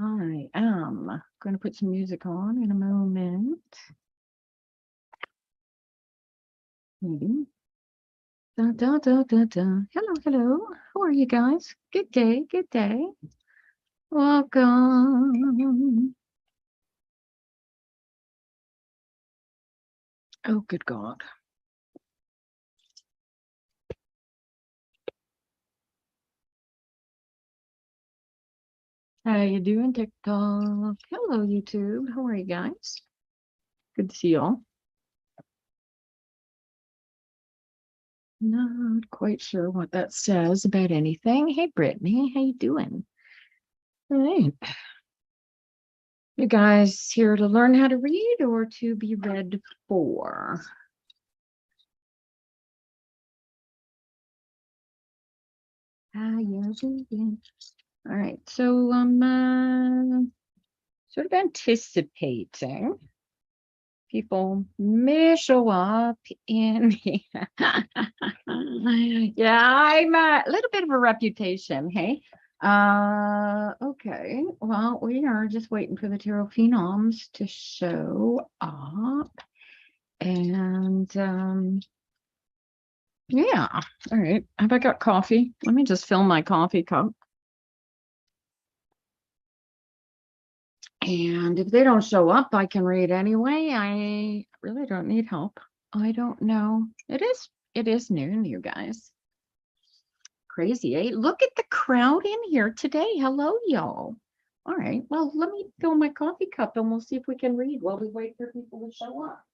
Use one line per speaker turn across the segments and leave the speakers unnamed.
I am going to put some music on in a moment. Maybe. Da, da, da, da, da. Hello, hello. How are you guys? Good day, good day. Welcome. Oh, good God. How you doing, TikTok? Hello, YouTube. How are you guys? Good to see y'all. Not quite sure what that says about anything. Hey, Brittany, how you doing? All right. You guys here to learn how to read or to be read for? How you doing? All right, so I'm sort of anticipating people may show up in yeah, I'm a little bit of a reputation, hey. Okay, well, we are just waiting for the tarot phenoms to show up. And yeah, all right. Have I got coffee? Let me just fill my coffee cup. And if they don't show up, I can read anyway. I really don't need help. I don't know. It is noon, you guys. Crazy, eh? Look at the crowd in here today. Hello, y'all. All right. Well, let me fill my coffee cup and we'll see if we can read while we wait for people to show up.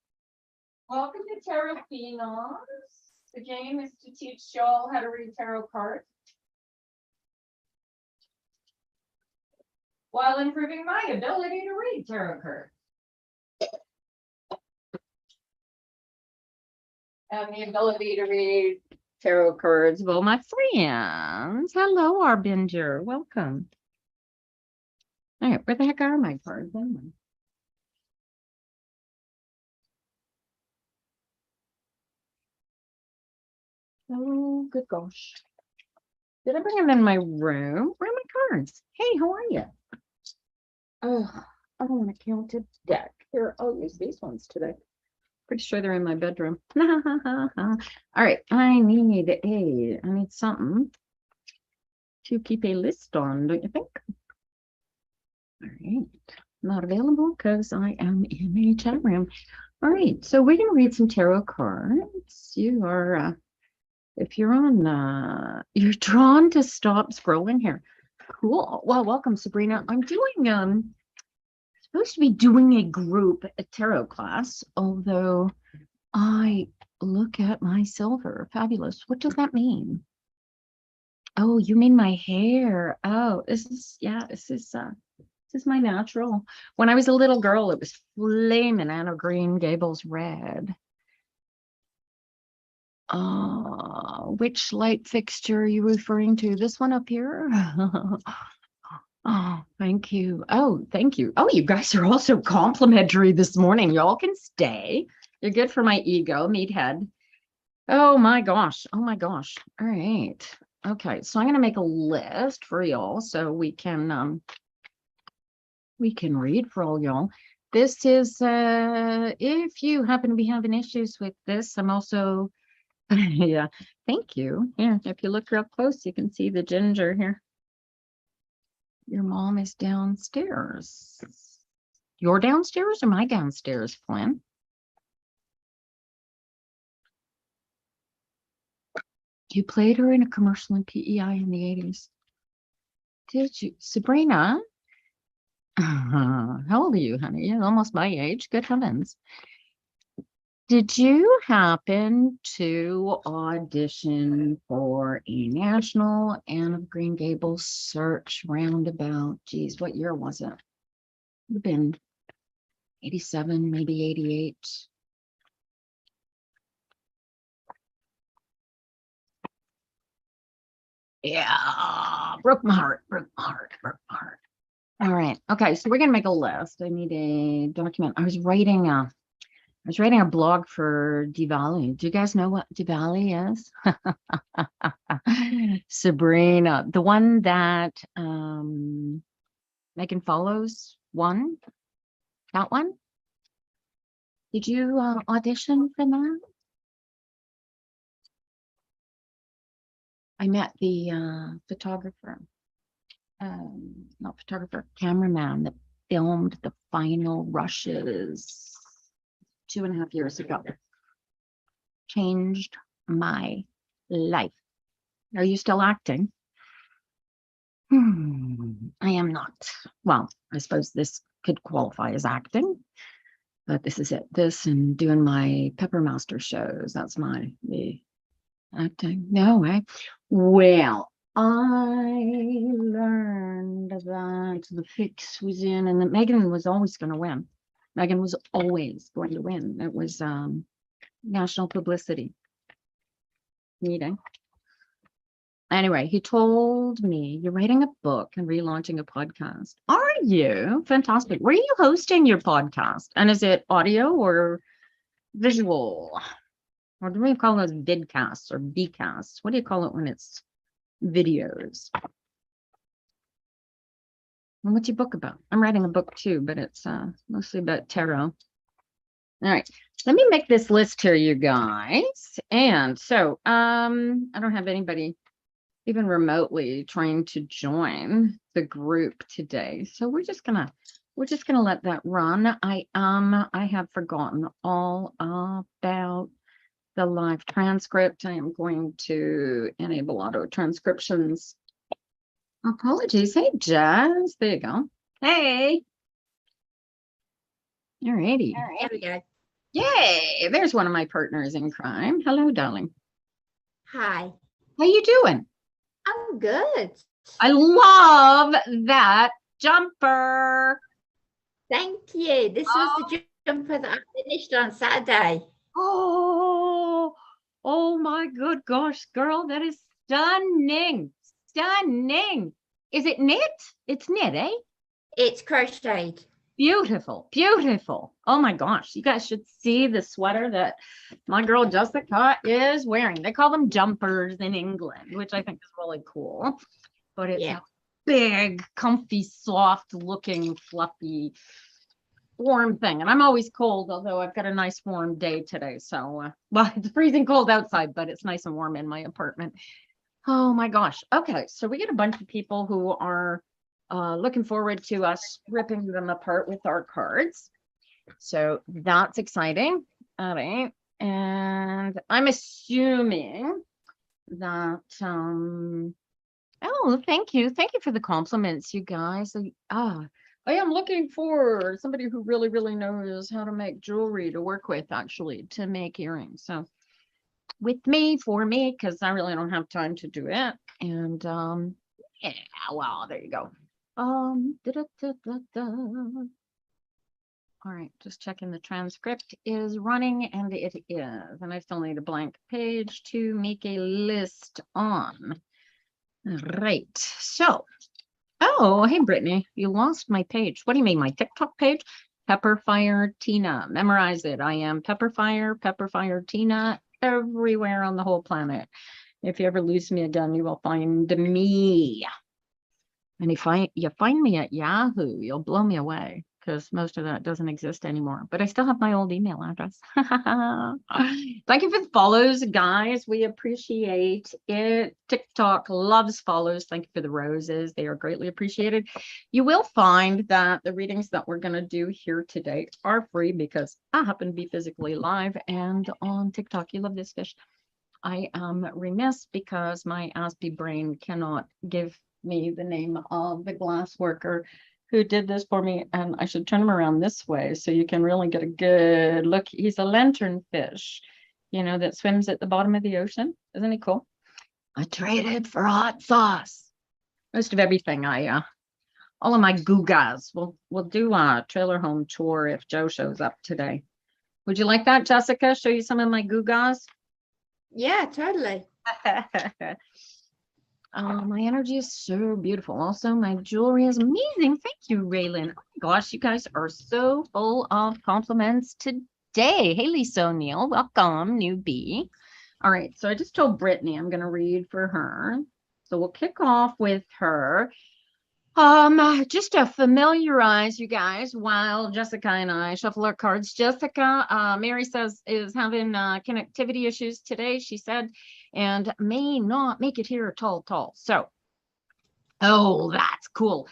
Welcome to Tarot Phenoms. The game is to teach y'all how to read tarot cards while improving my ability to read tarot cards. And the ability to read tarot cards. Well, my friends. Hello, Arbinger. Welcome. All right, where the heck are my cards? Oh, good gosh. Did I bring them in my room? Where are my cards? Hey, how are you? Oh, I don't want to count a deck. Here, I'll use these ones today. Pretty sure they're in my bedroom. All right, I need something to keep a list on, don't you think? All right, not available because I am in a chat room. All right, so we're gonna read some tarot cards. You are, if you're on, you're drawn to stop scrolling here. Cool. Well, welcome, Sabrina. I'm doing supposed to be doing a group tarot class, although I look at my silver. Fabulous. What does that mean? Oh, you mean my hair? Oh, this is my natural. When I was a little girl, it was flaming Anna Green Gables red. Which light fixture are you referring to? This one up here? Oh, thank you. Oh, thank you. Oh, you guys are also complimentary this morning. Y'all can stay. You're good for my ego, meathead. Oh my gosh. Oh my gosh. All right. Okay, so I'm gonna make a list for y'all so we can read for all y'all. This is if you happen to be having issues with this, I'm also yeah, thank you. Yeah, if you look real close, you can see the ginger here. Your mom is downstairs. You're downstairs or my downstairs, Flynn? You played her in a commercial in PEI in the 80s. Did you? Sabrina? How old are you, honey? You're almost my age. Good heavens. Did you happen to audition for a national Anne of Green Gables search roundabout? Geez, what year was it? Would have been 87, maybe 88. Yeah, broke my heart, broke my heart, broke my heart. All right. Okay, so we're gonna make a list. I need a document. I was writing a blog for Diwali. Do you guys know what Diwali is? Sabrina, the one that Megan Follows one. That one? Did you audition for that? I met the photographer, not photographer, cameraman that filmed the final rushes 2.5 years ago. Changed my life. Are you still acting? I am not. Well, I suppose this could qualify as acting, but this is it. This and doing my Pepper Master shows. That's the acting. No way. Well, I learned that the fix was in and that Megan was always going to win. Megan was always going to win. It was national publicity meeting. Anyway, he told me, you're writing a book and relaunching a podcast. Are you? Fantastic. Where are you hosting your podcast? And is it audio or visual? Or do we call those vidcasts or vcasts? What do you call it when it's videos? And what's your book about? I'm writing a book too, but it's mostly about tarot. All right, let me make this list here, you guys. And so I don't have anybody even remotely trying to join the group today. So we're just gonna let that run. I have forgotten all about the live transcript. I am going to enable auto transcriptions. Apologies. Hey, Jazz. There you go. Hey. Alrighty.
There we go.
Yay. There's one of my partners in crime. Hello, darling.
Hi.
How you doing?
I'm good.
I love that jumper.
Thank you. This was the jumper that I finished on Saturday.
Oh my good gosh, girl, that is stunning. Stunning. Is it knit? It's knit, eh?
It's crocheted.
Beautiful, beautiful. Oh my gosh, you guys should see the sweater that my girl Jessica is wearing. They call them jumpers in England, which I think is really cool. But it's a big, comfy, soft looking, fluffy, warm thing. And I'm always cold, although I've got a nice warm day today. So, well, it's freezing cold outside, but it's nice and warm in my apartment. Oh my gosh. Okay, so we get a bunch of people who are looking forward to us ripping them apart with our cards. So that's exciting. All right. And I'm assuming that, oh, thank you. Thank you for the compliments, you guys. I am looking for somebody who really, really knows how to make jewelry to work with, actually, to make earrings. So with me, for me, because I really don't have time to do it. And yeah, well, there you go. All right, just checking the transcript is running, and it is. And I still need a blank page to make a list on. Right. So, oh, hey, Brittany, you lost my page. What do you mean, my TikTok page? Pepperfire Tina. Memorize it. I am Pepperfire Tina, everywhere on the whole planet. If you ever lose me again, you will find me. And if you find me at Yahoo, you'll blow me away because most of that doesn't exist anymore. But I still have my old email address. Thank you for the follows, guys. We appreciate it. TikTok loves follows. Thank you for the roses. They are greatly appreciated. You will find that the readings that we're going to do here today are free because I happen to be physically live and on TikTok. You love this fish. I am remiss because my Aspie brain cannot give me the name of the glass worker who did this for me, and I should turn him around this way so you can really get a good look. He's a lantern fish, you know, that swims at the bottom of the ocean. Isn't he cool? I traded for hot sauce. Most of everything all of my gugas. We'll do a trailer home tour if Joe shows up today. Would you like that, Jessica? Show you some of my gugas?
Yeah, totally.
My energy is so beautiful. Also, my jewelry is amazing. Thank you, Raylan. Oh my gosh, you guys are so full of compliments today. Hey, Lisa O'Neill, welcome, newbie. All right, so I just told Brittany I'm going to read for her. So we'll kick off with her. Just to familiarize you guys while Jessica and I shuffle our cards. Jessica, Mary says is having connectivity issues today, she said, and may not make it here at all. So, oh, that's cool.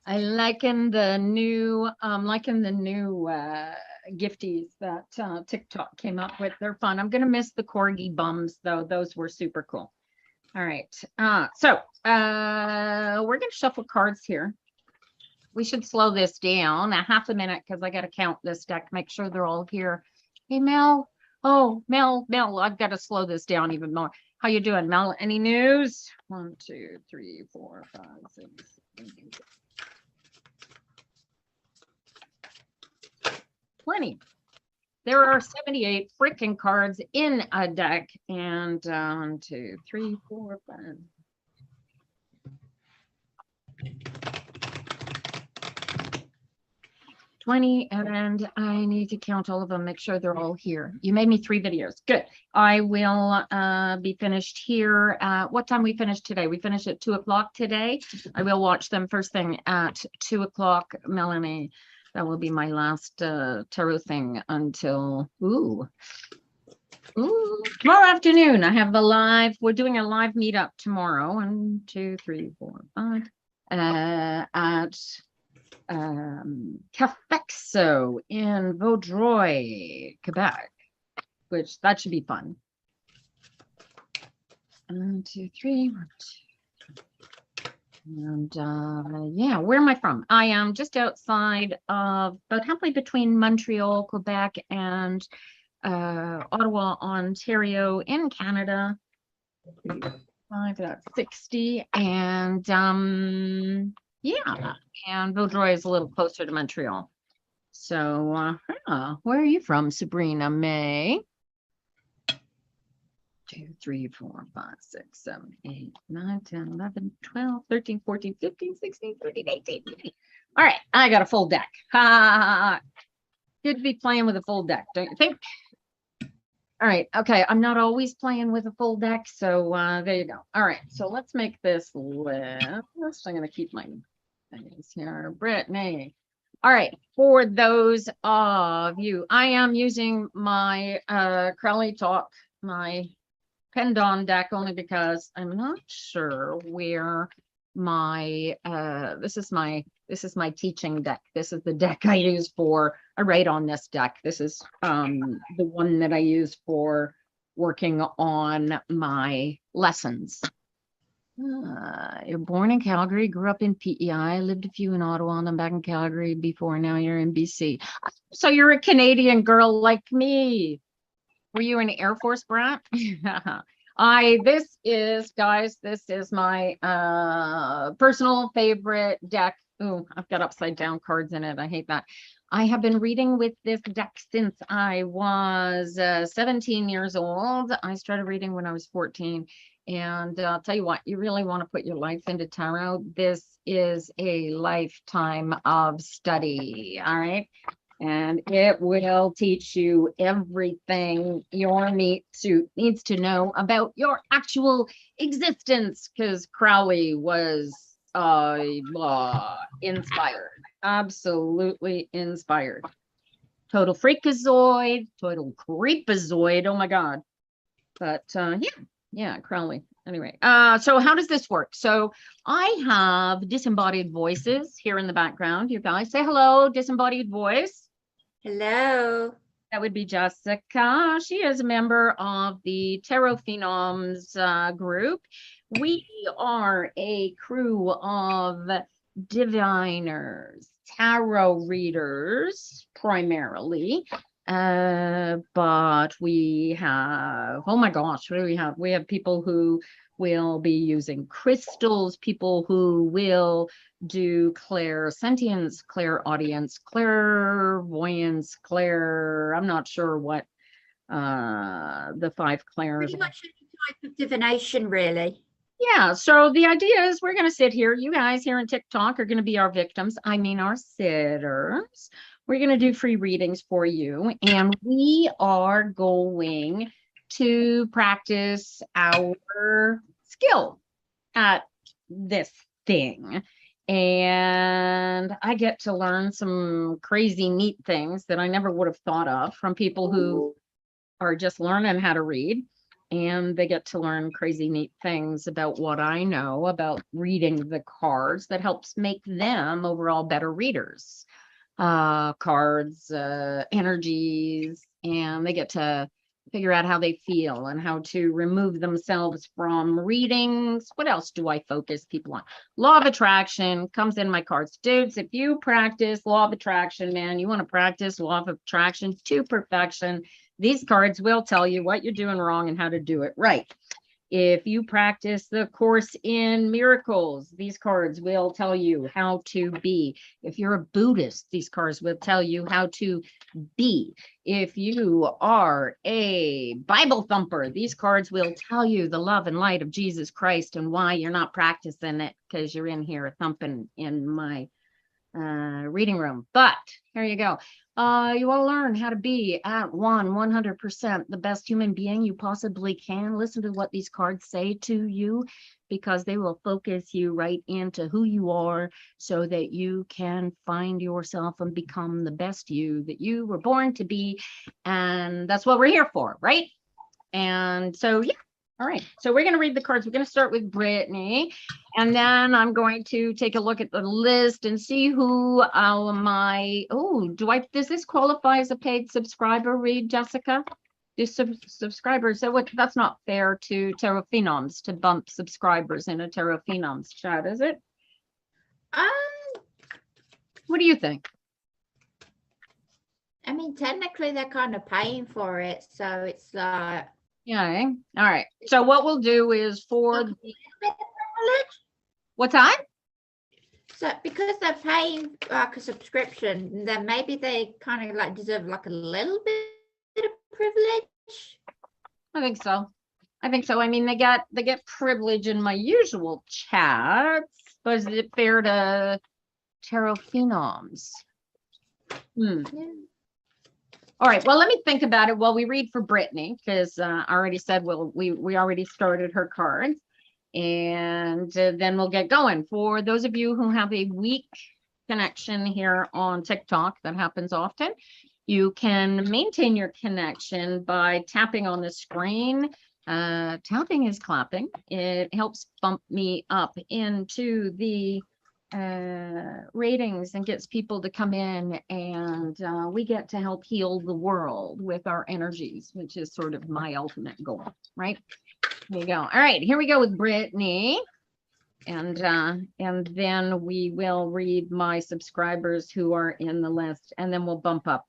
I liking the new gifties that TikTok came up with. They're fun. I'm gonna miss the corgi bums though. Those were super cool. All right. We're gonna shuffle cards here. We should slow this down a half a minute because I gotta count this deck, make sure they're all here. Hey Mel. Oh, Mel, I've got to slow this down even more. How you doing, Mel? Any news? 1, 2, 3, 4, 5, 6, 7, 8, 20. There are 78 freaking cards in a deck, and 1, 2, 3, 4, 5. 20, and I need to count all of them, make sure they're all here. You made me 3 videos. Good. I will be finished here. What time we finished today? We finished at 2 o'clock today. I will watch them first thing at 2 o'clock. Melanie, that will be my last tarot thing until tomorrow afternoon. I have the live. We're doing a live meetup tomorrow. 1, 2, 3, 4, 5 at Cafexo in Vaudreuil, Quebec, which that should be fun. 1, 2, 3, 1, 2. And yeah, where am I from? I am just outside of about halfway between Montreal, Quebec, and Ottawa, Ontario, in Canada. 5, that's 60, and yeah, and Vaudreuil is a little closer to Montreal. So where are you from, Sabrina May? 2, 3, 4, 5, 6, 7, 8, 9, 10, 11, 12, 13, 14, 15, 16, 17, 18, 19. All right, I got a full deck. Good to be playing with a full deck, don't you think? All right, okay, I'm not always playing with a full deck, so there you go. All right, so let's make this list. I'm going to keep my things here. Brittany. All right, for those of you, I am using my Crowley Talk, my Pendon deck, only because I'm not sure where my this is my teaching deck. This is the deck I use for, I write on this deck. This is the one that I use for working on my lessons. You're born in Calgary, grew up in PEI, lived a few in Ottawa, and then back in Calgary before. Now you're in BC. So you're a Canadian girl like me. Were you an Air Force brat? This is, guys, this is my personal favorite deck. Oh, I've got upside down cards in it. I hate that. I have been reading with this deck since I was 17 years old. I started reading when I was 14. And I'll tell you what, you really want to put your life into tarot. This is a lifetime of study. All right. And it will teach you everything your meat suit needs to know about your actual existence, because Crowley was inspired, absolutely inspired. Total freakazoid, total creepazoid. Oh my God. But yeah, Crowley. Anyway, so how does this work? So I have disembodied voices here in the background. You guys say hello, disembodied voice.
Hello.
That would be Jessica. She is a member of the Tarot Phenoms group. We are a crew of diviners, tarot readers primarily. But we have, oh my gosh, what do we have? We have people who will be using crystals, people who will do clairsentience, clairaudience, clairvoyance, I'm not sure what the 5 clairs.
Pretty much any type of divination, really.
Yeah, so the idea is we're going to sit here. You guys here in TikTok are going to be our victims. I mean, our sitters. We're going to do free readings for you. And we are going to practice our skill at this thing. And I get to learn some crazy neat things that I never would have thought of from people who are just learning how to read. And they get to learn crazy neat things about what I know about reading the cards that helps make them overall better readers. Cards, energies, and they get to figure out how they feel and how to remove themselves from readings. What else do I focus people on? Law of attraction comes in my cards. Dudes, if you practice law of attraction, man, you want to practice law of attraction to perfection, these cards will tell you what you're doing wrong and how to do it right. If you practice the Course in Miracles, these cards will tell you how to be. If you're a Buddhist, these cards will tell you how to be. If you are a Bible thumper, these cards will tell you the love and light of Jesus Christ and why you're not practicing it because you're in here thumping in my reading room. But here you go. You want to learn how to be at 100% the best human being you possibly can. Listen to what these cards say to you, because they will focus you right into who you are so that you can find yourself and become the best you that you were born to be. And that's what we're here for, right? And so, yeah. All right, so we're going to read the cards. We're going to start with Brittany, and then I'm going to take a look at the list and see who does this qualify as a paid subscriber read, Jessica? Do subscribers, so that's not fair to Tarot Phenoms to bump subscribers in a Tarot Phenoms chat, is it? What do you think?
I mean, technically they're kind of paying for it, so it's
yeah. All right. So what we'll do is for what time?
So because they're paying like a subscription, then maybe they kind of like deserve like a little bit of privilege.
I think so. I mean, they get privilege in my usual chats, but is it fair to Tarot Phenoms? Yeah. All right, well, let me think about it while we read for Brittany, because I already said we already started her cards, and then we'll get going. For those of you who have a weak connection here on TikTok, that happens often, you can maintain your connection by tapping on the screen. Tapping is clapping. It helps bump me up into the ratings and gets people to come in, and we get to help heal the world with our energies, which is sort of my ultimate goal, right? There you go. All right, here we go with Brittany, and then we will read my subscribers who are in the list, and then we'll bump up,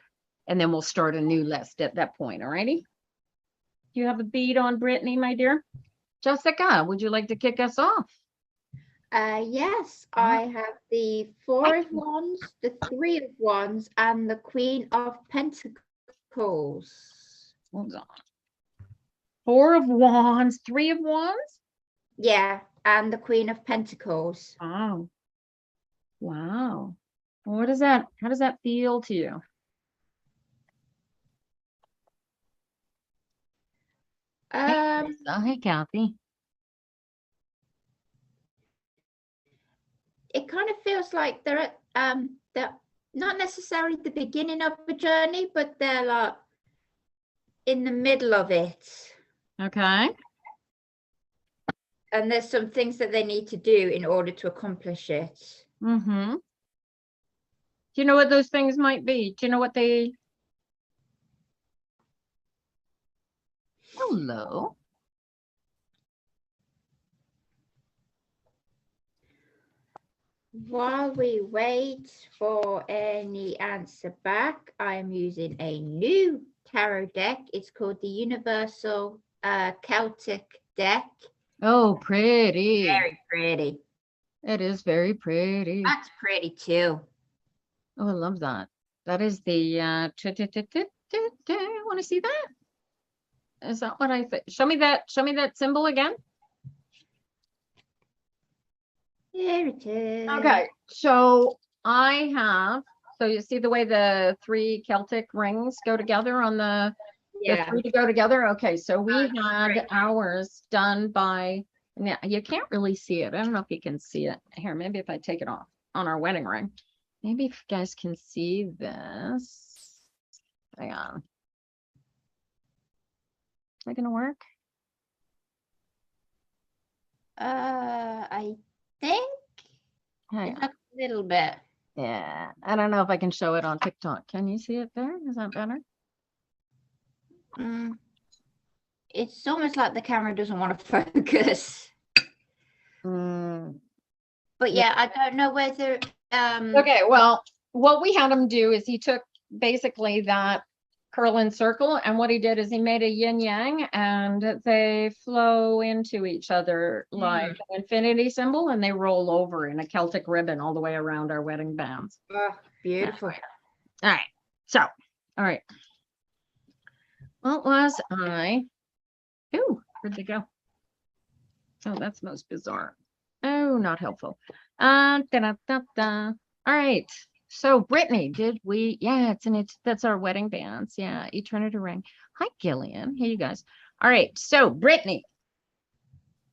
and then we'll start a new list at that point. All righty. Do you have a bead on Brittany, my dear? Jessica, would you like to kick us off?
Yes, I have the Four of Wands, the Three of Wands, and the Queen of Pentacles.
Hold on. Four of Wands, Three of Wands?
Yeah, and the Queen of Pentacles.
Wow. Wow. How does that feel to you? Hey, Kathy.
It kind of feels like they're not necessarily the beginning of a journey, but they're like in the middle of it.
Okay.
And there's some things that they need to do in order to accomplish it.
Mm-hmm. Do you know what those things might be? Do you know what they... Hello.
While we wait for any answer back, I am using a new tarot deck. It's called the Universal Celtic deck.
Oh, pretty.
Very pretty.
It is very pretty.
That's pretty too.
Oh, I love that. That is the want to see that? Is that what I think? Show me that symbol again.
Here it is.
Okay, so so you see the way the three Celtic rings go together on the three to go together. Okay, so we had ours done by, now you can't really see it. I don't know if you can see it here. Maybe if I take it off. on our wedding ring. Maybe if you guys can see this. Hang on. Is that gonna work?
I think
Hang
it's
on.
a little bit.
Yeah, I don't know if I can show it on TikTok. Can you see it there? Is that better?
It's almost like the camera doesn't want to focus. But yeah, I don't know whether
Okay, well, what we had him do is he took basically that curl and circle, and what he did is he made a yin yang, and they flow into each other like an infinity symbol, and they roll over in a Celtic ribbon all the way around our wedding bands.
oh, beautiful.
All right. So, all right. What was I? Ooh, where'd they go? Oh, that's most bizarre. Oh, not helpful. Da, da, da, da. All right. So, Brittany, did we? Yeah, that's our wedding bands. Yeah, Eternity Ring. Hi, Gillian. Hey, you guys. All right. So, Brittany,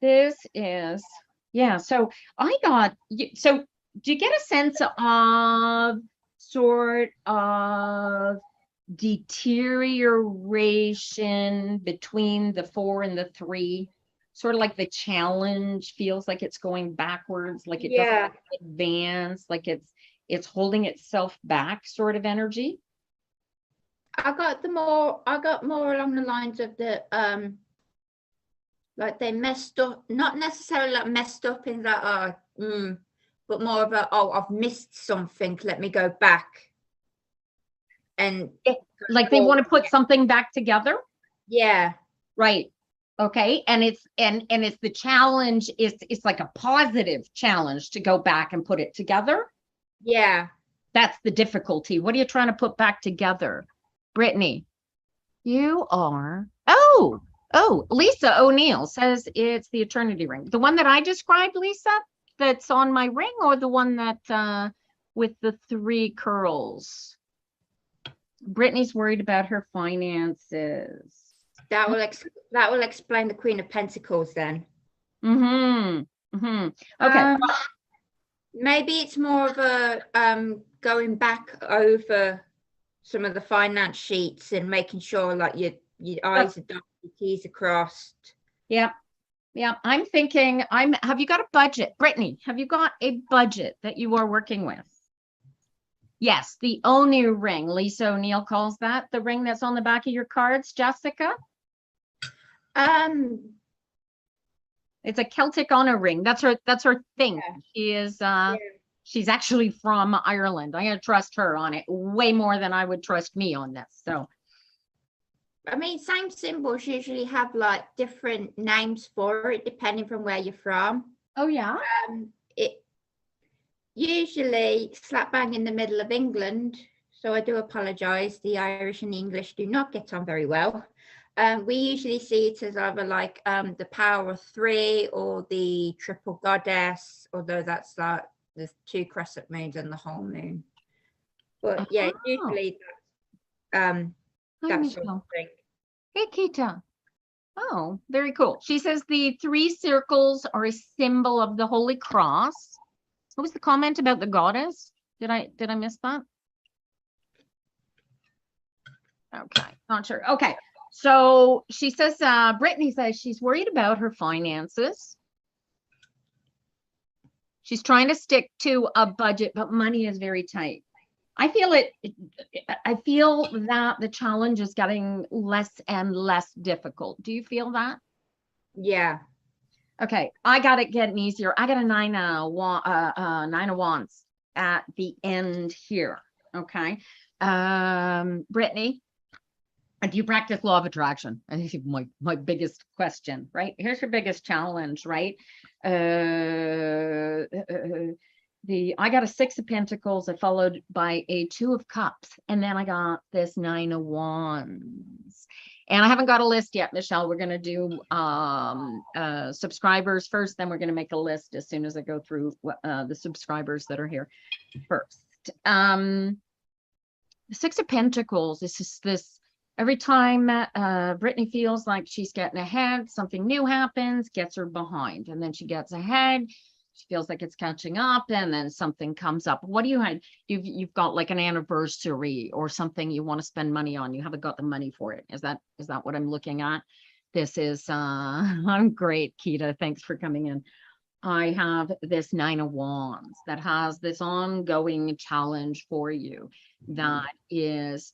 this is, yeah. So, I got, so do you get a sense of sort of deterioration between the 4 and the 3? Sort of like the challenge feels like it's going backwards, like it doesn't advance, like it's holding itself back, sort of energy.
I got more along the lines of the like they messed up, not necessarily like messed up in that but more of a, oh, I've missed something, let me go back. And
like they want to put something back together.
Yeah.
Right. Okay. And it's the challenge, it's like a positive challenge to go back and put it together.
Yeah.
That's the difficulty. What are you trying to put back together? Brittany, you are, oh, Lisa O'Neill says it's the Eternity Ring. The one that I described, Lisa, that's on my ring, or the one that with the 3 curls? Brittany's worried about her finances.
That will explain the Queen of Pentacles then.
Okay.
Maybe it's more of a going back over some of the finance sheets and making sure like your I's are dotted, your T's are crossed.
Yep. I'm thinking, have you got a budget? Brittany, have you got a budget that you are working with? Yes, the Onu ring. Lisa O'Neill calls that the ring that's on the back of your cards, Jessica. It's a Celtic honor ring. That's her thing. Yeah. She is she's actually from Ireland. I'm gonna trust her on it way more than I would trust me on this. So
I mean, same symbols usually have like different names for it depending from where you're from.
Oh yeah.
It usually slap bang in the middle of England, so I do apologize. The Irish and the English do not get on very well. We usually see it as either like the power of 3 or the triple goddess, although that's like the 2 crescent moons and the whole moon. But yeah, usually that sort of thing.
Hey, Kita. Oh, very cool. She says the 3 circles are a symbol of the Holy Cross. What was the comment about the goddess? Did I miss that? Okay, not sure. Okay. So she says, Brittany says she's worried about her finances. She's trying to stick to a budget, but money is very tight. I feel that the challenge is getting less and less difficult. Do you feel that?
Yeah.
Okay, I got it getting easier. I got a 9 of wands at the end here. Okay. Brittany, do you practice law of attraction? I think my biggest question, right? Here's your biggest challenge, right? I got a 6 of Pentacles, followed by a 2 of Cups, and then I got this 9 of Wands. And I haven't got a list yet, Michelle. We're going to do subscribers first, then we're going to make a list as soon as I go through the subscribers that are here first. The 6 of Pentacles, this every time Brittany feels like she's getting ahead, something new happens, gets her behind, and then she gets ahead, feels like it's catching up, and then something comes up. What do you have? You've got like an anniversary or something you want to spend money on. You haven't got the money for it. Is that what I'm looking at? This is I'm great, Kita. Thanks for coming in. I have this 9 of Wands that has this ongoing challenge for you that is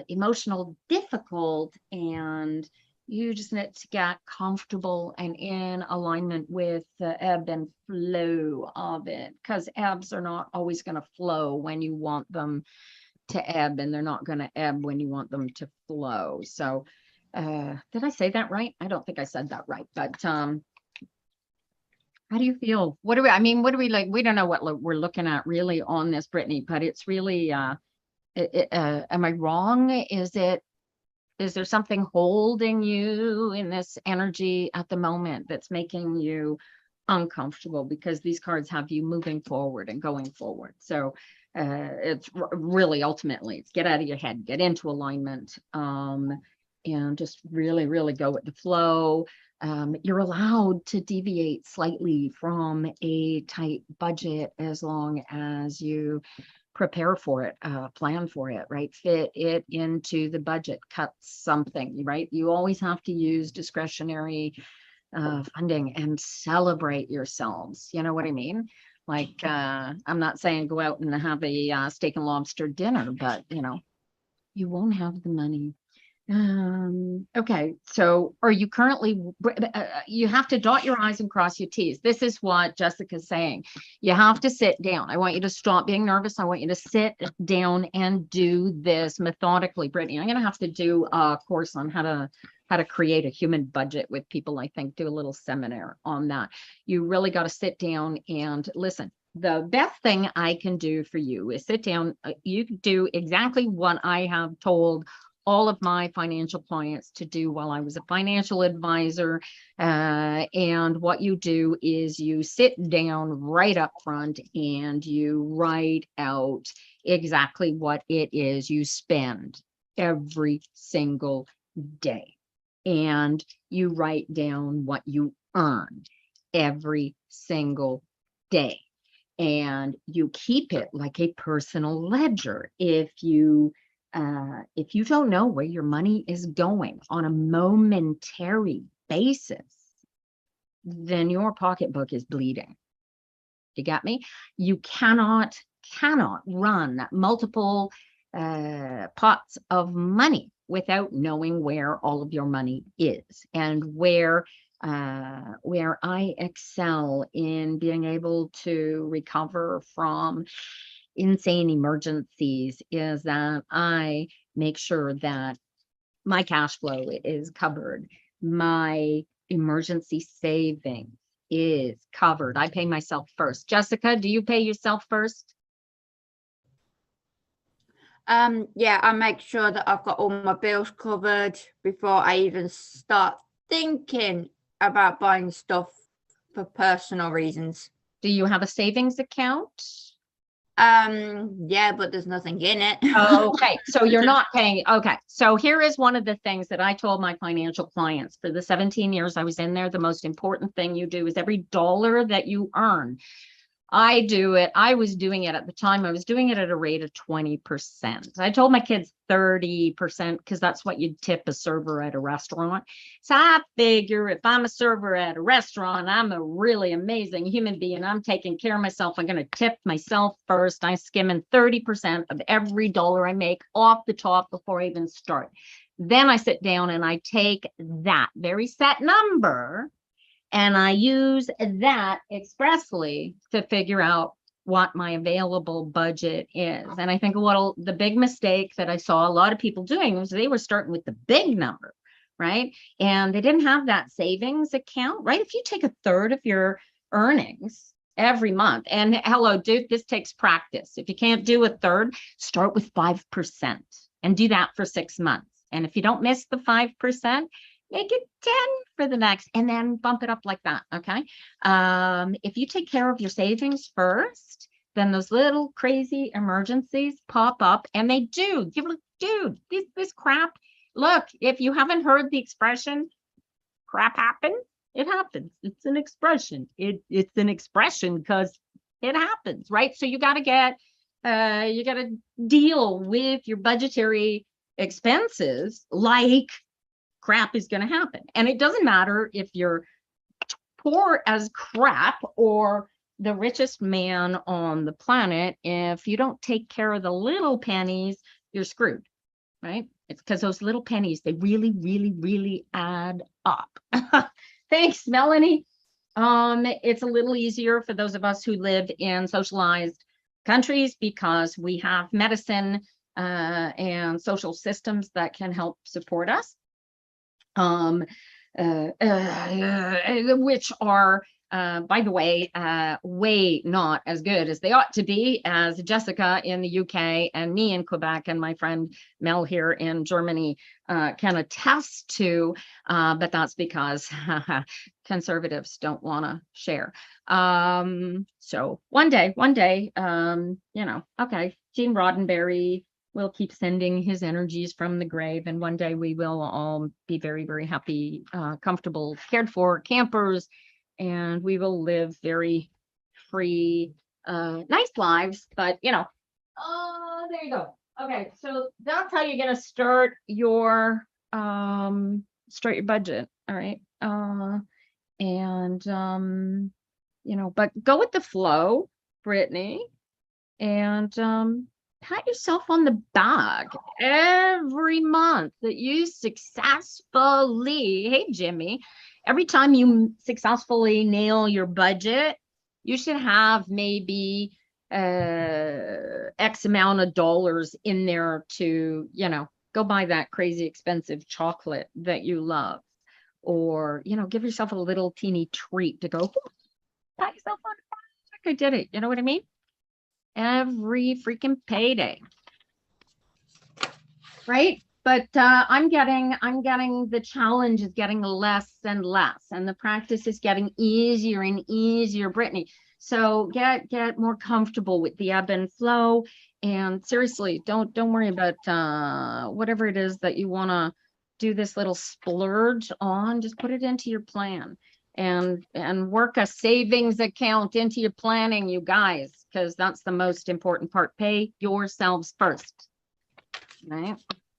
emotional, difficult, and you just need to get comfortable and in alignment with the ebb and flow of it, because ebbs are not always going to flow when you want them to ebb, and they're not going to ebb when you want them to flow. So did I say that right? I don't think I said that right, but how do you feel? What do we, I mean, what do we like? We don't know what we're looking at really on this, Brittany, but it's really, am I wrong? Is there something holding you in this energy at the moment that's making you uncomfortable? Because these cards have you moving forward and going forward. So it's really, ultimately, it's get out of your head, get into alignment, and just really, really go with the flow. You're allowed to deviate slightly from a tight budget as long as you prepare for it, plan for it, right? Fit it into the budget, cut something, right? You always have to use discretionary funding and celebrate yourselves. You know what I mean? Like, I'm not saying go out and have a steak and lobster dinner, but you won't have the money. Okay, so are you currently, you have to dot your I's and cross your T's. This is what Jessica's saying. You have to sit down. I want you to stop being nervous. I want you to sit down and do this methodically. Brittany, I'm going to have to do a course on how to create a human budget with people. I think do a little seminar on that. You really got to sit down and listen. The best thing I can do for you is sit down. You do exactly what I have told all of my financial clients to do while I was a financial advisor. And what you do is you sit down right up front and you write out exactly what it is you spend every single day. And you write down what you earn every single day. And you keep it like a personal ledger. If you don't know where your money is going on a momentary basis, then your pocketbook is bleeding. You got me? You cannot run multiple pots of money without knowing where all of your money is. And where I excel in being able to recover from insane emergencies is that I make sure that my cash flow is covered. My emergency savings is covered. I pay myself first. Jessica, do you pay yourself first?
Yeah, I make sure that I've got all my bills covered before I even start thinking about buying stuff for personal reasons.
Do you have a savings account?
Yeah, but there's nothing in it.
Okay, so you're not paying. Okay, so here is one of the things that I told my financial clients for the 17 years I was in there. The most important thing you do is every dollar that you earn. I was doing it at the time. I was doing it at a rate of 20%. I told my kids 30% because that's what you'd tip a server at a restaurant. So I figure if I'm a server at a restaurant, I'm a really amazing human being. I'm taking care of myself. I'm going to tip myself first. I skim in 30% of every dollar I make off the top before I even start. Then I sit down and I take that very set number and I use that expressly to figure out what my available budget is. And I think the big mistake that I saw a lot of people doing was they were starting with the big number, right? And they didn't have that savings account, right? If you take a third of your earnings every month, and hello, dude, this takes practice. If you can't do a third, start with 5% and do that for 6 months. And if you don't miss the 5%, make it 10 for the next, and then bump it up like that. Okay. If you take care of your savings first, then those little crazy emergencies pop up, and they do. Dude, this crap. Look, if you haven't heard the expression, crap happens, It happens. It's an expression. It's an expression because it happens, right? So you got to deal with your budgetary expenses like crap is going to happen. And it doesn't matter if you're poor as crap or the richest man on the planet. If you don't take care of the little pennies, you're screwed, right? It's because those little pennies, they really, really, really add up. Thanks, Melanie. It's a little easier for those of us who live in socialized countries because we have medicine and social systems that can help support us, which are, by the way, way not as good as they ought to be, as Jessica in the UK and me in Quebec and my friend Mel here in Germany can attest to, but that's because conservatives don't want to share. So one day, okay, Gene Roddenberry will keep sending his energies from the grave, and one day we will all be very, very happy, comfortable, cared for campers, and we will live very free, nice lives. But oh, there you go. Okay, so that's how you're gonna start your budget. All right. But go with the flow, Brittany, and pat yourself on the back every month that you successfully, hey Jimmy, every time you successfully nail your budget, you should have maybe X amount of dollars in there to, go buy that crazy expensive chocolate that you love, or, give yourself a little teeny treat to go, pat yourself on the back, I did it. You know what I mean? Every freaking payday, right? But I'm getting the challenge is getting less and less, and the practice is getting easier and easier, Brittany. So get more comfortable with the ebb and flow, and seriously, don't worry about whatever it is that you want to do this little splurge on. Just put it into your plan, and work a savings account into your planning, you guys, because that's the most important part. Pay yourselves first, right?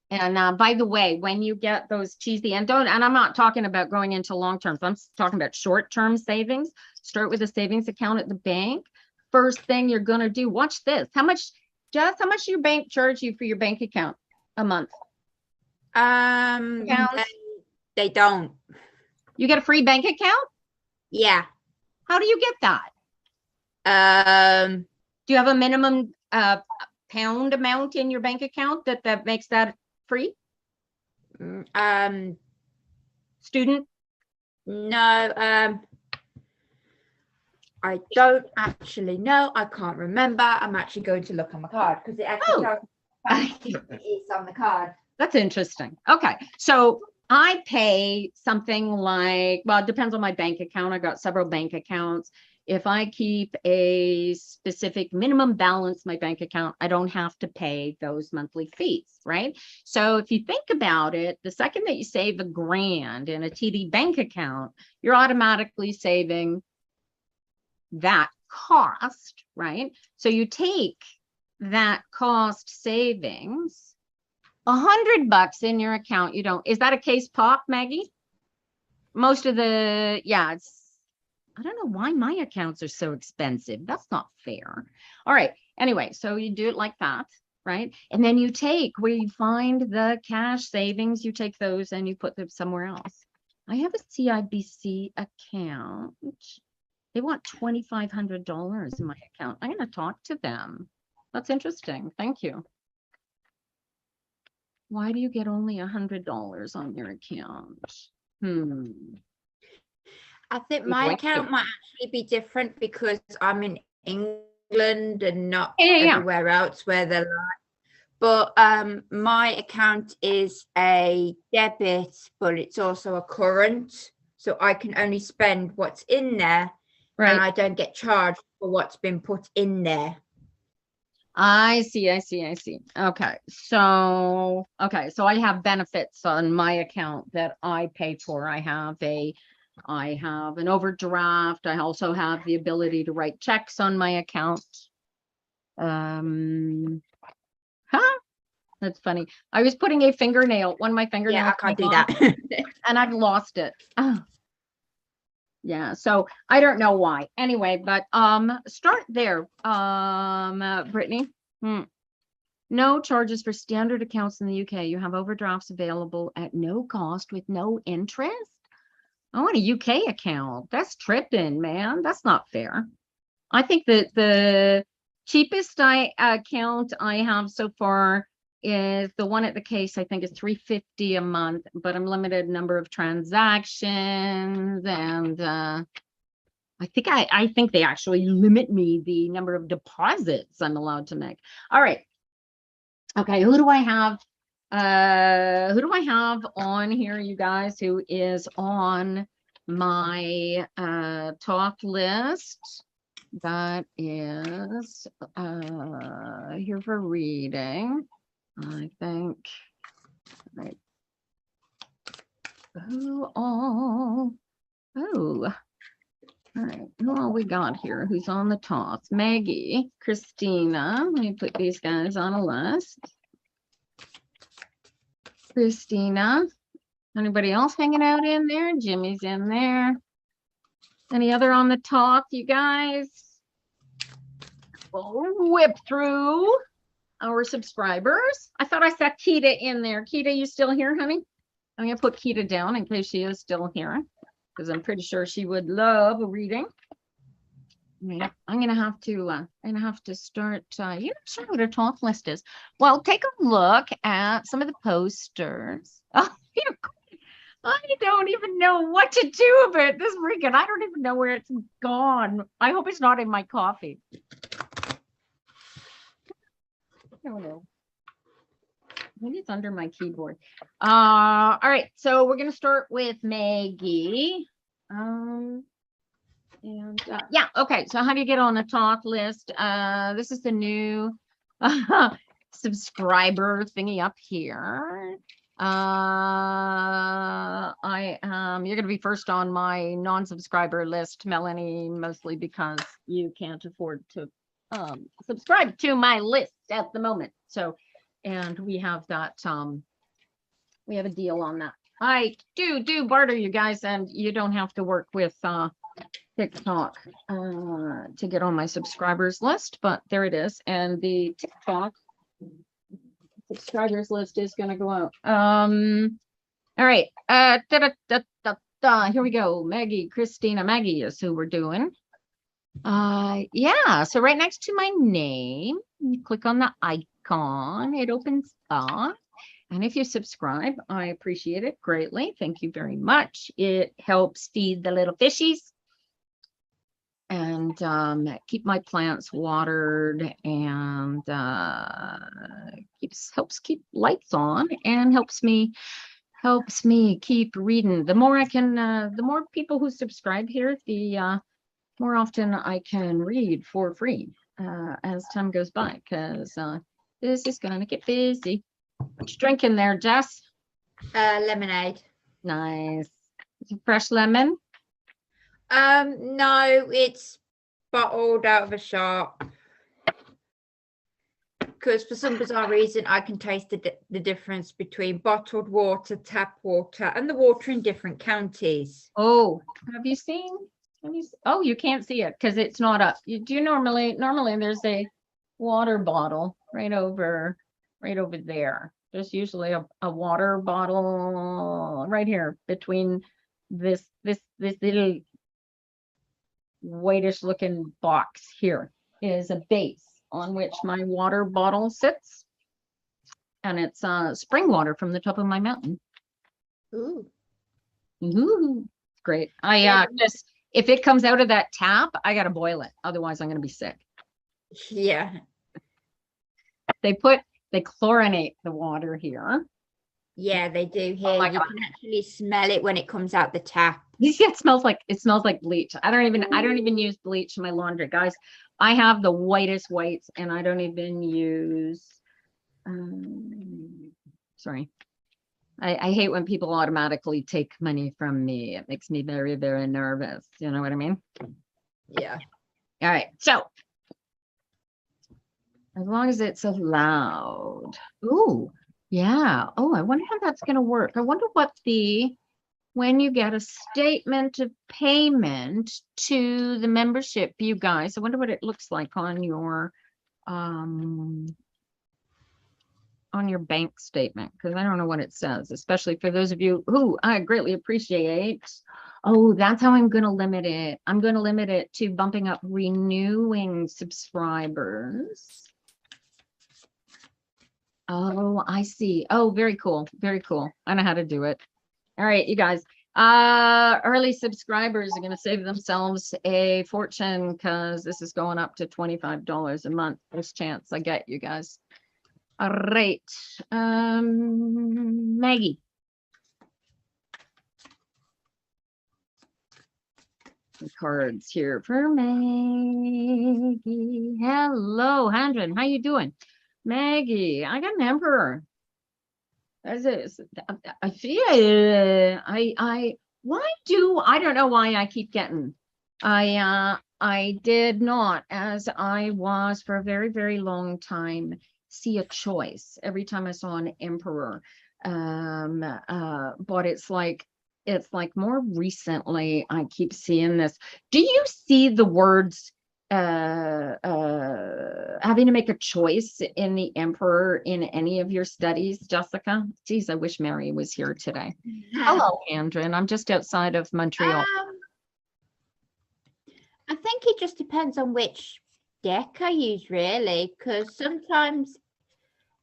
And by the way, when you get those cheesy, and I'm not talking about going into long term, I'm talking about short-term savings. Start with a savings account at the bank. First thing you're gonna do, watch this. How much does your bank charge you for your bank account a month?
They don't.
You get a free bank account?
Yeah.
How do you get that? Do you have a minimum pound amount in your bank account that makes that free? Student?
No. I don't actually know. I can't remember. I'm actually going to look on my card because it actually is on the card.
That's interesting. Okay, so I pay something like, well, it depends on my bank account. I got several bank accounts. If I keep a specific minimum balance in my bank account, I don't have to pay those monthly fees, right? So if you think about it, the second that you save $1,000 in a TD bank account, you're automatically saving that cost, right? So you take that cost savings, $100 in your account. You don't, is that a case pop, Maggie? Most of the, yeah, I don't know why my accounts are so expensive. That's not fair. All right. Anyway, so you do it like that, right? And then you take where you find the cash savings, you take those and you put them somewhere else. I have a CIBC account. They want $2,500 in my account. I'm going to talk to them. That's interesting. Thank you. Why do you get only $100 on your account?
I think my account might actually be different because I'm in England and not everywhere else where they're like. But my account is a debit, but it's also a current. So I can only spend what's in there, right? And I don't get charged for what's been put in there.
I see. Okay. So I have benefits on my account that I pay for. I have a I have an overdraft. I also have the ability to write checks on my account. Huh? That's funny. I was putting a fingernail, one of my
Yeah,
fingernails,
I can't do that.
and I've lost it. Oh. Yeah, so I don't know why. Anyway, but start there. Brittany. No charges for standard accounts in the UK. You have overdrafts available at no cost with no interest. I want a UK account. That's tripping, man. That's not fair. I think that the cheapest account I have so far is the one at the case. I think is $3.50 a month, but I'm limited number of transactions, and I think they actually limit me the number of deposits I'm allowed to make. All right. Okay, who do I have? Who do I have on here, you guys, who is on my talk list? That is here for reading. I think. Right. Who all? Oh. All right, who all we got here? Who's on the top? Maggie, Christina. Let me put these guys on a list. Christina. Anybody else hanging out in there? Jimmy's in there. Any other on the top, you guys? We'll whip through our subscribers. I thought I saw Kita in there. Kita, you still here, honey? I'm gonna put Kita down in case she is still here, because I'm pretty sure she would love a reading. I'm gonna have to start. You know, show what our talk list is. Well, take a look at some of the posters. Oh, I don't even know what to do about this freaking. I don't even know where it's gone. I hope it's not in my coffee. I don't know. Maybe it's under my keyboard. All right, so we're gonna start with Maggie. Yeah, okay. So how do you get on a talk list? This is the new subscriber thingy up here. You're gonna be first on my non-subscriber list, Melanie, mostly because you can't afford to subscribe to my list at the moment. So, and we have that we have a deal on that. I do barter, you guys, and you don't have to work with TikTok to get on my subscribers list, but there it is. And the TikTok subscribers list is going to go out. All right. Here we go. Maggie, Christina. Maggie is who we're doing. Yeah. So right next to my name, you click on the icon. It opens up. And if you subscribe, I appreciate it greatly. Thank you very much. It helps feed the little fishies and keep my plants watered, and helps keep lights on, and helps me keep reading. The more I can, the more people who subscribe here, the more often I can read for free as time goes by, because this is gonna get busy. What you drinking there, Jess?
Lemonade.
Nice. Fresh lemon?
No, it's bottled out of a shop. Because for some bizarre reason, I can taste the difference between bottled water, tap water, and the water in different counties.
Oh, have you seen? Oh, you can't see it because it's not up. You do normally there's a water bottle right over there. There's usually a water bottle right here between this little whitish looking box. Here is a base on which my water bottle sits, and it's spring water from the top of my mountain.
Ooh.
Great. I just, if it comes out of that tap, I gotta boil it, otherwise I'm gonna be sick.
Yeah.
They chlorinate the water here.
Yeah, they do here.
Oh,
you can actually smell it when it comes out the tap.
You see, it smells like bleach. I don't even use bleach in my laundry, guys. I have the whitest whites, and I don't even use sorry. I hate when people automatically take money from me. It makes me very, very nervous. You know what I mean?
Yeah.
All right. So as long as it's allowed. Ooh, yeah. Oh, I wonder how that's going to work. I wonder what when you get a statement of payment to the membership, you guys, I wonder what it looks like on your bank statement, because I don't know what it says, especially for those of you who I greatly appreciate. Oh, that's how I'm going to limit it. I'm going to limit it to bumping up renewing subscribers. Oh, I see. Oh, very cool. Very cool. I know how to do it. All right, you guys. Early subscribers are going to save themselves a fortune because this is going up to $25 a month. First chance I get, you guys. All right. Maggie. The cards here for Maggie. Hello, Handren. How you doing? Maggie, I got an emperor. I feel I don't know why I keep getting. I did not, as I was for a very, very long time, see a choice every time I saw an emperor. But it's like more recently I keep seeing this. Do you see the words having to make a choice in the emperor in any of your studies, Jessica? Geez, I wish Mary was here today. Hello, Andrin. I'm just outside of Montreal.
I think it just depends on which deck I use, really, because sometimes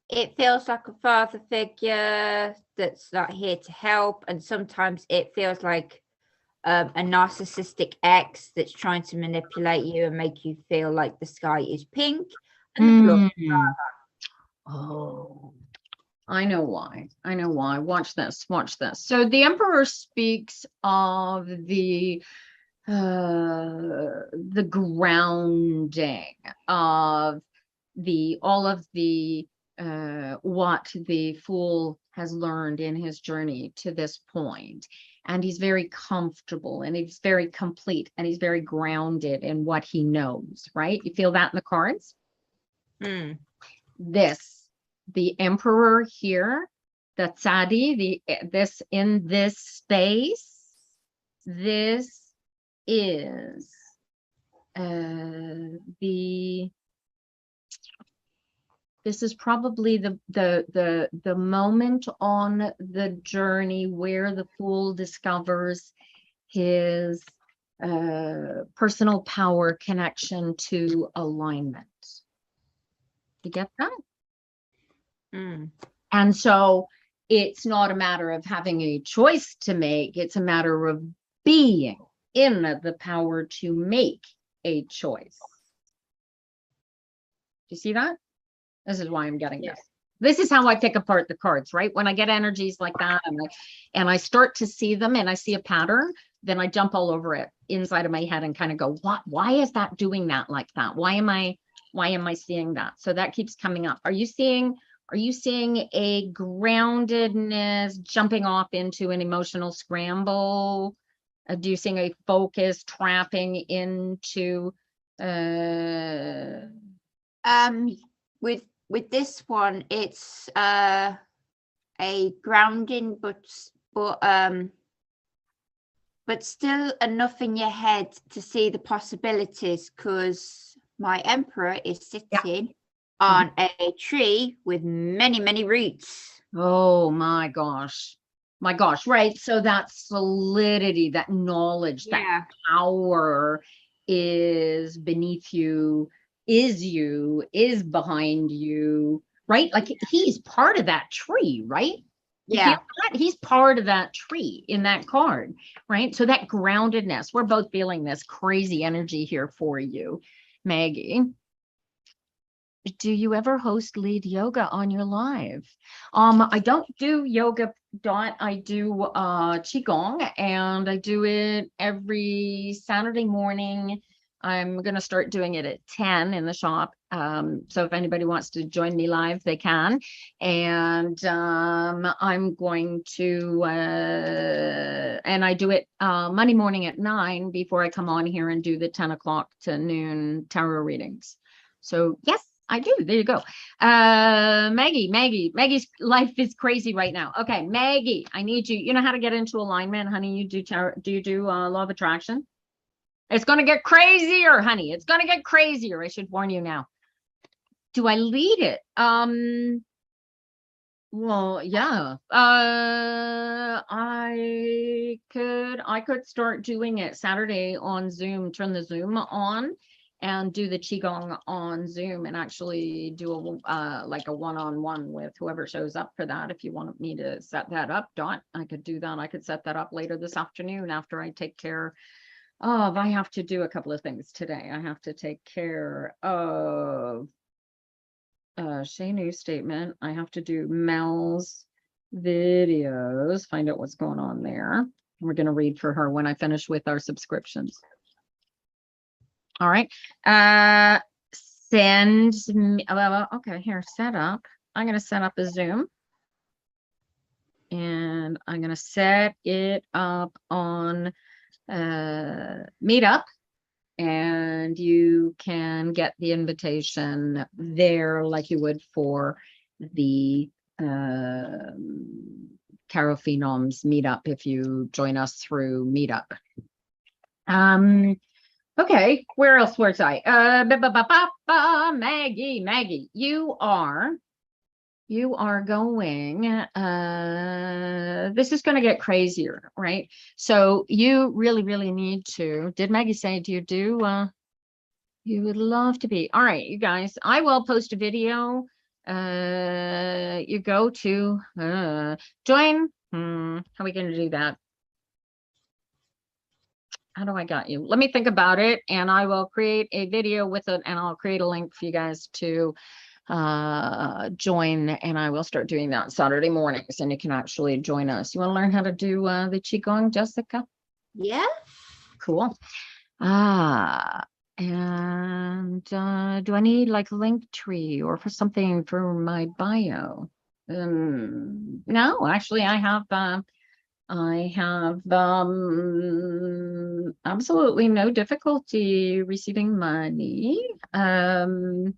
it feels like a father figure that's not here to help, and sometimes it feels like a narcissistic ex that's trying to manipulate you and make you feel like the sky is pink and the floor.
Oh, I know why. I know why. Watch this. Watch this. So the emperor speaks of the grounding of all of the what the fool has learned in his journey to this point. And he's very comfortable and he's very complete and he's very grounded in what he knows, right? You feel that in the cards? The emperor here, the tzadi, this in this space, this is this is probably the moment on the journey where the fool discovers his personal power connection to alignment. You get that? And so it's not a matter of having a choice to make, it's a matter of being in the power to make a choice. Do you see that? This is why I'm getting this. This is how I pick apart the cards, right? When I get energies like that and I start to see them and I see a pattern, then I jump all over it inside of my head and kind of go, why is that doing that like that? Why am I seeing that? So that keeps coming up. Are you seeing a groundedness jumping off into an emotional scramble? Do you seeing a focus trapping into
with this one, it's a grounding, but still enough in your head to see the possibilities, because my emperor is sitting on a tree with many, many roots.
Oh my gosh. My gosh, right? So that solidity, that knowledge, that power is beneath you, is behind you, right? Like he's part of that tree, right?
Yeah.
He's part of that tree in that card, right? So that groundedness, we're both feeling this crazy energy here for you, Maggie. Do you ever host lead yoga on your live? I don't do yoga, Dot. I do Qigong, and I do it every Saturday morning I'm going to start doing it at 10 in the shop. So if anybody wants to join me live, they can. And I'm going to, and I do it Monday morning at 9 before I come on here and do the 10 o'clock to noon tarot readings. So yes, I do. There you go. Maggie's life is crazy right now. Okay, Maggie, I need you. You know how to get into alignment, honey? You do tarot, do you do law of attraction? It's going to get crazier, honey. It's going to get crazier. I should warn you now. Do I lead it? Well, yeah. I could start doing it Saturday on Zoom, turn the Zoom on and do the Qigong on Zoom and actually do a like a one-on-one with whoever shows up for that. If you want me to set that up, Dot, I could do that. I could set that up later this afternoon after I take care of, I have to do a couple of things today. I have to take care of Shay News statement. I have to do Mel's videos, find out what's going on there. We're going to read for her when I finish with our subscriptions. All right. Send me, okay, here, set up. I'm going to set up a Zoom. And I'm going to set it up on Meetup. And you can get the invitation there like you would for the Tarot Phenoms meetup if you join us through Meetup. Okay, where else was I? Maggie, you are going, this is going to get crazier, right? So you really need to, did Maggie say, do you do, you would love to be, all right, you guys, I will post a video. You go to, join, how are we going to do that? How do I got you? Let me think about it and I will create a video with it and I'll create a link for you guys to join, and I will start doing that Saturday mornings and you can actually join us. You want to learn how to do the Qigong, Jessica?
Yeah.
Cool. And do I need like a link tree or for something for my bio? No, actually I have absolutely no difficulty receiving money via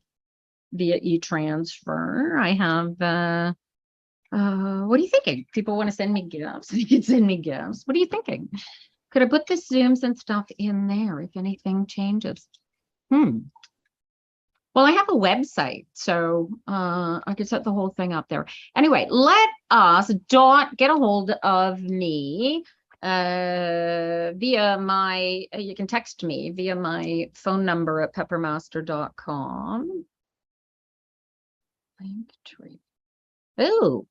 e-transfer. I have what are you thinking? People want to send me gifts. You can send me gifts. What are you thinking? Could I put the Zooms and stuff in there if anything changes? Well, I have a website, so I could set the whole thing up there. Anyway, let us get a hold of me via my, you can text me via my phone number at peppermaster.com. Link tree. Oh,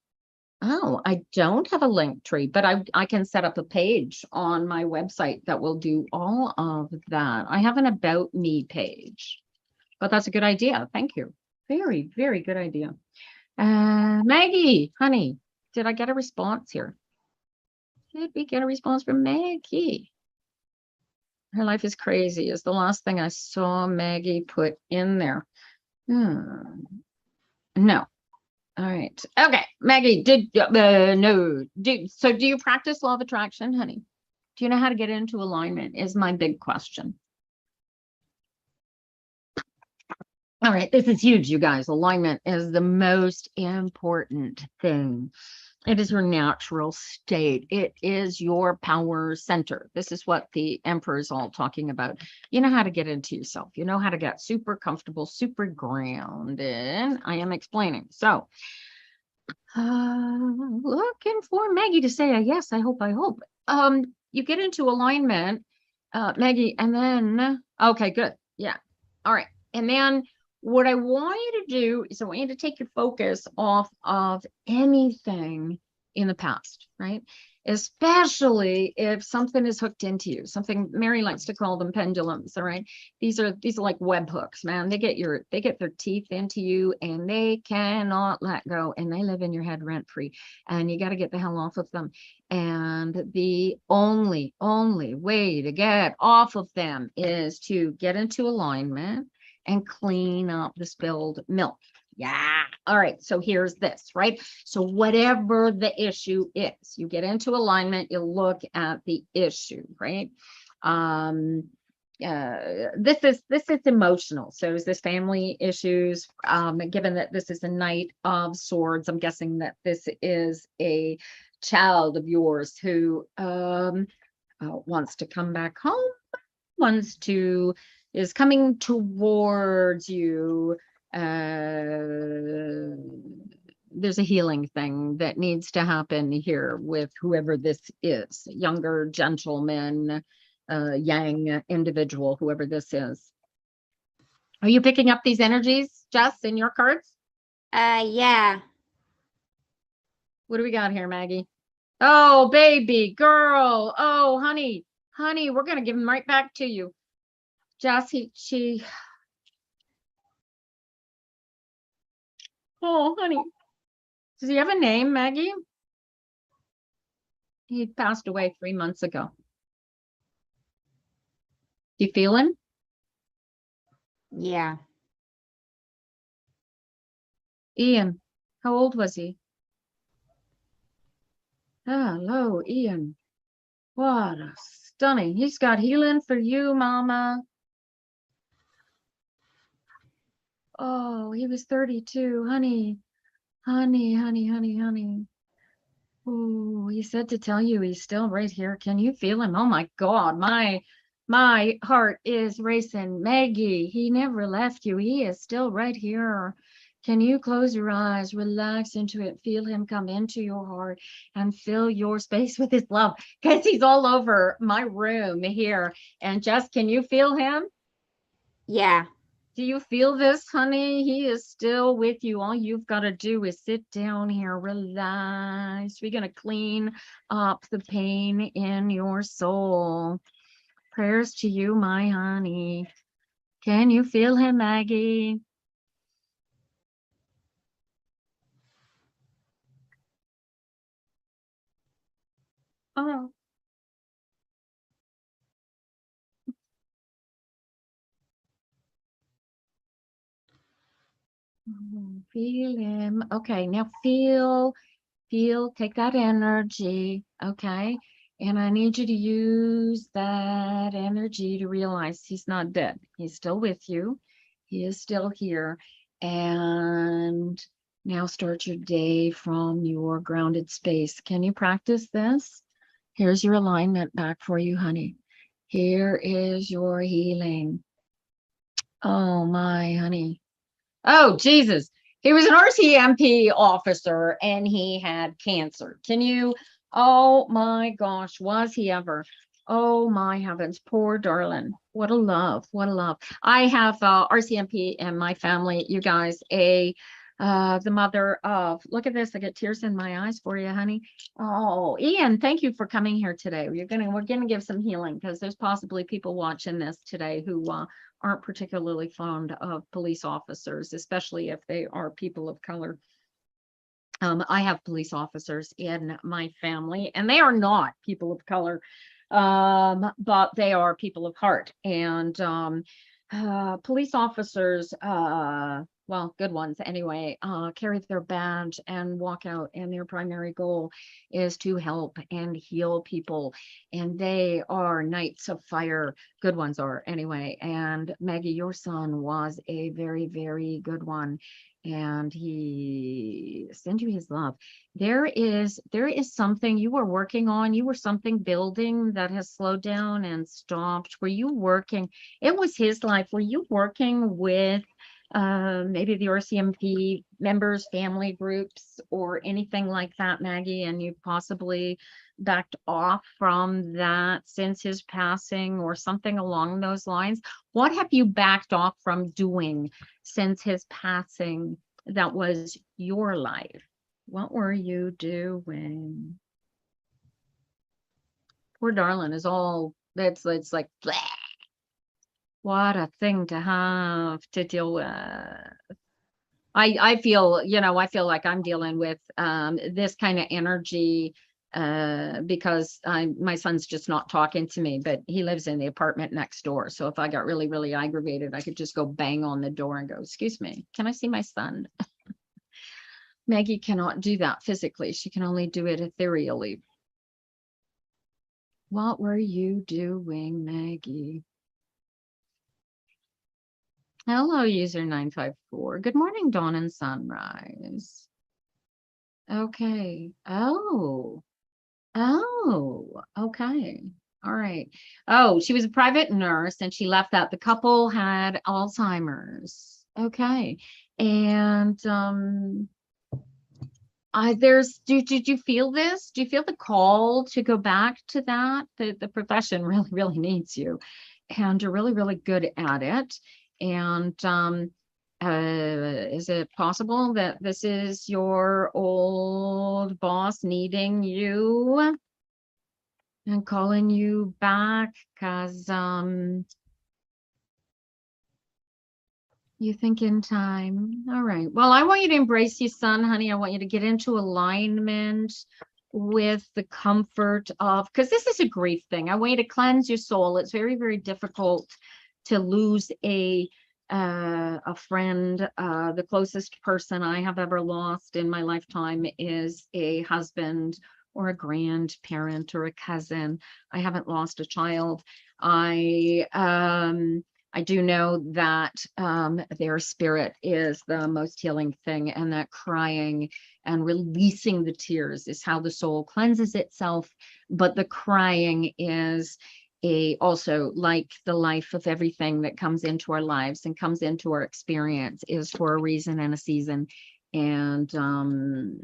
I don't have a link tree, but I can set up a page on my website that will do all of that. I have an about me page. But that's a good idea. Thank you. Very good idea. Maggie, honey, did I get a response here? Did we get a response from Maggie? Her life is crazy is the last thing I saw Maggie put in there. No. All right. Okay. Maggie, no. So do you practice law of attraction, honey? Do you know how to get into alignment is my big question. All right, this is huge, you guys. Alignment is the most important thing. It is your natural state. It is your power center. This is what the emperor is all talking about. You know how to get into yourself. You know how to get super comfortable, super grounded. I am explaining. So, looking for Maggie to say a yes. I hope. You get into alignment, Maggie, and then, okay, good. Yeah. All right. And then what I want you to do is I want you to take your focus off of anything in the past, right? especially if something is hooked into you. Something Mary likes to call them pendulums. All right. These are like web hooks, man. They get their teeth into you and they cannot let go, and they live in your head rent free, and you got to get the hell off of them. And the only way to get off of them is to get into alignment and clean up the spilled milk. Yeah. All right. So here's this, right? So whatever the issue is, you get into alignment, you look at the issue, right? This is emotional. So is this family issues? Given that this is a Knight of Swords, I'm guessing that this is a child of yours who wants to come back home, is coming towards you. There's a healing thing that needs to happen here with whoever this is, younger gentleman, yang individual, whoever this is. Are you picking up these energies, Jess, in your cards?
Yeah.
What do we got here, Maggie? Oh, baby girl. Oh, honey, we're going to give him right back to you. Jess, oh, honey. Does he have a name, Maggie? He passed away 3 months ago. Do you feel him?
Yeah.
Ian, how old was he? Hello, Ian. What a stunning. He's got healing for you, Mama. Oh, he was 32, honey. Honey. Oh, he said to tell you he's still right here. Can you feel him? Oh my God, my heart is racing. Maggie, he never left you. He is still right here. Can you close your eyes, relax into it, feel him come into your heart and fill your space with his love? Because he's all over my room here. And Jess, can you feel him?
Yeah.
Do you feel this, honey? He is still with you. All you've got to do is sit down here, relax. We're going to clean up the pain in your soul. Prayers to you, my honey. Can you feel him, Maggie? Oh. Feel him. Okay, now feel, take that energy. Okay. And I need you to use that energy to realize he's not dead. He's still with you. He is still here. And now start your day from your grounded space. Can you practice this? Here's your alignment back for you, honey. Here is your healing. Oh, my honey. Oh, Jesus. He was an RCMP officer and he had cancer. Can you? Oh my gosh, was he ever? Oh my heavens, poor darling. What a love. What a love. I have RCMP in my family, you guys, the mother of, look at this. I get tears in my eyes for you, honey. Oh, Ian, thank you for coming here today. We're gonna give some healing because there's possibly people watching this today who aren't particularly fond of police officers, especially if they are people of color. I have police officers in my family, and they are not people of color, but they are people of heart. And police officers, well, good ones anyway, carry their badge and walk out, and their primary goal is to help and heal people. And they are knights of fire. Good ones are anyway. And Maggie, your son was a very, very good one. And he sends you his love. There is something you were working on. You were something building that has slowed down and stopped. Were you working? It was his life. Were you working with maybe the RCMP members, family groups, or anything like that, Maggie? And you possibly backed off from that since his passing or something along those lines. What have you backed off from doing since his passing that was your life? What were you doing? Poor darling is all, it's like, bleh. What a thing to have to deal with. I feel, I feel like I'm dealing with this kind of energy because my son's just not talking to me, but he lives in the apartment next door. So if I got really, really aggravated, I could just go bang on the door and go, excuse me, can I see my son? Maggie cannot do that physically. She can only do it ethereally. What were you doing, Maggie? Hello, user 954. Good morning, dawn and sunrise. Okay. Oh, okay. All right. Oh, she was a private nurse and she left that. The couple had Alzheimer's. Okay. And did you feel this? Do you feel the call to go back to that? The profession really, really needs you. And you're really, really good at it. And is it possible that this is your old boss needing you and calling you back because you think in time? All right. Well, I want you to embrace your son, honey. I want you to get into alignment with the comfort of, because this is a grief thing. I want you to cleanse your soul. It's very, very difficult to lose a friend. The closest person I have ever lost in my lifetime is a husband or a grandparent or a cousin. I haven't lost a child. I do know that their spirit is the most healing thing, and that crying and releasing the tears is how the soul cleanses itself. But the crying is also like the life of everything that comes into our lives and comes into our experience is for a reason and a season. And when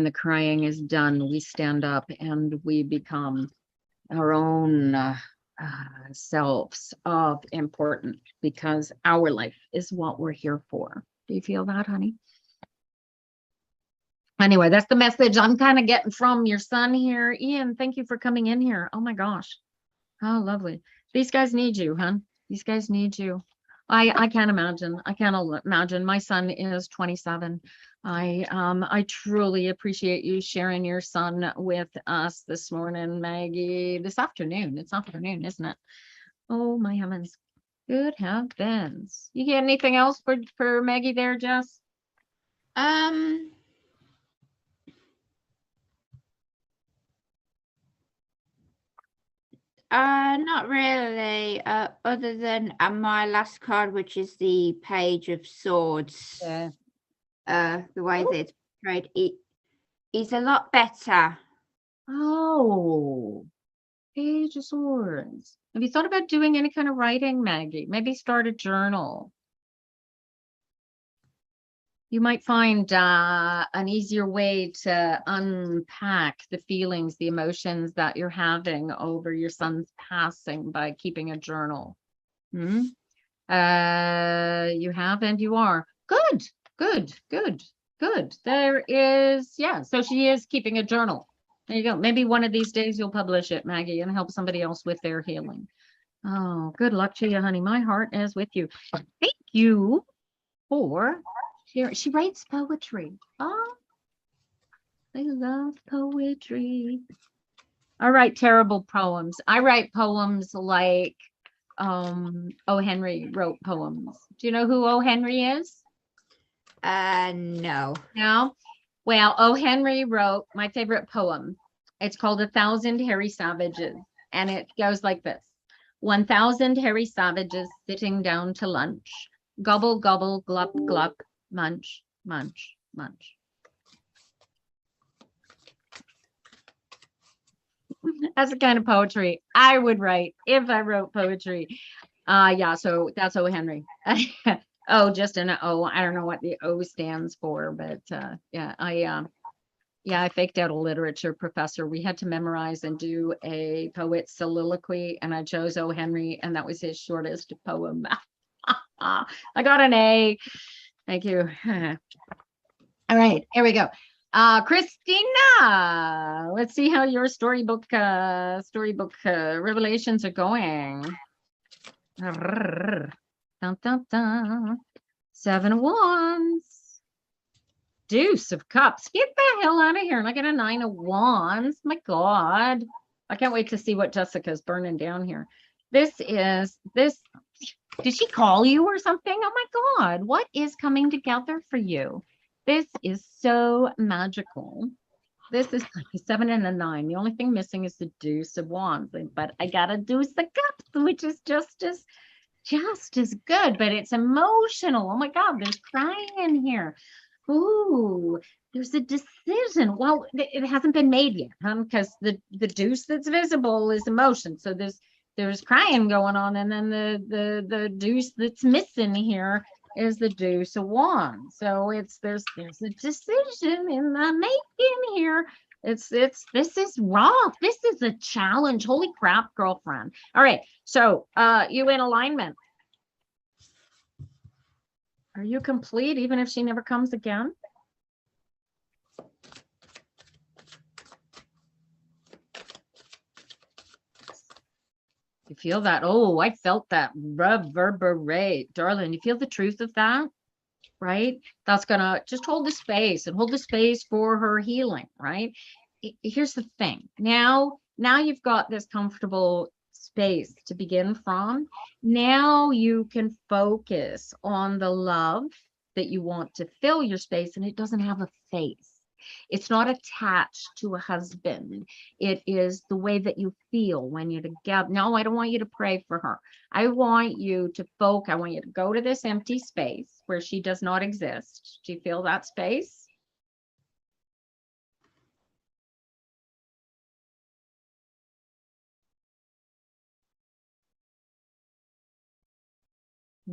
the crying is done, we stand up and we become our own selves of important, because our life is what we're here for. Do you feel that, honey? Anyway, that's the message I'm kind of getting from your son here. Ian, thank you for coming in here. Oh my gosh. How lovely. These guys need you, huh? These guys need you. I can't imagine. I can't imagine. My son is 27. I truly appreciate you sharing your son with us this morning, Maggie. This afternoon. It's afternoon, isn't it? Oh my heavens. Good heavens. You get anything else for Maggie there, Jess?
Not really. Other than my last card, which is the Page of Swords.
Yeah.
The way that it's portrayed, it's a lot better.
Oh, Page of Swords. Have you thought about doing any kind of writing, Maggie? Maybe start a journal. You might find an easier way to unpack the feelings, the emotions that you're having over your son's passing by keeping a journal. You have and you are. Good, good, good, good. There is, yeah, so she is keeping a journal. There you go. Maybe one of these days you'll publish it, Maggie, and help somebody else with their healing. Oh, good luck to you, honey. My heart is with you. Thank you for sharing. She writes poetry. Oh, I love poetry. I write terrible poems. I write poems like O. Henry wrote poems. Do you know who O. Henry is?
No.
No? Well, O. Henry wrote my favorite poem. It's called 1,000 Hairy Savages. And it goes like this. 1,000 hairy savages sitting down to lunch. Gobble, gobble, glup, glup, munch, munch, munch. That's the kind of poetry I would write if I wrote poetry. Yeah, so that's O. Henry. Oh, just an O. I don't know what the O stands for, but yeah, I faked out a literature professor. We had to memorize and do a poet's soliloquy, and I chose O. Henry, and that was his shortest poem. I got an A. Thank you. All right, here we go. Christina, let's see how your storybook revelations are going. Dun, dun, dun. 7 of Wands. Deuce of Cups. Get the hell out of here. And I get a 9 of Wands. My God. I can't wait to see what Jessica's burning down here. Did she call you or something? Oh my God. What is coming together for you? This is so magical. This is like a 7 and a 9. The only thing missing is the Deuce of Wands, but I got a Deuce of Cups, which is just as good, but it's emotional. Oh my God, there's crying in here. Ooh, there's a decision. Well, it hasn't been made yet, because the deuce that's visible is emotion. So there's crying going on, and then the deuce that's missing here is the Deuce of Wands. So there's a decision in the making here. This is rough. This is a challenge. Holy crap, girlfriend. All right. So you in alignment. Are you complete even if she never comes again? You feel that? Oh, I felt that reverberate. Darling, you feel the truth of that? Right? That's gonna just hold the space and hold the space for her healing, right? Here's the thing. Now you've got this comfortable space to begin from. Now you can focus on the love that you want to fill your space, and it doesn't have a face. It's not attached to a husband. It is the way that you feel when you're together. No, I don't want you to pray for her. I want you to focus. I want you to go to this empty space where she does not exist. Do you feel that space?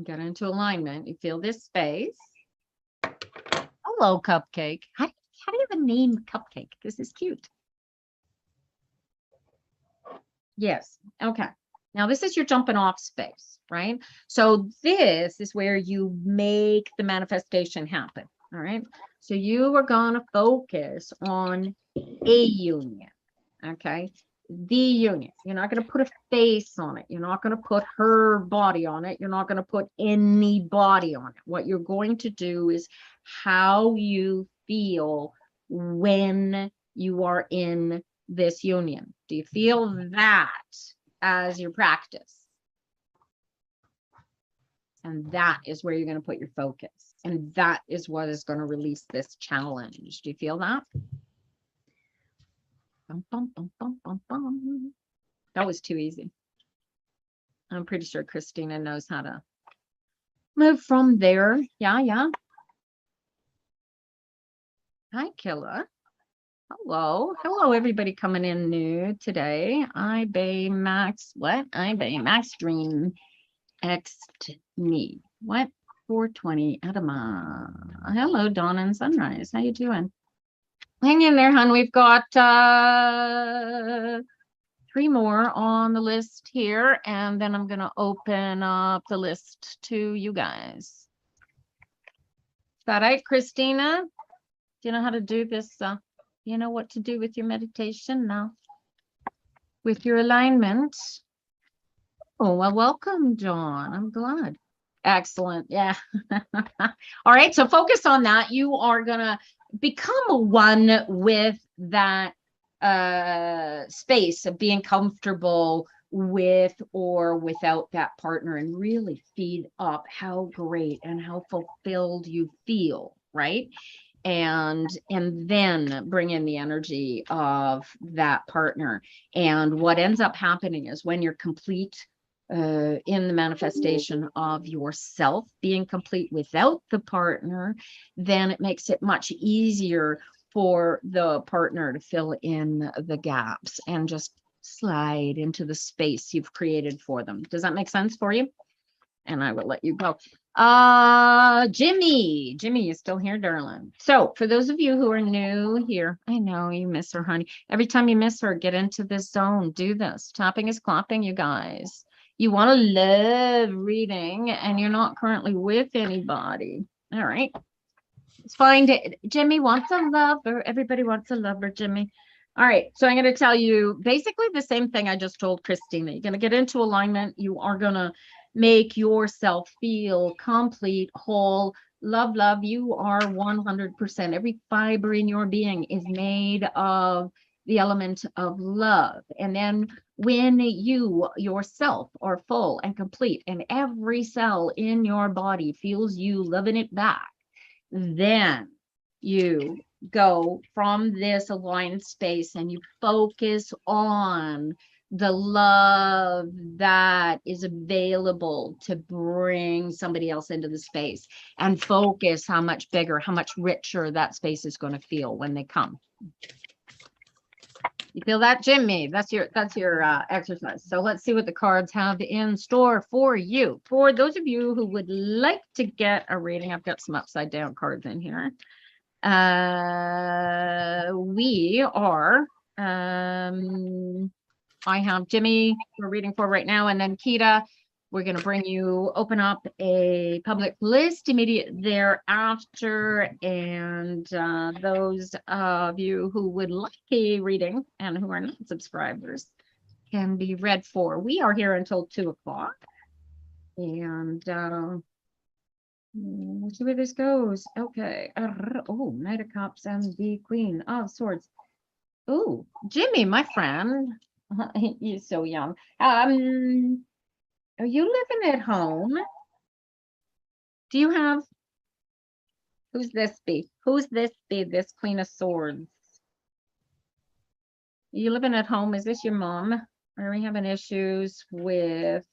Get into alignment. You feel this space. Hello, Cupcake. How do you have a name, Cupcake? This is cute. Yes. Okay. Now this is your jumping off space, right? So this is where you make the manifestation happen. All right. So you are going to focus on a union. Okay. The union. You're not going to put a face on it. You're not going to put her body on it. You're not going to put any body on it. What you're going to do is how you feel when you are in this union. Do you feel that as your practice? And that is where you're going to put your focus. And that is what is going to release this challenge. Do you feel that? Bum, bum, bum, bum, bum, bum. That was too easy. I'm pretty sure Christina knows how to move from there. Yeah. Hi, Killa. Hello, everybody coming in new today. I bay Max. What? I bay Max DreamXt me. What? 420 Adama. Hello, Dawn and Sunrise. How you doing? Hang in there, hon. We've got 3 more on the list here, and then I'm gonna open up the list to you guys. Is that right, Christina? Do you know how to do this? You know what to do with your meditation now? With your alignment? Oh, well, welcome, John. I'm glad. Excellent. Yeah. All right. So focus on that. You are going to become one with that space of being comfortable with or without that partner, and really feed up how great and how fulfilled you feel, right? And then bring in the energy of that partner. And what ends up happening is when you're complete in the manifestation of yourself, being complete without the partner, then it makes it much easier for the partner to fill in the gaps and just slide into the space you've created for them. Does that make sense for you? And I will let you go. Jimmy, you still here, darling? So for those of you who are new here, I know you miss her, honey. Every time you miss her, get into this zone. Do this. Tapping is clapping, you guys. You want to love reading, and you're not currently with anybody. All right. It's fine to, Jimmy wants a lover. Everybody wants a lover, Jimmy. All right. So I'm going to tell you basically the same thing I just told Christina. You're going to get into alignment. You are going to make yourself feel complete, whole, love, love. You are 100%. Every fiber in your being is made of the element of love. And then when you yourself are full and complete and every cell in your body feels you loving it back, then you go from this aligned space and you focus on the love that is available to bring somebody else into the space, and focus how much bigger, how much richer that space is going to feel when they come. You feel that, Jimmy? That's your exercise. So let's see what the cards have in store for you. For those of you who would like to get a reading, I've got some upside down cards in here. We are, I have Jimmy we're reading for right now, and then Kita, we're going to bring you, open up a public list immediate thereafter. And those of you who would like a reading and who are not subscribers can be read for. We are here until 2 o'clock. And we'll see where this goes. Okay. Oh, Knight of Cups and the Queen of Swords. Oh, Jimmy, my friend. You're so young. Are you living at home? Do you have, who's this be? Who's this be, this Queen of Swords? Are you living at home? Is this your mom? Are we having issues with,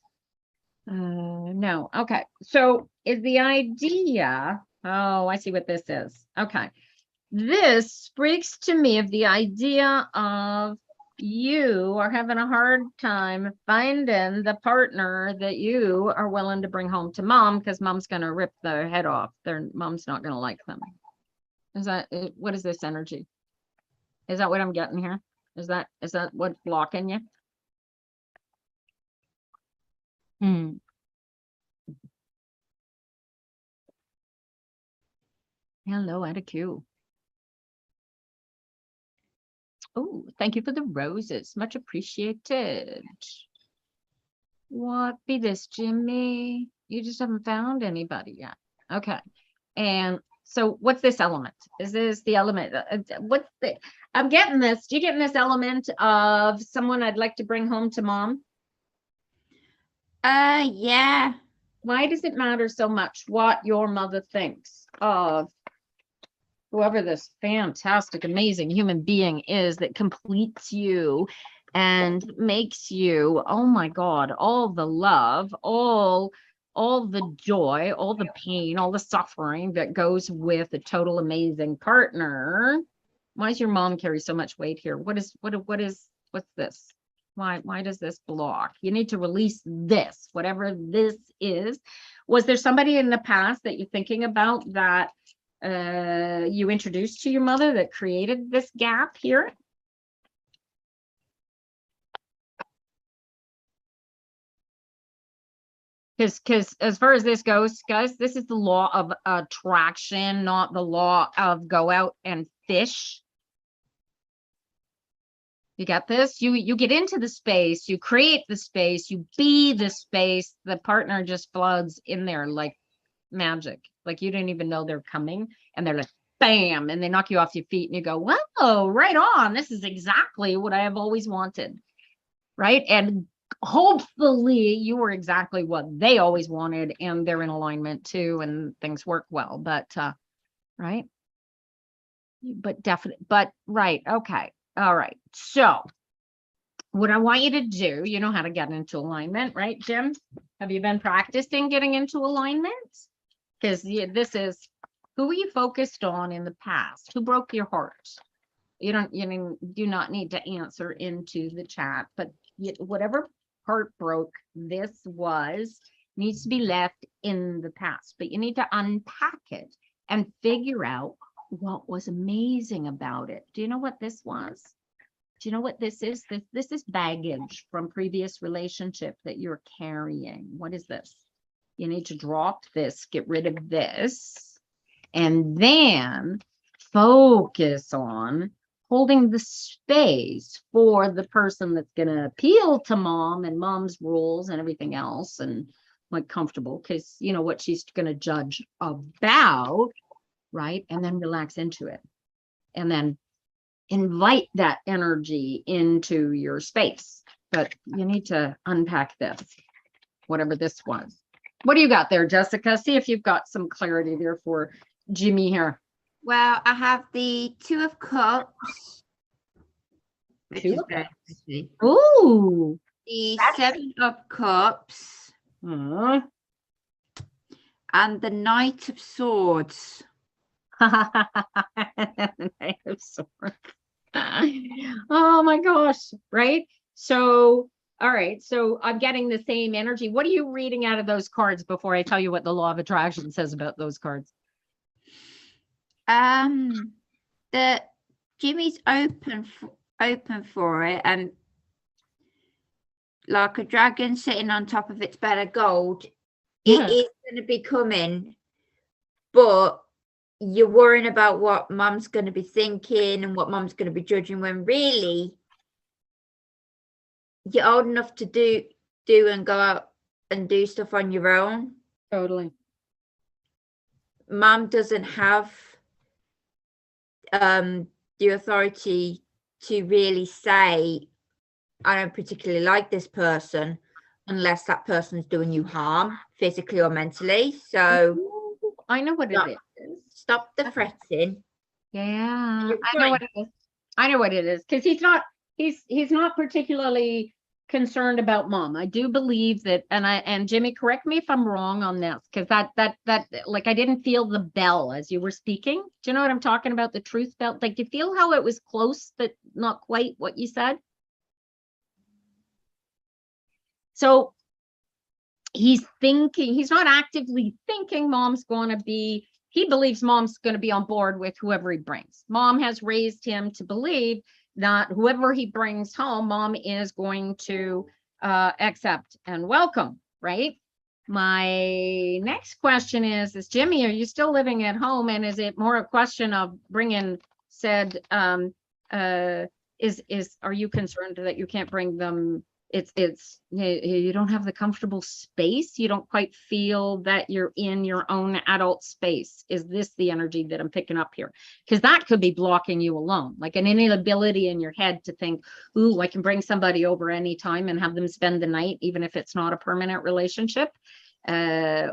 no. Okay. So is the idea, oh, I see what this is. Okay. This speaks to me of the idea of you are having a hard time finding the partner that you are willing to bring home to mom, because mom's going to rip their head off. Their mom's not going to like them. Is that, what is this energy? Is that what I'm getting here? Is that what's blocking you? Hello, Q. Oh, thank you for the roses. Much appreciated. What be this, Jimmy? You just haven't found anybody yet. Okay. And so what's this element? Is this the element? What's the, I'm getting this. Do you get this element of someone I'd like to bring home to mom?
Yeah.
Why does it matter so much what your mother thinks of whoever this fantastic, amazing human being is that completes you and makes you, oh my God, all the love, all the joy, all the pain, all the suffering that goes with a total amazing partner? Why does your mom carry so much weight here? What's this? Why does this block? You need to release this, whatever this is. Was there somebody in the past that you're thinking about that you introduced to your mother that created this gap here? Because as far as this goes, guys, this is the law of attraction, not the law of go out and fish. You got this? You get into the space, you create the space, you be the space, the partner just floods in there like magic. Like you didn't even know they're coming, and they're like, bam, and they knock you off your feet and you go, whoa, right on. This is exactly what I have always wanted. Right. And hopefully you were exactly what they always wanted, and they're in alignment too, and things work well. But right. But definitely, but right. Okay. All right. So what I want you to do, you know how to get into alignment, right, Jim? Have you been practicing getting into alignment? Because this is, who are you focused on in the past? Who broke your heart? You do not need to answer into the chat, but whatever heartbroke this was needs to be left in the past. But you need to unpack it and figure out what was amazing about it. Do you know what this was? Do you know what this is? This is baggage from previous relationship that you're carrying. What is this? You need to drop this, get rid of this, and then focus on holding the space for the person that's going to appeal to mom and mom's rules and everything else, and like comfortable because you know what she's going to judge about, right? And then relax into it, and then invite that energy into your space. But you need to unpack this, whatever this was. What do you got there, Jessica? See if you've got some clarity there for Jimmy here.
Well, I have the Two of Cups, which
Two
is
of
very
Cups.
pretty.
Ooh.
The Seven of Cups
Uh.
and the Knight of Swords.
Knight of Swords. Oh my gosh, right? So, all right. So I'm getting the same energy. What are you reading out of those cards before I tell you what the law of attraction says about those cards?
The Jimmy's open for it, and like a dragon sitting on top of its bed of gold.
Yeah.
It is going to be coming, but you're worrying about what mom's going to be thinking and what mom's going to be judging, when really you're old enough to do and go out and do stuff on your own.
Totally.
Mom doesn't have the authority to really say, I don't particularly like this person, unless that person's doing you harm physically or mentally. So
I know what it is.
Stop the fretting.
Yeah, I know what it is. I know what it is, because he's not particularly concerned about mom. I do believe that, and Jimmy, correct me if I'm wrong on this, because that like I didn't feel the bell as you were speaking. Do you know what I'm talking about? The truth bell. Like, you feel how it was close, but not quite what you said. So he's not actively thinking mom's going to be, he believes mom's going to be on board with whoever he brings. Mom has raised him to believe that whoever he brings home, mom is going to accept and welcome, right? My next question is Jimmy, are you still living at home? And is it more a question of bringing said, are you concerned that you can't bring them? You don't have the comfortable space. You don't quite feel that you're in your own adult space. Is this the energy that I'm picking up here? Because that could be blocking you alone, like an inability in your head to think, ooh, I can bring somebody over anytime and have them spend the night, even if it's not a permanent relationship,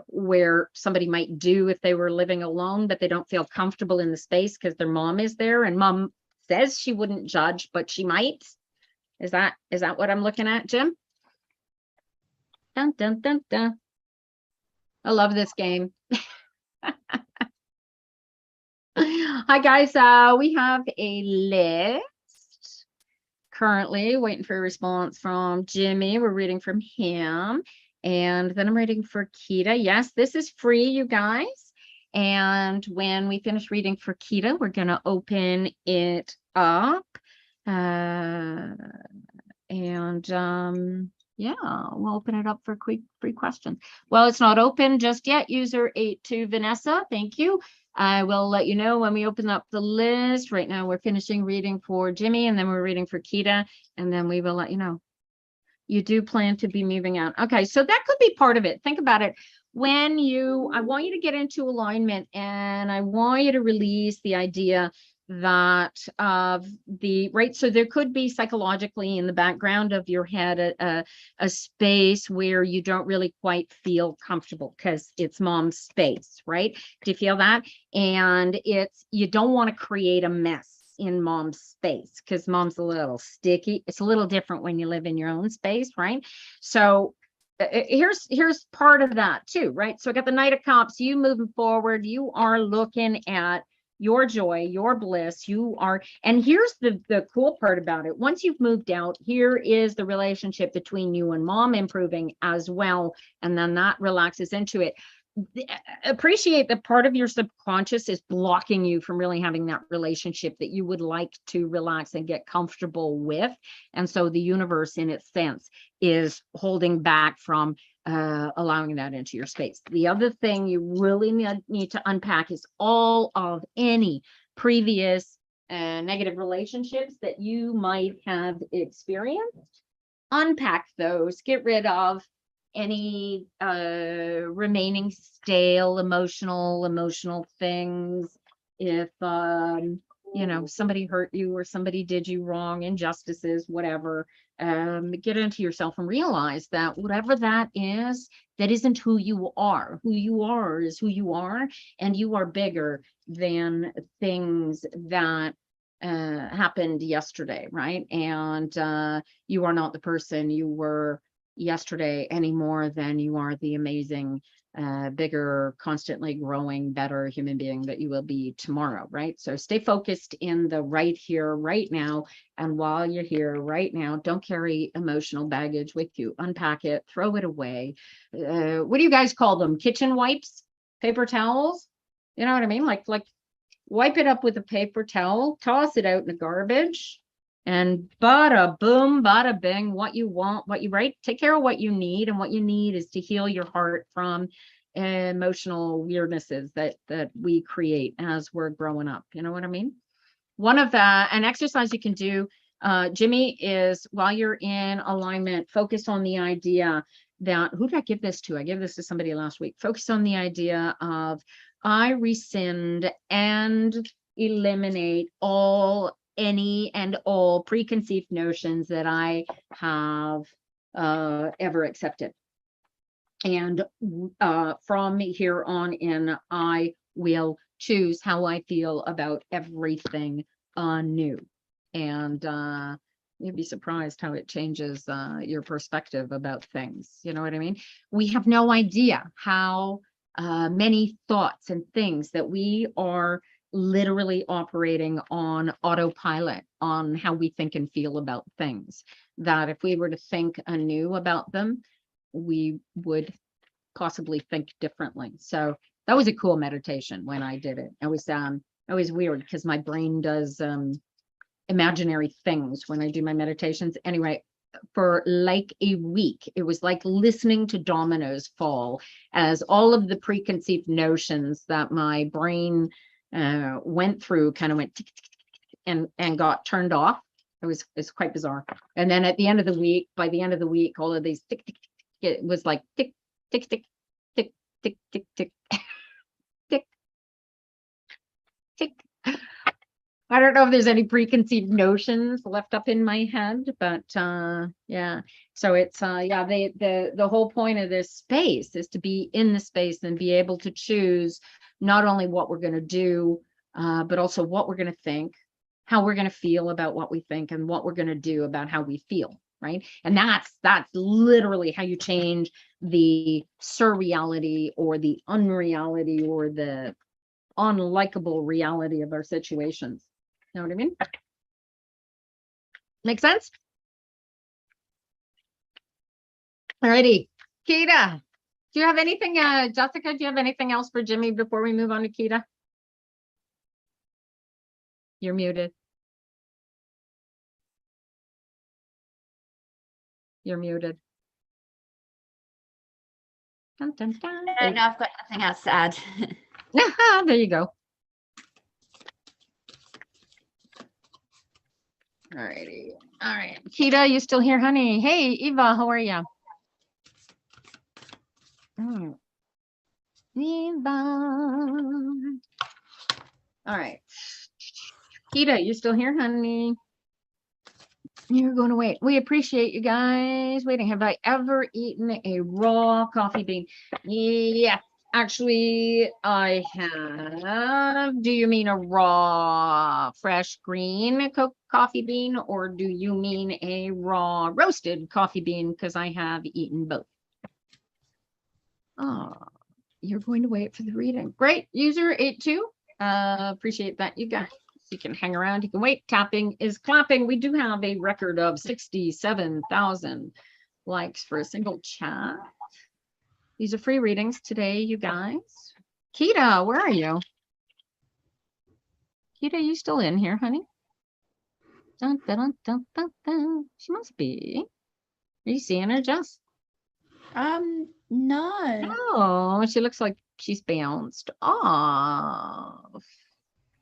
where somebody might do if they were living alone, but they don't feel comfortable in the space because their mom is there, and mom says she wouldn't judge, but she might. Is that what I'm looking at, Jim? Dun, dun, dun, dun. I love this game. Hi, guys. We have a list currently waiting for a response from Jimmy. We're reading from him. And then I'm reading for Kita. Yes, this is free, you guys. And when we finish reading for Kita, we're going to open it up. Yeah, we'll open it up for quick free questions. Well, it's not open just yet. User 82 Vanessa, thank you. I will let you know when we open up the list. Right now we're finishing reading for Jimmy, and then we're reading for Kita, and then we will let you know. You do plan to be moving out. Okay, so that could be part of it. Think about it. I want you to get into alignment, and I want you to release the idea that so there could be psychologically in the background of your head a space where you don't really quite feel comfortable because it's mom's space, right? Do you feel that? And you don't want to create a mess in mom's space because mom's a little sticky. It's a little different when you live in your own space, right? So here's part of that too, right? So I got the Knight of Cups. You moving forward, you are looking at your joy, your bliss, and here's the cool part about it. Once you've moved out, here is the relationship between you and mom improving as well, and then that relaxes into it. Appreciate that part of your subconscious is blocking you from really having that relationship that you would like to relax and get comfortable with, and so the universe in its sense is holding back from allowing that into your space. The other thing you really need to unpack is all of any previous negative relationships that you might have experienced. Unpack those, get rid of any remaining stale emotional things. If you know, somebody hurt you or somebody did you wrong, injustices, whatever, get into yourself and realize that whatever that is, that isn't who you are. Who you are is who you are, and you are bigger than things that happened yesterday, right? And you are not the person you were yesterday any more than you are the amazing, bigger, constantly growing, better human being that you will be tomorrow, right? So stay focused in the right here, right now. And while you're here right now, don't carry emotional baggage with you. Unpack it, throw it away. What do you guys call them? Kitchen wipes, paper towels? You know what I mean? Like wipe it up with a paper towel, toss it out in the garbage, and bada boom, bada bing, what you want, what you right, take care of what you need. And what you need is to heal your heart from emotional weirdnesses that we create as we're growing up. You know what I mean? One of an exercise you can do, Jimmy, is while you're in alignment, focus on the idea that, who did I give this to? I gave this to somebody last week. Focus on the idea of, I rescind and eliminate any and all preconceived notions that I have ever accepted. And from here on in, I will choose how I feel about everything new. And you'd be surprised how it changes your perspective about things. You know what I mean? We have no idea how many thoughts and things that we are literally operating on autopilot on how we think and feel about things, that if we were to think anew about them, we would possibly think differently. So that was a cool meditation when I did it. It was weird because my brain does imaginary things when I do my meditations. Anyway, for like a week, it was like listening to dominoes fall, as all of the preconceived notions that my brain went through kind of went tick, tick, tick, and got turned off. It's quite bizarre. And then at the end of the week, by the end of the week, all of these tick, tick, tick, it was like tick, tick, tick, tick, tick, tick, tick, tick, tick. I don't know if there's any preconceived notions left up in my head, but yeah. So it's yeah, the whole point of this space is to be in the space and be able to choose not only what we're going to do, but also what we're going to think, how we're going to feel about what we think, and what we're going to do about how we feel, right? And that's literally how you change the surreality or the unreality or the unlikable reality of our situations. You know what I mean? Make sense? Alrighty. Kita, do you have anything, Jessica, do you have anything else for Jimmy before we move on to Kita? You're muted. You're muted. Dun, dun, dun.
No, I've got nothing else to add.
There you go. Alrighty. All right. Kita, you still here, honey? Hey, Eva, how are you? Oh. Eva. All right. Kita, you still here, honey? You're going to wait. We appreciate you guys waiting. Have I ever eaten a raw coffee bean? Yeah, actually, I have. Do you mean a raw, fresh green coffee bean, or do you mean a raw roasted coffee bean? Because I have eaten both. Oh, you're going to wait for the reading. Great. User 82. Appreciate that, you guys. You can hang around, you can wait. Tapping is clapping. We do have a record of 67,000 likes for a single chat. These are free readings today, you guys. Kita, where are you? Kita, you still in here, honey? Dun, dun, dun, dun, dun, dun. She must be. Are you seeing her, Jess?
No.
Oh, she looks like she's bounced off.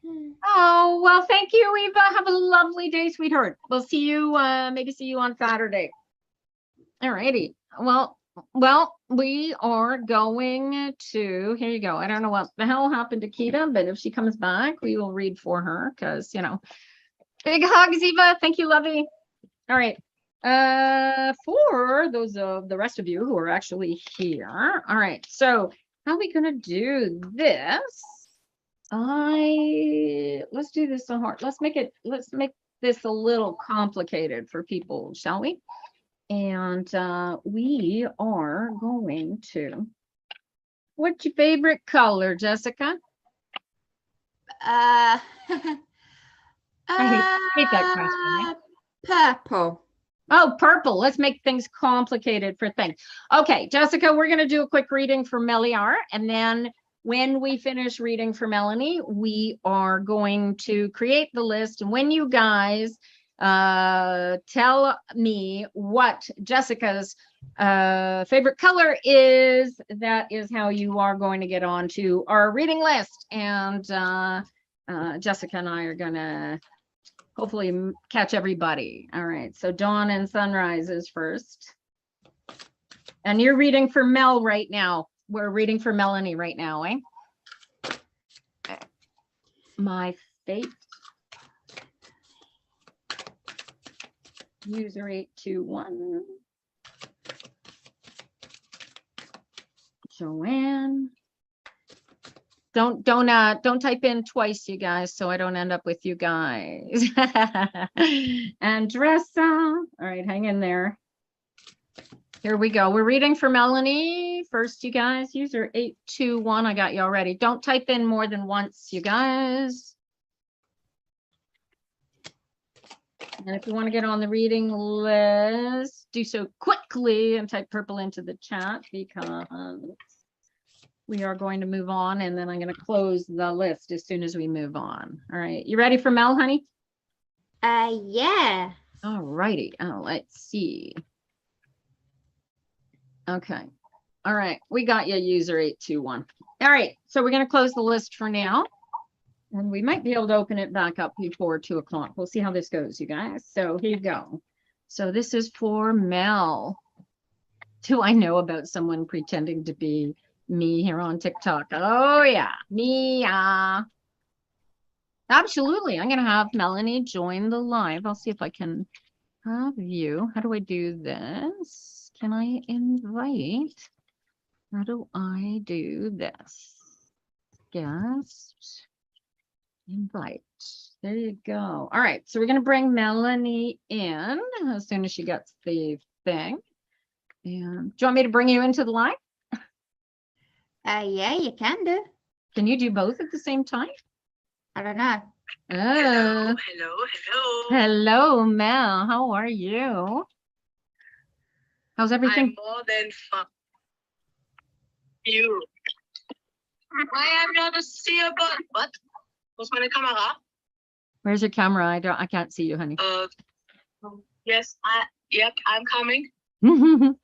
Hmm.
Oh, well, thank you, Eva. Have a lovely day, sweetheart. We'll see you, maybe see you on Saturday. All righty. Well, we are going to, here you go. I don't know what the hell happened to Kita, but if she comes back, we will read for her because, you know, big hugs, Eva. Thank you, lovey. All right. For those of the rest of you who are actually here. All right. So how are we going to do this? Let's do this so hard. Let's make this a little complicated for people, shall we? And we are going to, what's your favorite color, Jessica?
Uh,
hate that question.
Purple.
Oh, purple. Let's make things complicated for things. Okay, Jessica, we're going to do a quick reading for Meliar. And then when we finish reading for Melanie, we are going to create the list. And when you guys tell me what Jessica's favorite color is, that is how you are going to get on to our reading list. And Jessica and I are going to hopefully catch everybody. All right, so dawn and sunrise is first. And you're reading for Mel right now. We're reading for Melanie right now, eh? My fate. User 821. Joanne. Don't type in twice, you guys, so I don't end up with you guys. Andressa. All right, hang in there. Here we go. We're reading for Melanie. First, you guys, user 821. I got you already. Don't type in more than once, you guys. And if you want to get on the reading list, do so quickly and type purple into the chat because we are going to move on, and then I'm going to close the list as soon as we move on. All right. You ready for Mel, honey?
Yeah.
All righty. Oh, let's see. Okay. All right. We got you, user 821. All right. So we're going to close the list for now. And we might be able to open it back up before 2 o'clock. We'll see how this goes, you guys. So here you go. So this is for Mel. Do I know about someone pretending to be me here on TikTok? Oh, yeah. Me. Absolutely. I'm going to have Melanie join the live. I'll see if I can have you. How do I do this? Can I invite? How do I do this? Guest. Invite. There you go. All right. So we're going to bring Melanie in as soon as she gets the thing. And do you want me to bring you into the live?
Yeah, you can do.
Can you do both at the same time?
I don't know.
Hello. Hello, Mel. How are you? How's everything?
I'm more than fun. You. I am not a seer, but what? Was meine Kamera?
Where's your camera? I can't see you, honey.
Yes, yep, I'm coming. Hi.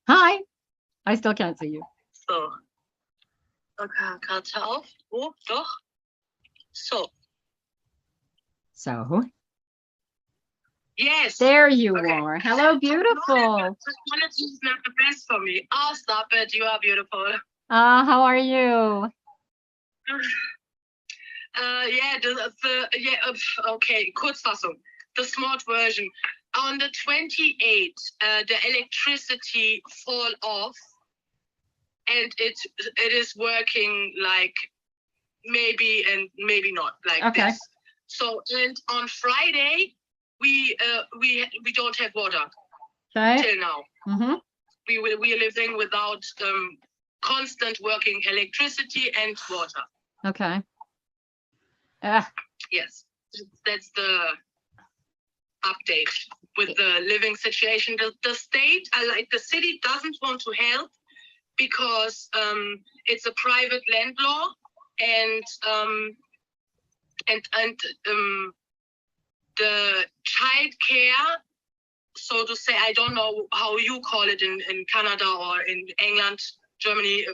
Hi. I still can't see you.
So. Okay, Karte auf. Oh, doch. So.
So.
Yes.
There you
Okay.
are. Hello, beautiful.
Quality is not the best for me. Oh, stop it. You are beautiful.
How are you?
Okay, Kurzfassung. The smart version. On the 28th, the electricity fall off, and it is working like maybe and maybe not like
Okay.
this. So, and on Friday, we don't have water
Okay.
till now.
Mm-hmm.
We are living without constant working electricity and water.
Okay.
Yes, that's the update with the living situation. The state, the city doesn't want to help because it's a private land law, and the child care so to say, I don't know how you call it in Canada or in England, Germany,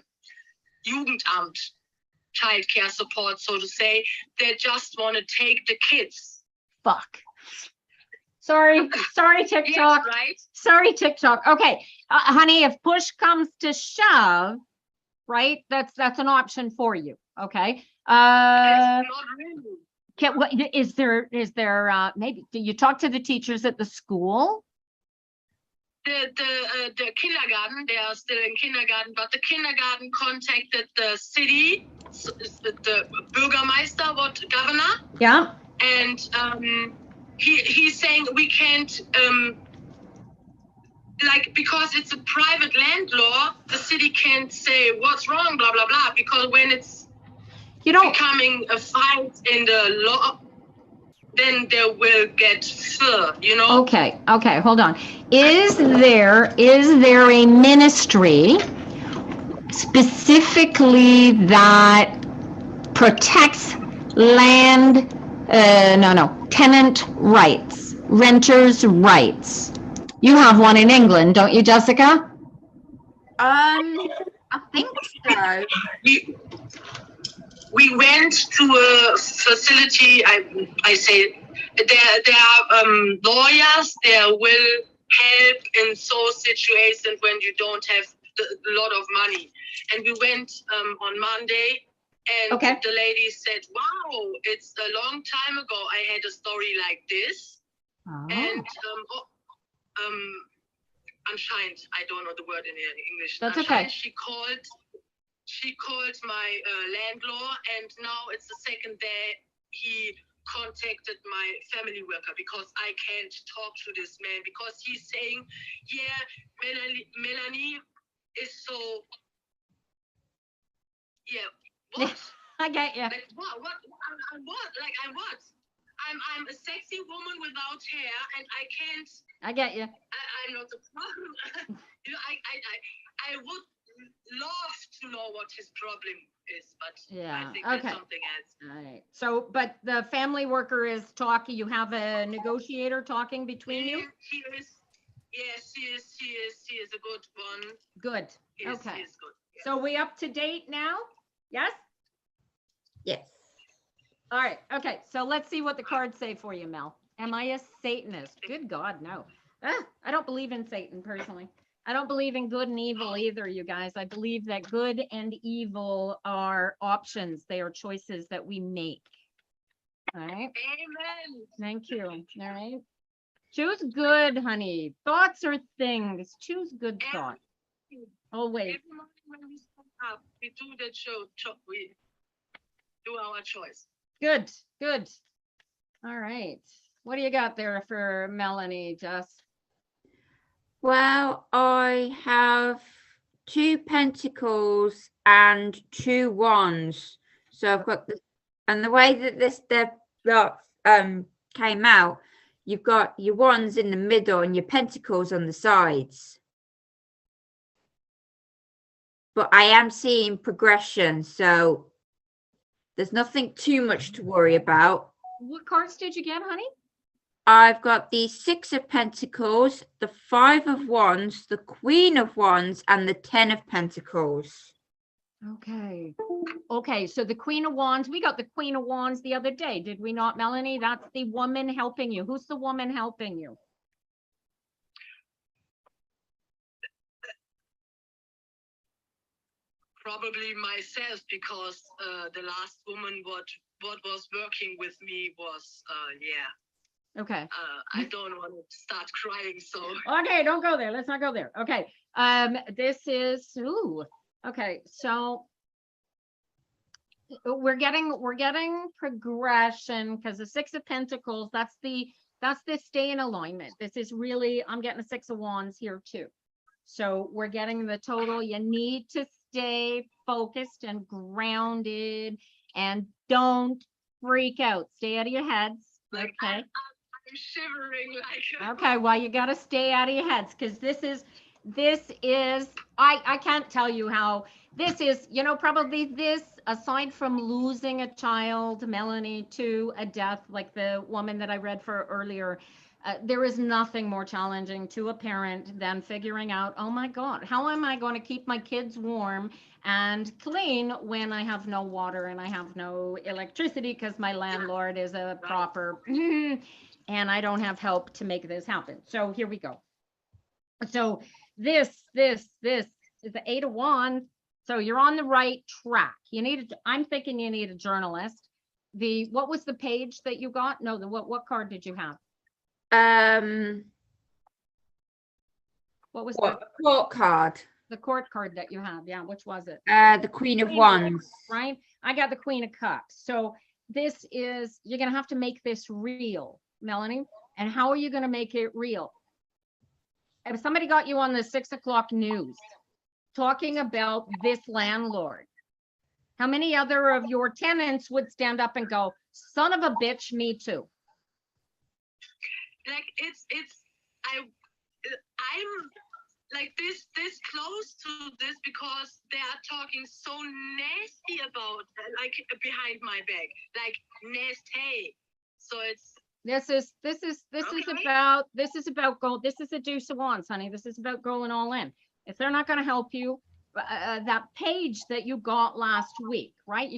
Jugendamt, childcare support, so to say. They just want to take the kids.
Fuck. Sorry, TikTok.
Yes, right?
Sorry, TikTok. Okay, honey, if push comes to shove, right? That's an option for you. Okay.
Not really.
What is there? Maybe do you talk to the teachers at the school?
The kindergarten, they are still in kindergarten, but the kindergarten contacted the city, the Bürgermeister, governor,
Yeah.
and he's saying we can't, because it's a private land law, the city can't say what's wrong, blah blah blah, because when it's becoming a fight in the law, then they will get fur,
Okay, hold on. Is there a ministry specifically that protects land, tenant rights, renters' rights? You have one in England, don't you, Jessica?
I think so.
We went to a facility. I say there are lawyers. They will help in those situations when you don't have a lot of money. And we went on Monday, and the lady said, "Wow, it's a long time ago. I had a story like this."
Oh.
And anscheinend, I don't know the word in English.
That's okay.
She called my landlord, and now it's the second day he contacted my family worker, because I can't talk to this man, because he's saying, yeah, Melanie is so, yeah, what?
I get you.
Like, what? I'm what? I'm a sexy woman without hair, and I can't.
I get you.
I'm not the problem. I would love to know what his problem is, but I think it's something else.
All right. So, but the family worker is talking. You have a negotiator talking between you?
He is. Yes, he is a good one.
Good.
He is good.
Yes. So we up to date now? Yes?
Yes.
All right. Okay. So let's see what the cards say for you, Mel. Am I a Satanist? Good God, no. I don't believe in Satan personally. I don't believe in good and evil either, you guys. I believe that good and evil are options. They are choices that we make. All right.
Amen.
Thank you. All right. Choose good, honey. Thoughts or things. Choose good thoughts. Always.
Every morning when we stand up, we do the show. We do our choice.
Good. Good. All right. What do you got there for Melanie, Jess?
Well, I have 2 pentacles and 2 wands. So I've got and the way that this came out, you've got your wands in the middle and your pentacles on the sides. But I am seeing progression, so there's nothing too much to worry about.
What cards did you get, honey?
I've got the 6 of Pentacles, the 5 of Wands, the Queen of Wands, and the 10 of Pentacles.
Okay. Okay, so the Queen of Wands, we got the Queen of Wands the other day, did we not, Melanie? That's the woman helping you. Who's the woman helping you?
Probably myself, because the last woman what was working with me was
Okay.
I don't want to start crying, so
Okay, don't go there. Let's not go there. Okay. This is okay, so we're getting progression, because the 6 of Pentacles, that's the stay in alignment. This is really, I'm getting a 6 of Wands here too. So we're getting the total. You need to stay focused and grounded, and don't freak out. Stay out of your heads.
like
Okay.
I'm shivering like
Okay, well, you got to stay out of your heads, because this is I can't tell you how this is, probably this, aside from losing a child, Melanie, to a death, like the woman that I read for earlier, There is nothing more challenging to a parent than figuring out, oh my God, how am I going to keep my kids warm and clean when I have no water and I have no electricity because my landlord is a proper, and I don't have help to make this happen. So here we go. So this is the 8 of Wands. So you're on the right track. I'm thinking you need a journalist. What was the page that you got? No, what card did you have? What was
What court card?
the court card that you have? Yeah, which was it?
The Queen of Wands.
Right? I got the Queen of Cups. So this is, you're going to have to make this real, Melanie. And how are you going to make it real? If somebody got you on the 6 o'clock news talking about this landlord, how many other of your tenants would stand up and go, son of a bitch, me too?
Like I'm like this close to this because they are talking so nasty about like behind my back, like nasty. So it's
This is a Deuce of Wands, honey. This is about going all in. If they're not going to help you, that page that you got last week, right?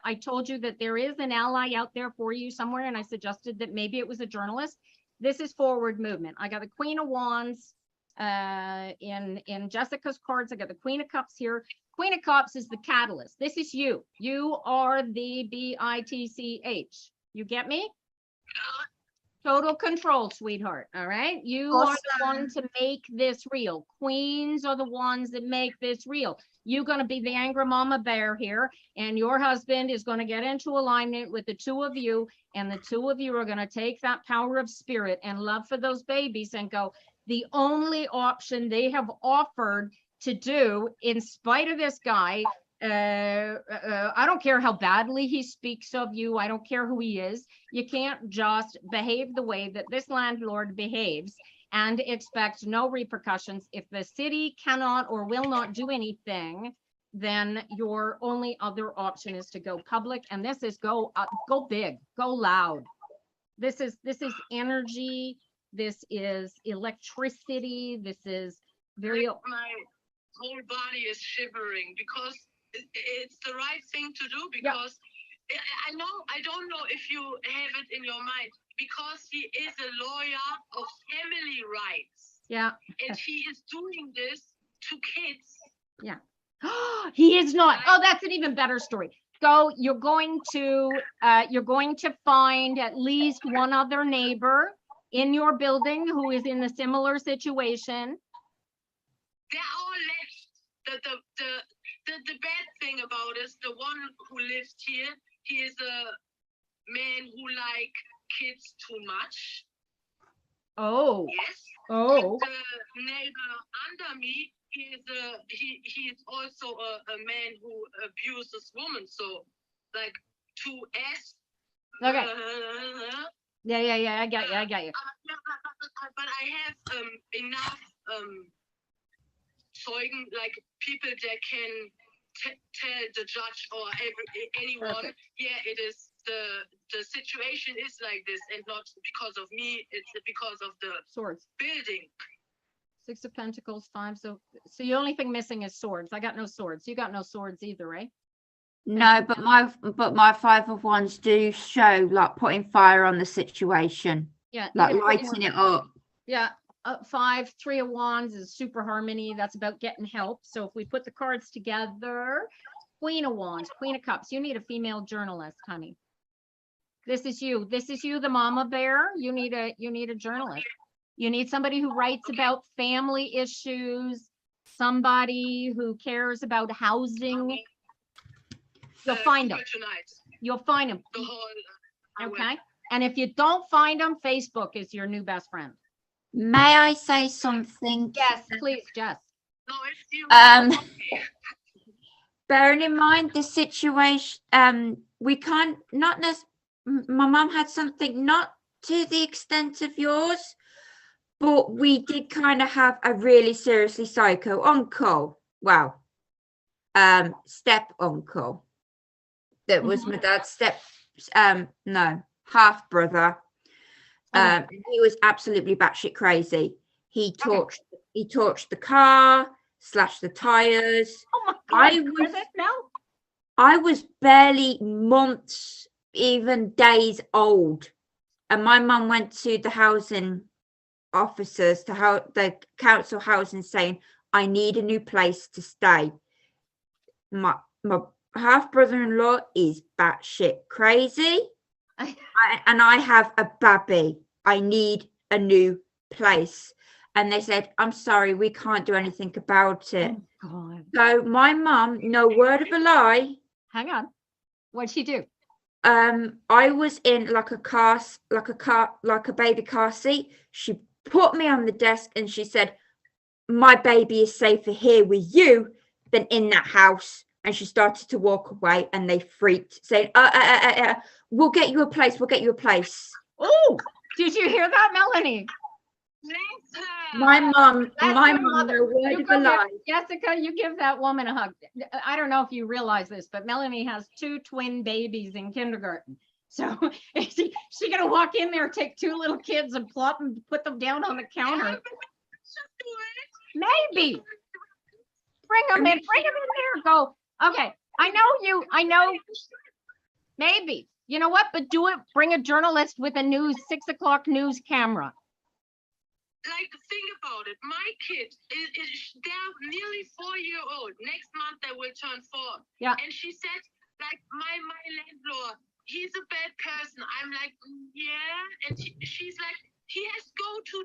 I told you that there is an ally out there for you somewhere, and I suggested that maybe it was a journalist. This is forward movement. I got the Queen of Wands in Jessica's cards. I got the Queen of Cups here. Queen of Cups is the catalyst. This is you. You are the BITCH. You get me? Total control, sweetheart. All right. You are the one to make this real. Queens are the ones that make this real. You're going to be the angry mama bear here, and your husband is going to get into alignment with the two of you, and the two of you are going to take that power of spirit and love for those babies and go, the only option they have offered to do, in spite of this guy, I don't care how badly he speaks of you. I don't care who he is. You can't just behave the way that this landlord behaves and expect no repercussions. If the city cannot or will not do anything, then your only other option is to go public. And this is go big, go loud. This is energy. This is electricity. This is very.
My whole body is shivering because it's the right thing to do, because I don't know if you have it in your mind, because he is a lawyer of family rights.
Yeah.
And he is doing this to kids.
Yeah. He is not. Oh, that's an even better story. You're going to find at least one other neighbor in your building who is in a similar situation.
They're all left. The bad thing about it is the one who lives here, he is a man who like kids too much.
Oh.
Yes.
Oh.
The neighbor under me, he is also a man who abuses women. So like to ask.
Okay. Yeah. I got you.
But I have enough Zeugen, like people that can tell the judge or anyone. Perfect. Yeah, it is the situation is like this, and not because of me. It's because of the
swords
building.
6 of Pentacles, 5. So the only thing missing is swords. I got no swords. You got no swords either, right?
No, but my 5 of Wands do show like putting fire on the situation.
Yeah,
like lighting it up.
Yeah. 5, 3 of Wands is super harmony. That's about getting help. So if we put the cards together, Queen of Wands, Queen of Cups, you need a female journalist, honey. This is you, the mama bear. You need a journalist. You need somebody who writes about family issues, somebody who cares about housing. You'll find them. You'll find them. Okay. And if you don't find them, Facebook is your new best friend.
May I say something?
Yes, please, Jess.
Bearing in mind the situation, we can't not necessarily. My mum had something not to the extent of yours, but we did kind of have a really seriously psycho uncle. Well, step uncle. That was my dad's half brother. And he was absolutely batshit crazy. He torched the car, slashed the tires.
Oh my God.
I was barely months, even days old. And my mum went to the housing officers, to the council housing, saying, I need a new place to stay. My half brother-in-law is batshit crazy. And I have a baby. I need a new place. And they said, I'm sorry, we can't do anything about it.
Oh God.
So my mum, no word of a lie.
Hang on. What'd she do?
I was in like a baby car seat. She put me on the desk and she said, my baby is safer here with you than in that house. And she started to walk away and they freaked, saying, we'll get you a place. We'll get you a place.
Oh, did you hear that, Melanie?
My mum, no word of a lie.
Jessica, you give that woman a hug. I don't know if you realize this, but Melanie has 2 twin babies in kindergarten. So is she gonna walk in there, take 2 little kids and plop and put them down on the counter? Maybe. Bring them in there. Go. Okay. I know. Maybe. You know what? But do it. Bring a journalist with a 6 o'clock news camera.
Like, think about it. My kid they're nearly 4-year old. Next month they will turn 4.
Yeah.
And she said, like, my landlord, he's a bad person. I'm like, yeah. And she's like, he has to go to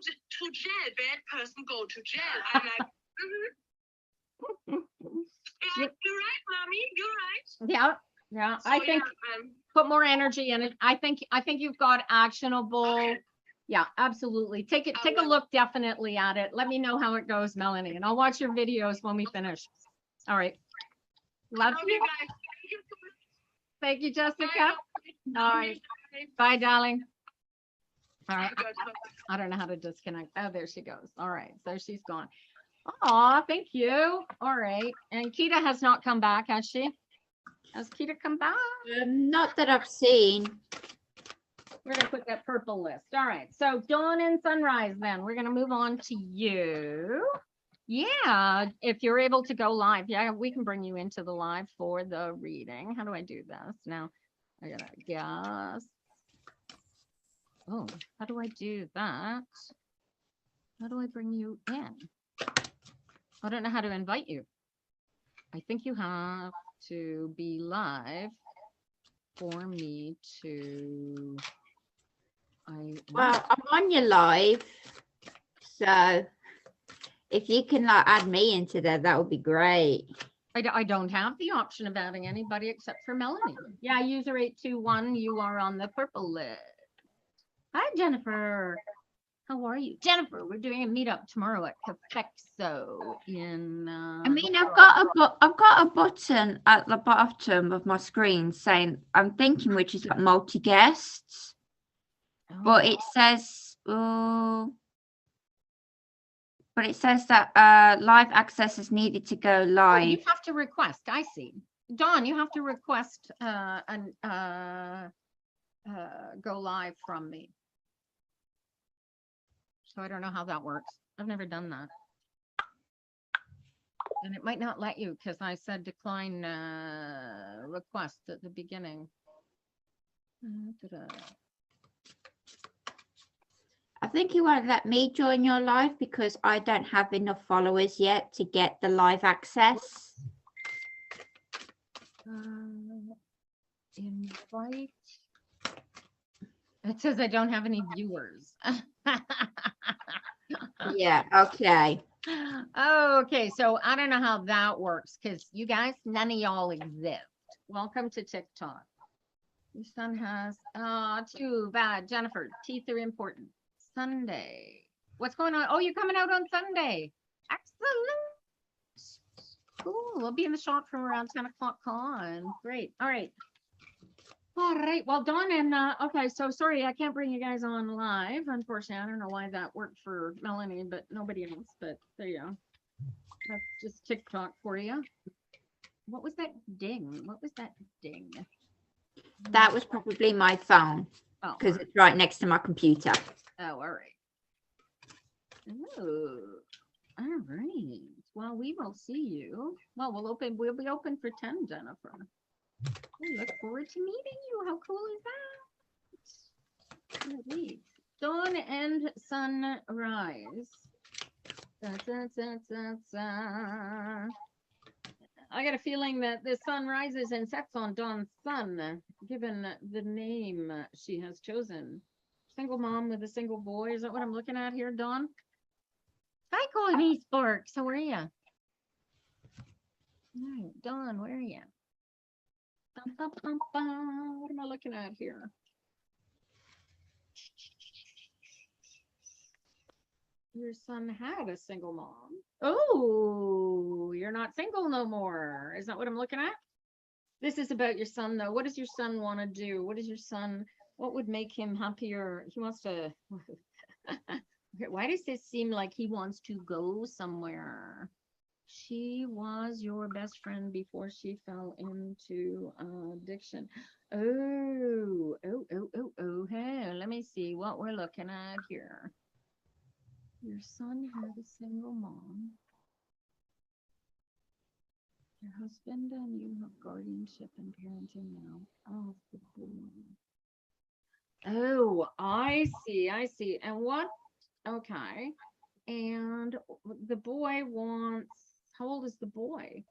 jail. Bad person go to jail. I'm like, yeah, you're right, mommy. You're right.
Yeah.
So,
I think put more energy in it. I think you've got actionable. Okay. Yeah, absolutely. Take a look definitely at it. Let me know how it goes, Melanie, and I'll watch your videos when we finish. All right. Love you. Thank you, Jessica. Bye. All right. Bye, darling. All right. I don't know how to disconnect. Oh, there she goes. All right. So she's gone. Oh, thank you. All right. And Kita has not come back, has she? Has Kita come back?
Not that I've seen.
We're going to put that purple list. All right. So dawn and sunrise, then we're going to move on to you. Yeah. If you're able to go live. Yeah, we can bring you into the live for the reading. How do I do this? Now, I got to guess. Oh, how do I do that? How do I bring you in? I don't know how to invite you. I think you have to be live for me to...
Well, I'm on your live, so if you can like add me into that would be great.
I don't have the option of adding anybody except for Melanie. Yeah, user 821, you are on the purple list. Hi, Jennifer. How are you? Jennifer, we're doing a meetup tomorrow at Cafexo in...
I mean, I've got a button at the bottom of my screen saying, I'm thinking, which is like multi-guests. But it says, that live access is needed to go live.
Oh, you have to request. I see. Dawn, you have to request go live from me. So I don't know how that works. I've never done that. And it might not let you because I said decline request at the beginning.
I think you won't let me join your live because I don't have enough followers yet to get the live access.
Invite. It says I don't have any viewers.
Yeah, okay.
Okay, so I don't know how that works because you guys, none of y'all exist. Welcome to TikTok. Your son has, too bad. Jennifer, teeth are important. Sunday. What's going on? Oh, you're coming out on Sunday. Excellent. Cool. We'll be in the shop from around 10 o'clock on. Great. All right. All right. Well, Dawn and okay. So sorry, I can't bring you guys on live. Unfortunately, I don't know why that worked for Melanie, but nobody else. But there you go. That's just TikTok for you. What was that ding? What was that ding?
That was probably my phone because it's right next to my computer.
Oh, all right. Oh, all right. Well, we will see you. Well, we'll be open for 10, Jennifer. We look forward to meeting you. How cool is that? Sweet. Dawn and sunrise. Da, da, da, da, da. I got a feeling that the sun rises and sets on Dawn's sun, given the name she has chosen. Single mom with a single boy. Is that what I'm looking at here, Dawn? Hi, Colby Sparks. How are you? All right, Dawn, where are you? Bum, bum, bum, bum. What am I looking at here? Your son had a single mom. Oh, you're not single no more. Is that what I'm looking at? This is about your son, though. What does your son want to do? What would make him happier? He wants to. Why does this seem like he wants to go somewhere? She was your best friend before she fell into addiction. Oh. Hey, let me see what we're looking at here. Your son had a single mom. Your husband and you have guardianship and parenting now. Oh, the boy. Oh, I see. And what? Okay. And the boy wants, how old is the boy?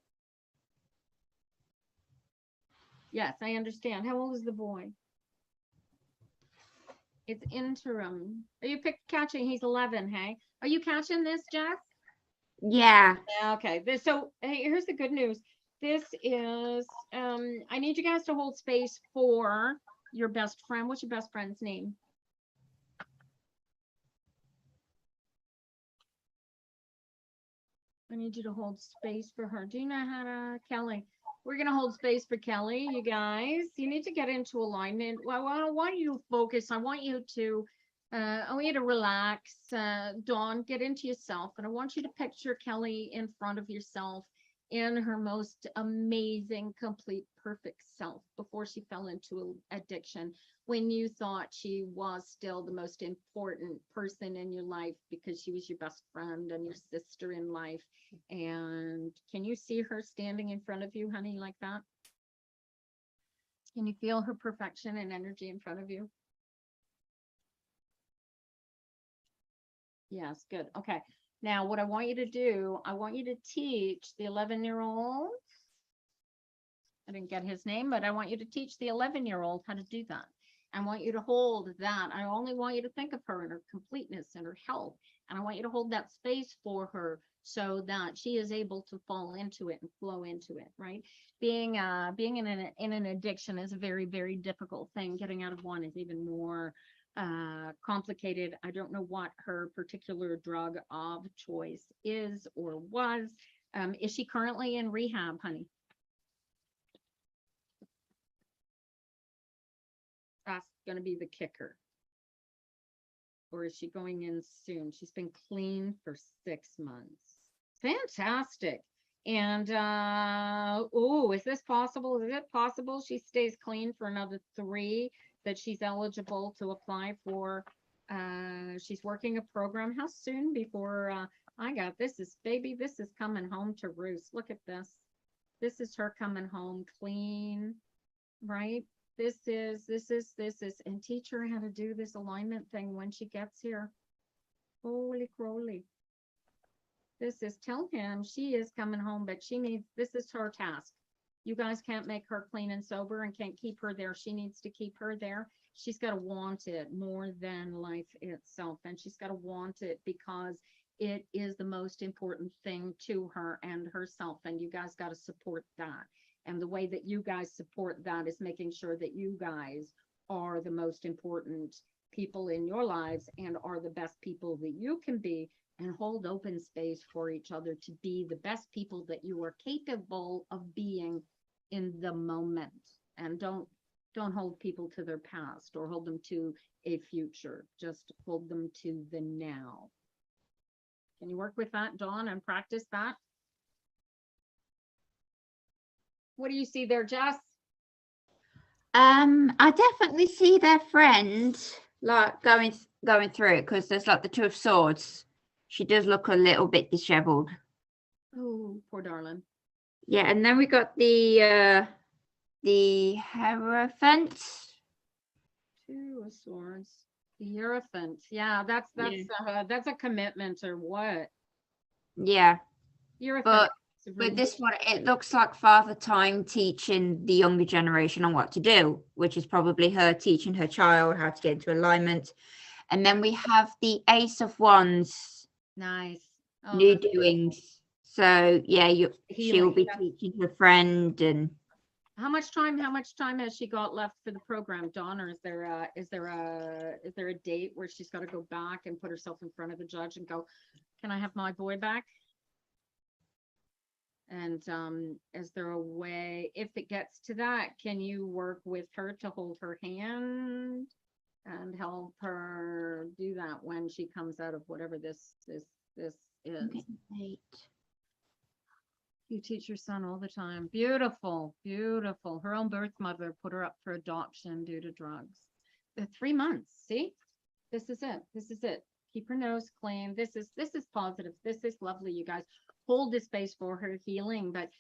Yes, I understand. How old is the boy? It's interim. Are you catching? He's 11, hey? Are you catching this, Jess?
Yeah.
Okay. So hey, here's the good news. This is, I need you guys to hold space for your best friend. What's your best friend's name? I need you to hold space for her. Do you know how to, Kelly? We're going to hold space for Kelly, you guys. You need to get into alignment. Well, I want you to focus. I want you to relax. Dawn, get into yourself. And I want you to picture Kelly in front of yourself in her most amazing, complete, perfect self before she fell into addiction, when you thought she was still the most important person in your life because she was your best friend and your sister in life. And can you see her standing in front of you, honey, like that? Can you feel her perfection and energy in front of you? Yes, good. Okay. Now, what I want you to do, I want you to teach the 11-year-old. I didn't get his name, but I want you to teach the 11-year-old how to do that. I want you to hold that. I only want you to think of her in her completeness and her health. And I want you to hold that space for her so that she is able to fall into it and flow into it, right? Being in an addiction is a very, very difficult thing. Getting out of one is even more complicated. I don't know what her particular drug of choice is or was. Is she currently in rehab, honey? That's going to be the kicker. Or is she going in soon? She's been clean for 6 months. Fantastic. And is this possible? Is it possible she stays clean for another 3, that she's eligible to apply for? She's working a program. How soon before this is coming home to roost. Look at this. This is her coming home clean, right? This is, and teach her how to do this alignment thing when she gets here. Holy crowley. This is, tell him she is coming home, but this is her task. You guys can't make her clean and sober and can't keep her there. She needs to keep her there. She's got to want it more than life itself. And she's got to want it because it is the most important thing to her and herself. And you guys got to support that. And the way that you guys support that is making sure that you guys are the most important people in your lives and are the best people that you can be, and hold open space for each other to be the best people that you are capable of being in the moment. And don't hold people to their past or hold them to a future. Just hold them to the now. Can you work with that, Dawn, and practice that? What do you see there, Jess?
I definitely see their friend like going going through it, because there's like the Two of Swords. She does look a little bit disheveled.
Oh, poor darling.
Yeah, and then we got the Hierophant.
Two of Swords. The Hierophant. Yeah, that's a commitment or what?
Yeah,
Hierophant.
but with this one, it looks like Father Time teaching the younger generation on what to do, which is probably her teaching her child how to get into alignment. And then we have the Ace of Wands,
Nice. Oh,
new
that's
doings. So yeah, she'll
healing.
be teaching her friend. And
How much time has she got left for the program, Dawn? Or is there a date where she's got to go back and put herself in front of the judge and go, can I have my boy back? And is there a way, if it gets to that, can you work with her to hold her hand and help her do that when she comes out of whatever this is? You teach your son all the time. Beautiful, beautiful. Her own birth mother put her up for adoption due to drugs. 3 months. See, this is it. This is it. Keep her nose clean. This is positive. This is lovely. You guys hold this space for her healing. But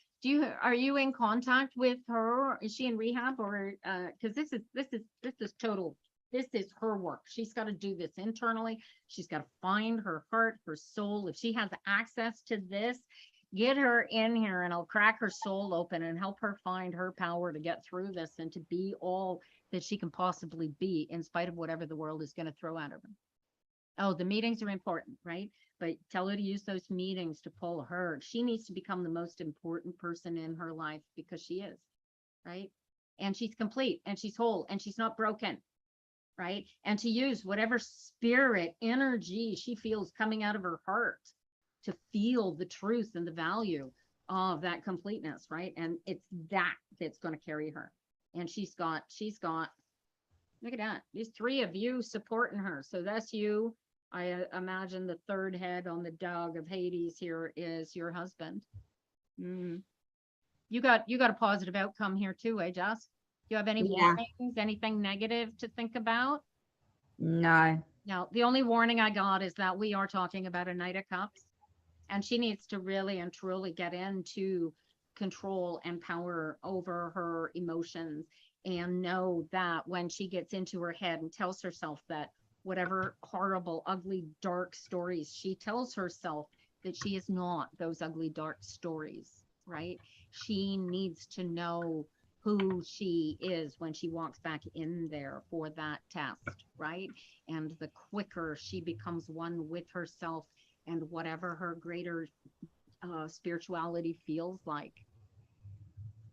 are you in contact with her? Is she in rehab, or because this is total. This is her work. She's got to do this internally. She's got to find her heart, her soul. If she has access to this, get her in here and I'll crack her soul open and help her find her power to get through this and to be all that she can possibly be in spite of whatever the world is going to throw at her. Oh, the meetings are important, right? But tell her to use those meetings to pull her. She needs to become the most important person in her life because she is, right? And she's complete and she's whole and she's not broken, right? And to use whatever spirit energy she feels coming out of her heart to feel the truth and the value of that completeness, right? And it's that's going to carry her. And she's got, look at that. These 3 of you supporting her. So that's you. I imagine the third head on the dog of Hades here is your husband. You got a positive outcome here too, eh, Jess? Do you have any warnings, anything negative to think about?
No.
No, the only warning I got is that we are talking about a Knight of Cups. And she needs to really and truly get into control and power over her emotions and know that when she gets into her head and tells herself that whatever horrible, ugly, dark stories she tells herself, that she is not those ugly, dark stories, right? She needs to know who she is when she walks back in there for that test, right? And the quicker she becomes one with herself and whatever her greater spirituality feels like,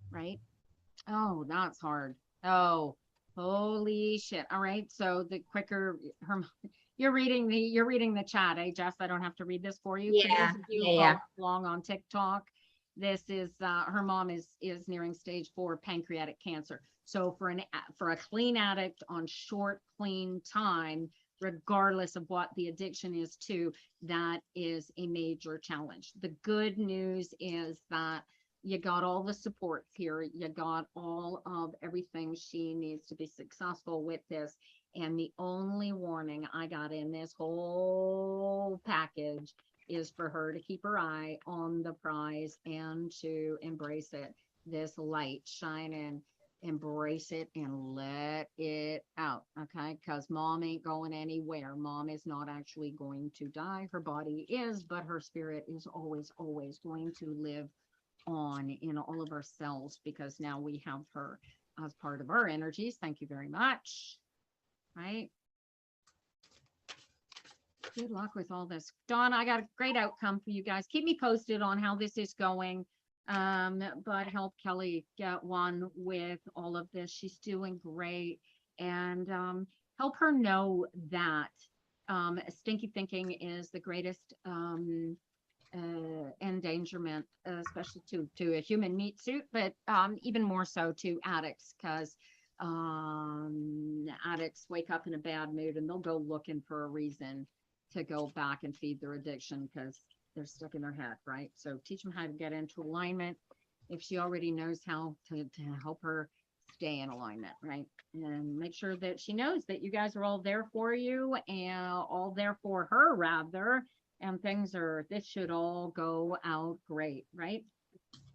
right? Oh, that's hard. Oh, holy shit. All right. So the quicker you're reading the chat, eh, Jess? I don't have to read this for you. For those of you who follow along on TikTok, this is her mom is nearing stage 4 pancreatic cancer. So for a clean addict on short, clean time, regardless of what the addiction is to, that is a major challenge. The good news is that you got all the supports here. You got all of everything she needs to be successful with this. And the only warning I got in this whole package is for her to keep her eye on the prize and to embrace it. This light shining, embrace it and let it out. Okay. Because mom ain't going anywhere. Mom is not actually going to die. Her body is, but her spirit is always, always going to live on in all of our cells because now we have her as part of our energies. Thank you very much. Right. Good luck with all this. Dawn, I got a great outcome for you guys. Keep me posted on how this is going. But help Kelly get one with all of this. She's doing great. And help her know that stinky thinking is the greatest endangerment, especially to a human meat suit, but even more so to addicts, because addicts wake up in a bad mood and they'll go looking for a reason to go back and feed their addiction because they're stuck in their head, right? So teach them how to get into alignment. If she already knows how to help her stay in alignment, right? And make sure that she knows that you guys are all there for you and all there for her rather. And this should all go out great, right?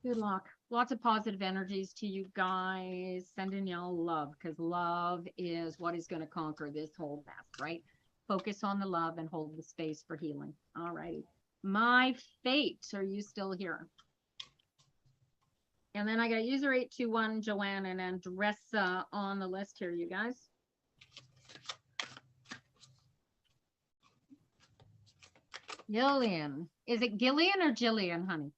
Good luck. Lots of positive energies to you guys. Sending y'all love, because love is what is going to conquer this whole mess, right? Focus on the love and hold the space for healing. All righty. My fate. Are you still here? And then I got user 821, Joanne, and Andressa on the list here, you guys. Gillian. Is it Gillian or Jillian, honey?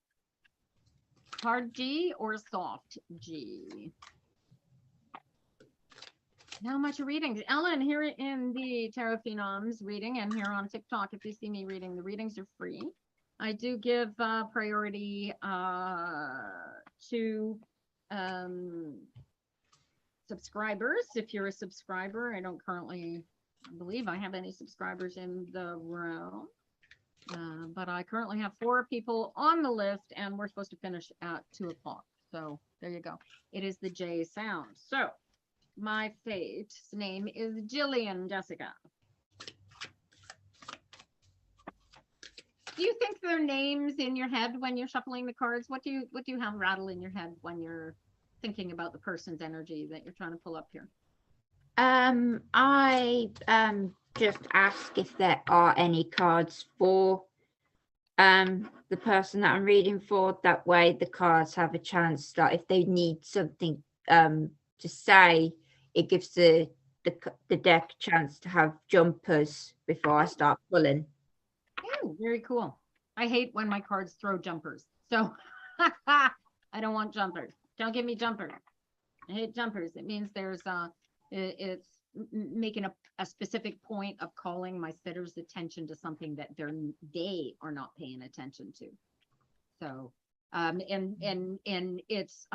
Hard G or soft G? How much are readings? Ellen, here in the Tarot Phenoms reading and here on TikTok, if you see me reading, the readings are free. I do give priority to subscribers. If you're a subscriber, I don't currently believe I have any subscribers in the room. But I currently have 4 people on the list and we're supposed to finish at 2 o'clock. So there you go. It is the J sound. So my fate's name is Jillian Jessica. Do you think their names in your head when you're shuffling the cards? What do you have rattle in your head when you're thinking about the person's energy that you're trying to pull up here?
I just ask if there are any cards for the person that I'm reading for. That way the cards have a chance that if they need something to say, it gives the deck a chance to have jumpers before I start pulling.
Oh, very cool. I hate when my cards throw jumpers. So I don't want jumpers. Don't give me jumpers. I hate jumpers. It means there's it's making a specific point of calling my sitter's attention to something that they are not paying attention to. So and it's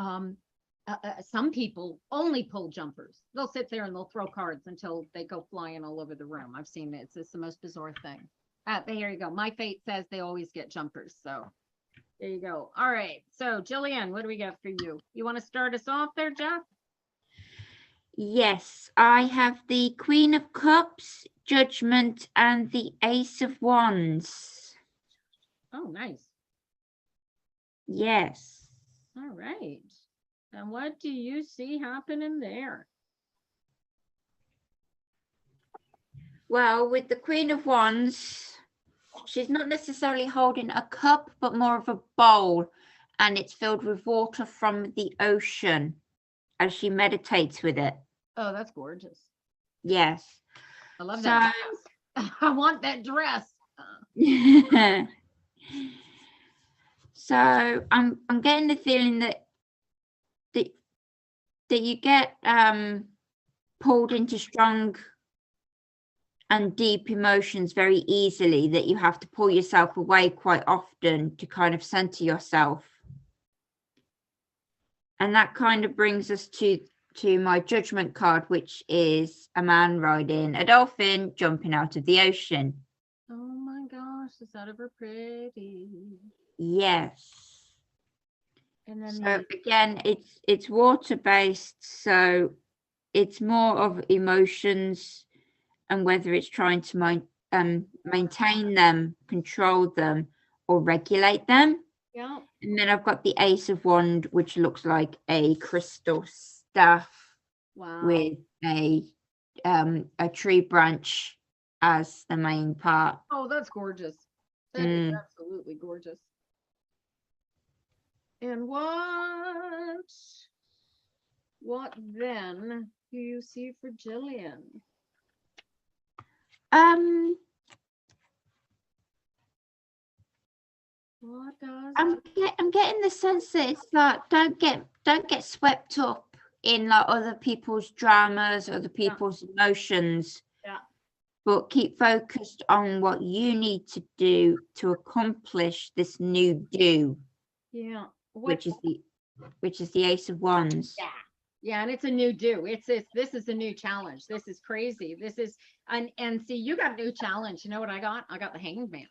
some people only pull jumpers. They'll sit there and they'll throw cards until they go flying all over the room. I've seen it. It's the most bizarre thing. There you go. My fate says they always get jumpers. So there you go. All right. So Jillian, what do we got for you? You want to start us off there, Jeff?
Yes, I have the Queen of Cups, Judgment, and the Ace of Wands.
Oh, nice.
Yes.
All right. And what do you see happening there?
Well, with the Queen of Wands, she's not necessarily holding a cup, but more of a bowl, and it's filled with water from the ocean as she meditates with it.
Oh, that's gorgeous.
Yes.
I love that dress. I want that dress.
So I'm getting the feeling that you get pulled into strong and deep emotions very easily, that you have to pull yourself away quite often to kind of center yourself. And that kind of brings us to my Judgment card, which is a man riding a dolphin jumping out of the ocean.
Oh my gosh, is that ever pretty?
Yes.
And then
so again, it's water based, so it's more of emotions and whether it's trying to maintain them, control them, or regulate them.
Yeah.
And then I've got the Ace of Wands, which looks like a crystal staff.
Wow.
With a tree branch as the main part.
Oh, that's gorgeous. That is absolutely gorgeous. And what then do you see for Jillian? What does
I'm getting the sense that it's like don't get swept up in like other people's dramas, other people's emotions.
Yeah.
But keep focused on what you need to do to accomplish this new do.
Yeah.
Which is the Ace of Wands.
Yeah. Yeah, and it's a new do. This is a new challenge. This is crazy. This is and see, you got a new challenge. You know what I got? I got the Hanged Man.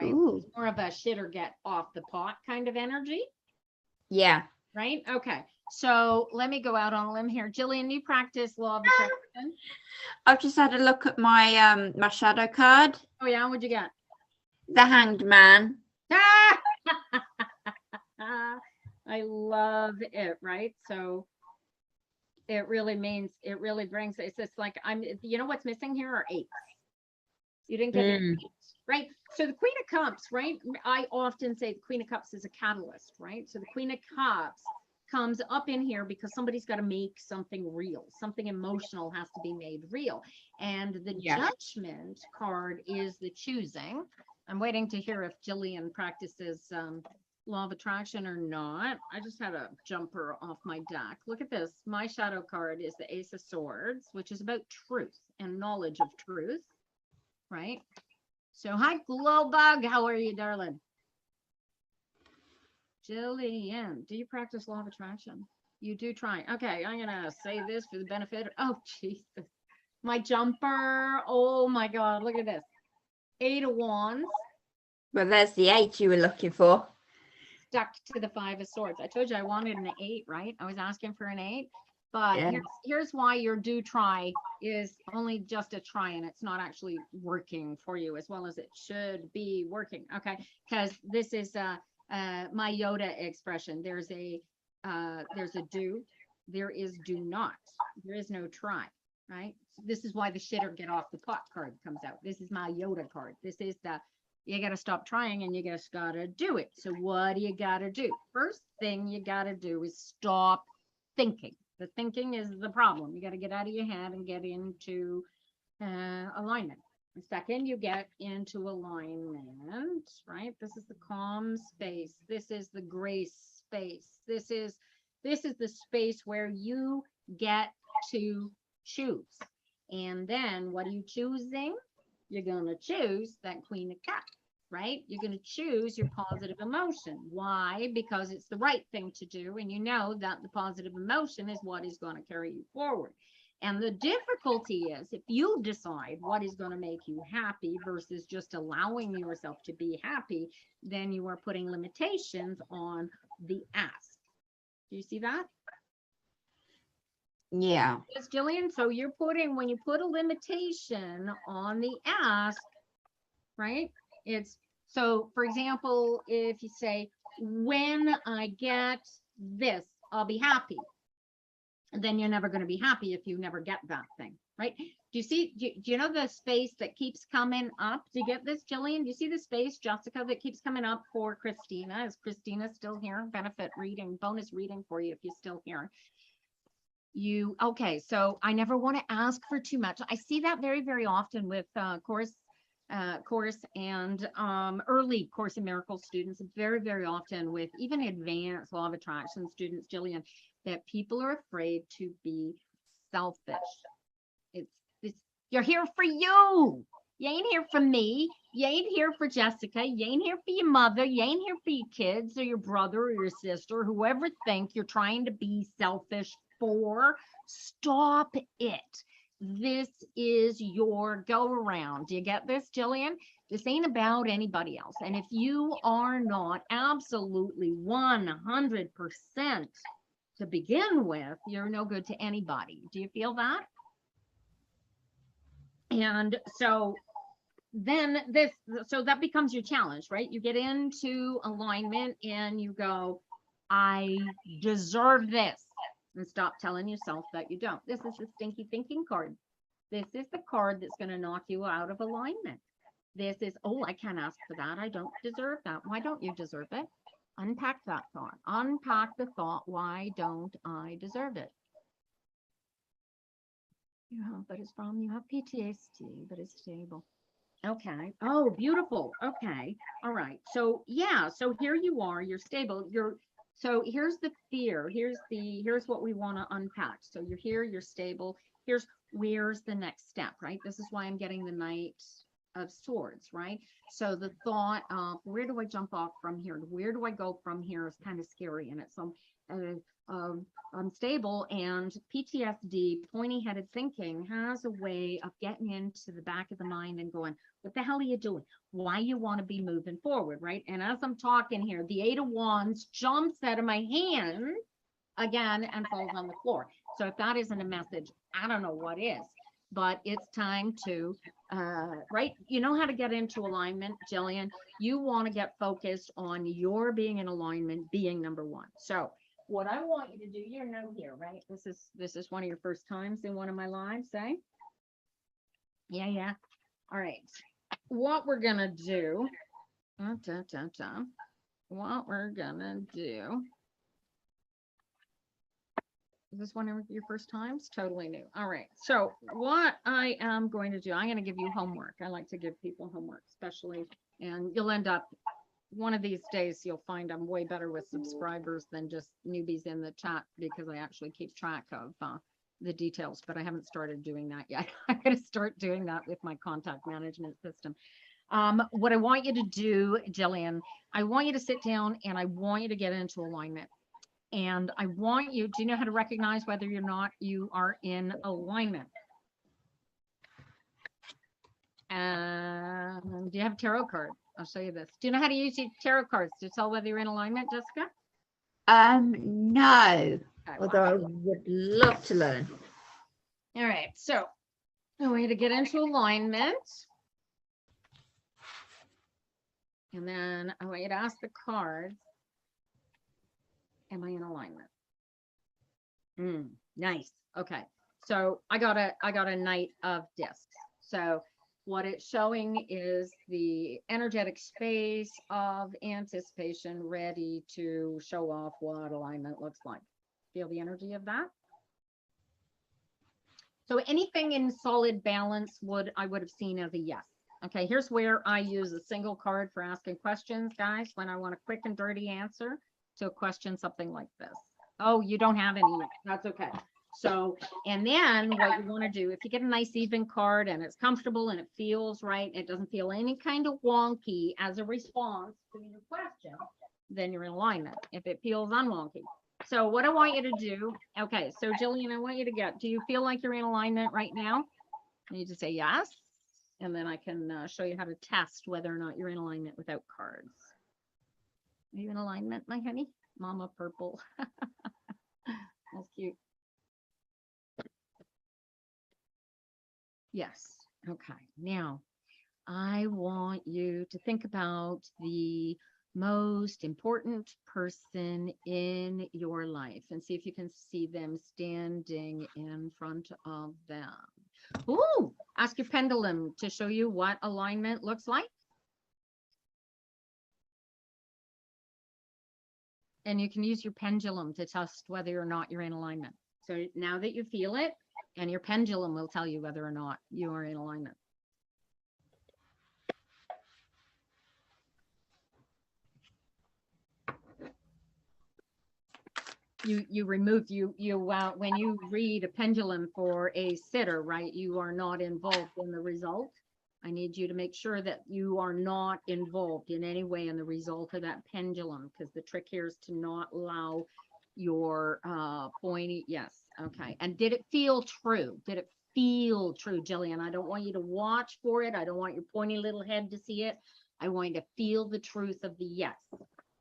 Right.
Ooh.
It's more of a shit or get off the pot kind of energy.
Yeah.
Right. Okay. So let me go out on a limb here. Jillian, you practice law of attraction.
I've just had a look at my my shadow card.
Oh yeah, what'd you get?
The Hanged Man.
I love it, right? So it really means, it really brings, it's just like, you know what's missing here are eights. You didn't get an eight, right? So the Queen of Cups, right? I often say the Queen of Cups is a catalyst, right? So the Queen of Cups comes up in here because somebody's got to make something real. Something emotional has to be made real. And the Judgment card is the choosing. I'm waiting to hear if Jillian practices law of attraction or not. I just had a jumper off my deck. Look at this. My shadow card is the Ace of Swords, which is about truth and knowledge of truth, right? So hi, Glow Bug. How are you, darling? Jillian, do you practice law of attraction? You do try. Okay, I'm gonna say this for the benefit. Oh, Jesus. My jumper. Oh my God, look at this. 8 of Wands.
Well, there's the 8 you were looking for.
Stuck to the 5 of Swords. I told you I wanted an 8, right? I was asking for an 8. But here's why your do try is only just a try, and it's not actually working for you as well as it should be working. Okay, because this is my Yoda expression. There's a do, there is do not, there is no try, right? This is why the shitter get off the pot card comes out. This is my Yoda card. This is the, you got to stop trying and you just got to do it. So what do you got to do? First thing you got to do is stop thinking. The thinking is the problem. You got to get out of your head and get into alignment. The second, you get into alignment, right? This is the calm space. This is the grace space. This is the space where you get to choose. And then what are you choosing? You're going to choose that Queen of Cups, right? You're going to choose your positive emotion. Why? Because it's the right thing to do. And you know that the positive emotion is what is going to carry you forward. And the difficulty is if you decide what is going to make you happy versus just allowing yourself to be happy, then you are putting limitations on the ask. Do you see that?
Yeah.
Yes, Jillian. So you're putting, when you put a limitation on the ask, right? It's, so for example, if you say, when I get this, I'll be happy. Then you're never going to be happy if you never get that thing, right? Do you see, do you know the space that keeps coming up? Do you get this, Jillian? Do you see the space, Jessica, that keeps coming up for Christina? Is Christina still here? Benefit reading, bonus reading for you if you're still here. Okay, so I never want to ask for too much. I see that very, very often with course and early Course in Miracles students, very, very often with even advanced law of attraction students, Jillian, that people are afraid to be selfish. It's you're here for you. You ain't here for me. You ain't here for Jessica. You ain't here for your mother. You ain't here for your kids or your brother or your sister, whoever think you're trying to be selfish for. Stop it. This is your go around. Do you get this, Jillian? This ain't about anybody else. And if you are not absolutely 100% to begin with, you're no good to anybody. Do you feel that? And so then so that becomes your challenge, right? You get into alignment and you go, I deserve this. And stop telling yourself that you don't. This is the stinky thinking card. This is the card that's going to knock you out of alignment. This is, oh, I can't ask for that. I don't deserve that. Why don't you deserve it? Unpack that thought. Unpack the thought. Why don't I deserve it? Yeah, but it's from, you have PTSD, but it's stable. Okay. Oh, beautiful. Okay. All right. So yeah, so here you are, you're stable. So here's the fear. Here's what we want to unpack. So you're here, you're stable. Where's the next step, right? This is why I'm getting the Knight of Swords, right? So the thought of where do I jump off from here? Where do I go from here is kind of scary, and it's unstable, and PTSD, pointy-headed thinking, has a way of getting into the back of the mind and going, what the hell are you doing? Why you want to be moving forward, right? And as I'm talking here, the 8 of Wands jumps out of my hand, again and falls on the floor. So if that isn't a message, I don't know what is, but it's time to, right? You know how to get into alignment, Jillian. You want to get focused on your being in alignment, being number one. So what I want you to do, you're new here, right? This is one of your first times in one of my lives, eh? Yeah. All right. What we're gonna do, what we're gonna do. Is this one of your first times? Totally new. All right. So what I am going to do, I'm going to give you homework. I like to give people homework, especially, and you'll end up one of these days, you'll find I'm way better with subscribers than just newbies in the chat because I actually keep track of the details, but I haven't started doing that yet. I'm going to start doing that with my contact management system. What I want you to do, Jillian, I want you to sit down and I want you to get into alignment. And I want you, do you know how to recognize whether or not you are in alignment? Do you have a tarot card? I'll show you this. Do you know how to use your tarot cards to tell whether you're in alignment, Jessica?
No,
Okay,
although I would love to learn.
all right, so I want you to get into alignment. And then I want you to ask the cards, am I in alignment? Nice. Okay. So I got a Knight of Discs. So what it's showing is the energetic space of anticipation ready to show off what alignment looks like. Feel the energy of that? So anything in solid balance I would have seen as a yes. Okay, here's where I use a single card for asking questions, guys, when I want a quick and dirty answer to a question, something like this. Oh, you don't have any yet. That's okay. So, and then what you want to do, if you get a nice even card and it's comfortable and it feels right, it doesn't feel any kind of wonky as a response to your question, then you're in alignment. If it feels unwonky. So what I want you to do, okay, so Jillian, I want you to do you feel like you're in alignment right now? You need to say yes. And then I can show you how to test whether or not you're in alignment without cards. Are you in alignment, my honey? Mama purple. That's cute. Yes. Okay. Now, I want you to think about the most important person in your life and see if you can see them standing in front of them. Ooh, ask your pendulum to show you what alignment looks like. And you can use your pendulum to test whether or not you're in alignment. So now that you feel it, and your pendulum will tell you whether or not you are in alignment. You remove when you read a pendulum for a sitter, right? You are not involved in the result. I need you to make sure that you are not involved in any way in the result of that pendulum, because the trick here is to not allow your pointy. Yes. Okay. And did it feel true? Did it feel true, Jillian? I don't want you to watch for it. I don't want your pointy little head to see it. I want you to feel the truth of the yes.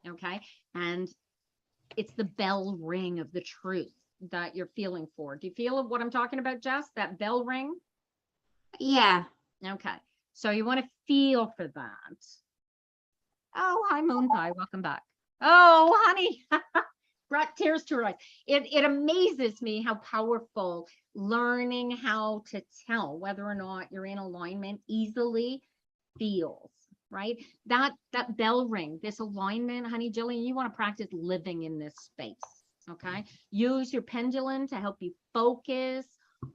Okay. And it's the bell ring of the truth that you're feeling for. Do you feel what I'm talking about, Jess? That bell ring?
Yeah.
Okay. So you want to feel for that. Oh, hi, Moon Pie. Welcome back. Oh, honey. Brought tears to her eyes. It amazes me how powerful learning how to tell whether or not you're in alignment easily feels, right? That bell ring, this alignment, honey, Jillian, you want to practice living in this space, okay? Use your pendulum to help you focus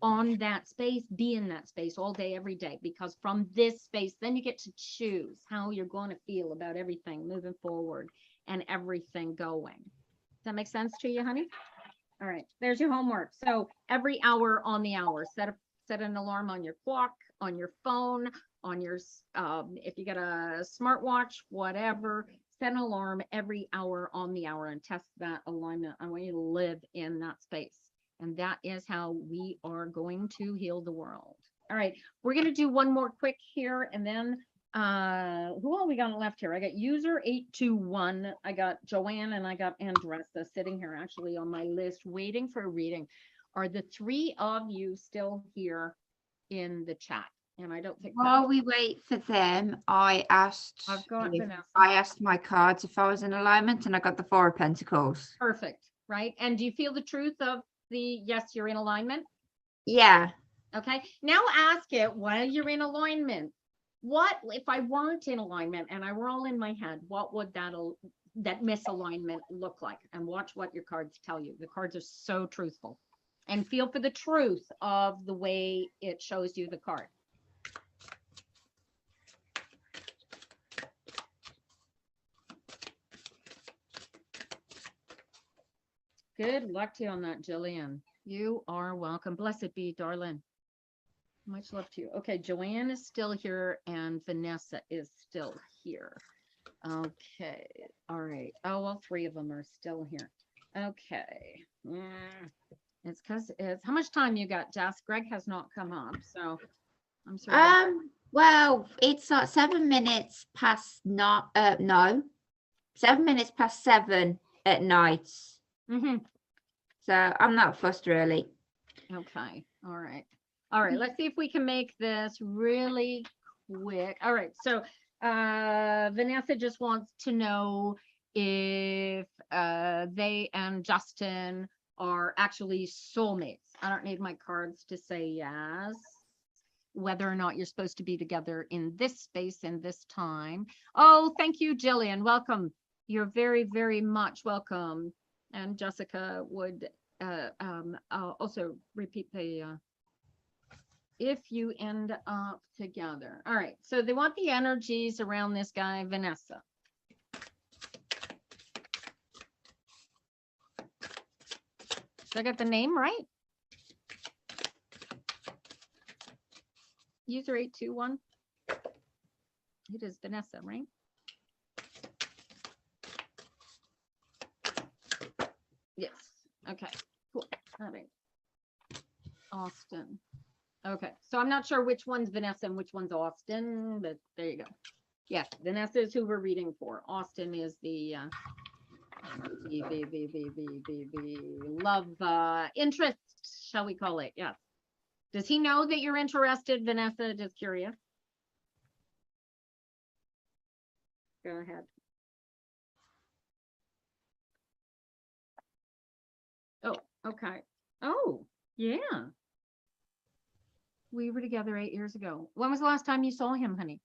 on that space, be in that space all day, every day, because from this space, then you get to choose how you're going to feel about everything moving forward and everything going. Does that make sense to you, honey? All right, there's your homework. So every hour on the hour, set an alarm on your clock, on your phone, on your, if you got a smartwatch, whatever, set an alarm every hour on the hour and test that alignment. I want you to live in that space. And that is how we are going to heal the world. All right, we're going to do one more quick here, and then Who all we got left here? I got user 821. I got Joanne and I got Andressa sitting here actually on my list waiting for a reading. Are the three of you still here in the chat? And I don't think
While we wait for them, I asked
I've got Vanessa.
I asked my cards if I was in alignment, and I got the Four of Pentacles.
Perfect, right? And do you feel the truth of the yes, you're in alignment?
Yeah.
Okay. Now ask it while you're in alignment. What if I weren't in alignment and I were all in my head? What would that misalignment look like? And watch what your cards tell you. The cards are so truthful. And feel for the truth of the way it shows you the card. Good luck to you on that, Jillian. You are welcome. Blessed be, darling. Much love to you. Okay, Joanne is still here and Vanessa is still here. Okay, all right. Oh, all three of them are still here. Okay. It's because it's how much time you got, Jess? Greg has not come up, so I'm sorry.
Well, it's like 7 minutes past no, 7 minutes past 7 at night. So I'm not fussed really.
Okay, all right. All right, let's see if we can make this really quick. All right, so Vanessa just wants to know if they and Justin are actually soulmates. I don't need my cards to say yes. Whether or not you're supposed to be together in this space in this time. Oh, thank you, Jillian. Welcome. You're very, very much welcome. And Jessica would also repeat the if you end up together. All right, so they want the energies around this guy, Vanessa. Did I get the name right? User 821. It is Vanessa, right? Yes. Okay, cool. All right. Austin. Okay, so I'm not sure which one's Vanessa and which one's Austin, but there you go. Yes, Vanessa is who we're reading for. Austin is the love interest, shall we call it? Yes. Does he know that you're interested, Vanessa? Just curious. Go ahead. Oh, okay. Oh, yeah. We were together 8 years ago. When was the last time you saw him, honey?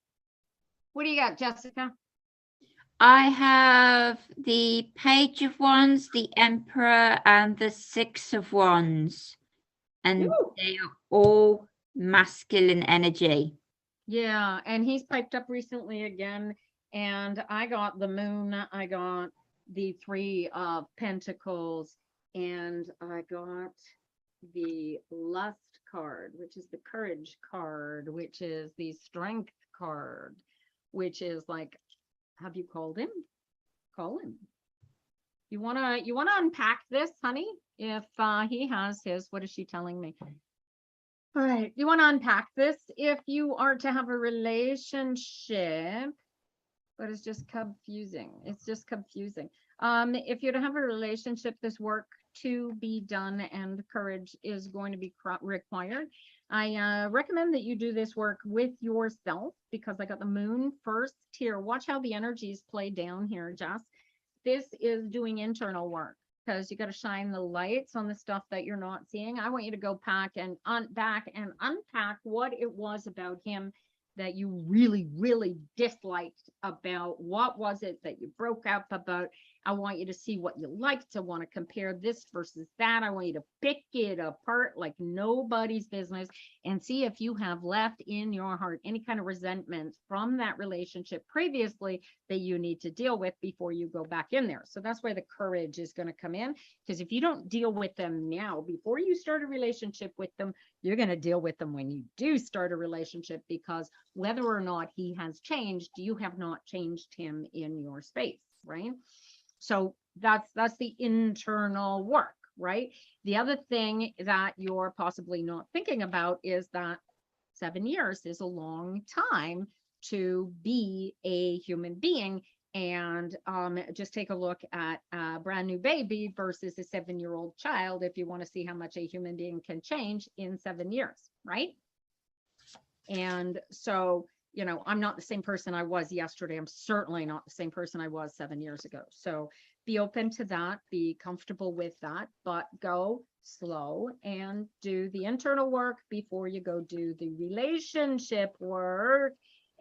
What do you got, Jessica?
I have the Page of Wands, the Emperor, and the Six of Wands. And they are all masculine energy.
Yeah, and he's piped up recently again. And I got the Moon, I got the Three of Pentacles, and I got the Lust card, which is the Courage card, which is the Strength card, which is like, have you called him? Call him. You wanna unpack this, honey? If he has his, what is she telling me? All right, you want to unpack this? If you are to have a relationship, but it's just confusing. It's just confusing. If you're to have a relationship, this work to be done and courage is going to be required. I recommend that you do this work with yourself because I got the Moon first here. Watch how the energies play down here, Jess. This is doing internal work because you got to shine the lights on the stuff that you're not seeing. I want you to go back and unpack what it was about him that you really, really disliked about. What was it that you broke up about? I want you to see what you liked. I want to compare this versus that. I want you to pick it apart like nobody's business and see if you have left in your heart any kind of resentment from that relationship previously that you need to deal with before you go back in there. So that's where the courage is going to come in, because if you don't deal with them now before you start a relationship with them, you're going to deal with them when you do start a relationship, because whether or not he has changed, you have not changed him in your space, right? So that's the internal work, right? The other thing that you're possibly not thinking about is that 7 years is a long time to be a human being. And just take a look at a brand new baby versus a 7-year-old child if you want to see how much a human being can change in 7 years, right? And so, you know, I'm not the same person I was yesterday. I'm certainly not the same person I was 7 years ago. So be open to that, be comfortable with that, but go slow and do the internal work before you go do the relationship work.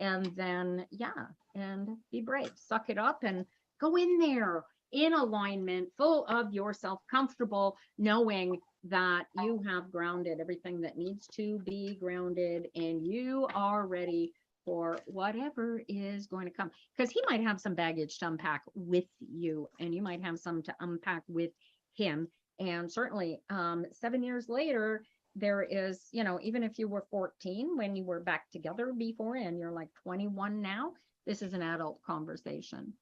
And then, yeah, and be brave, suck it up and go in there in alignment, full of yourself, comfortable, knowing that you have grounded everything that needs to be grounded and you are ready for whatever is going to come. Because he might have some baggage to unpack with you, and you might have some to unpack with him. And certainly 7 years later, there is, you know, even if you were 14 when you were back together before and you're like 21 now, this is an adult conversation.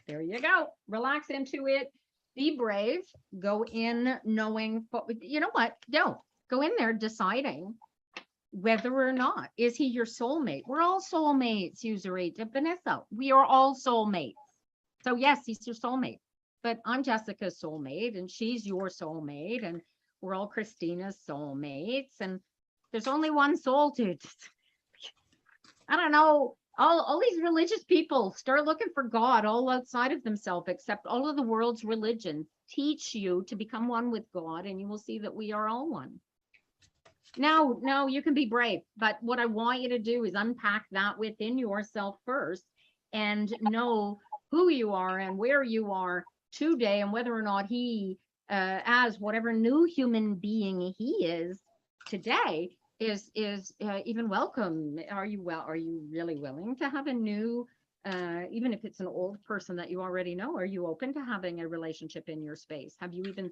There you go. Relax into it. Be brave. Go in knowing, but you know what? Don't go in there deciding whether or not is he your soulmate. We're all soulmates, user agent Vanessa. We are all soulmates. So yes, he's your soulmate, but I'm Jessica's soulmate and she's your soulmate and we're all Christina's soulmates. And there's only one soul to, I don't know, all these religious people start looking for God all outside of themselves, except all of the world's religions teach you to become one with God, and you will see that we are all one. Now you can be brave, but what I want you to do is unpack that within yourself first and know who you are and where you are today and whether or not he, as whatever new human being he is today, is even welcome. Are you really willing to have a new, even if it's an old person that you already know? Are you open to having a relationship in your space? Have you even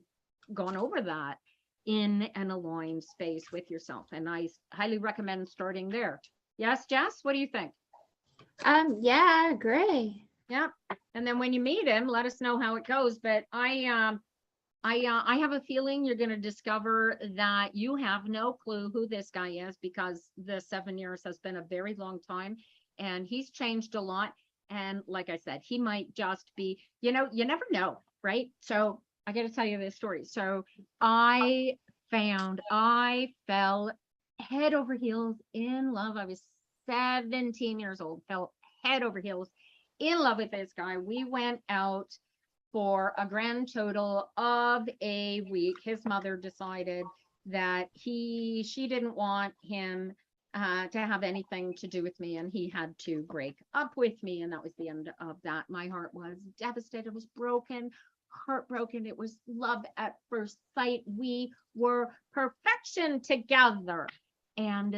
gone over that in an aligned space with yourself? And I highly recommend starting there. Yes, Jess, what do you think?
Yeah, I agree.
Yeah. And then when you meet him, let us know how it goes. But I have a feeling you're going to discover that you have no clue who this guy is, because the 7 years has been a very long time and he's changed a lot. And like I said, he might just be, you know, you never know, right? So I got to tell you this story. So I fell head over heels in love. I was 17 years old, fell head over heels in love with this guy. We went out for a grand total of a week. His mother decided that she didn't want him to have anything to do with me, and he had to break up with me, and that was the end of that. My heart was devastated, was broken, heartbroken. It was love at first sight. We were perfection together. And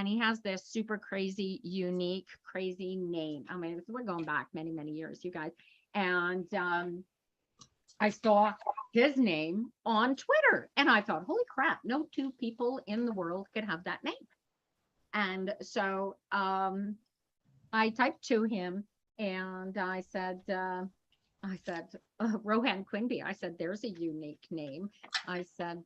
he has this super crazy, unique, crazy name. I mean, we're going back many, many years, you guys. And I saw his name on Twitter and I thought, holy crap, no two people in the world could have that name. And so I typed to him and I said, Rohan Quimby. I said, there's a unique name. I said,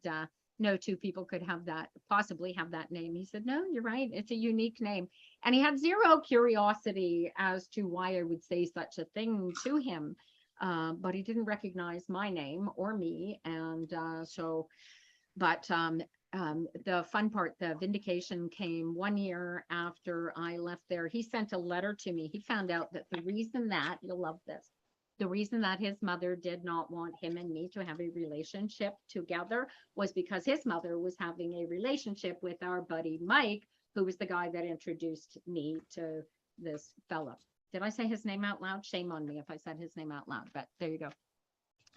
no two people could have that, possibly have that name. He said, no, you're right. It's a unique name. And he had zero curiosity as to why I would say such a thing to him. But he didn't recognize my name or me. And the fun part, the vindication came 1 year after I left there. He sent a letter to me. He found out that the reason that, you'll love this, the reason that his mother did not want him and me to have a relationship together was because his mother was having a relationship with our buddy Mike, who was the guy that introduced me to this fella. Did I say his name out loud? Shame on me if I said his name out loud, but there you go.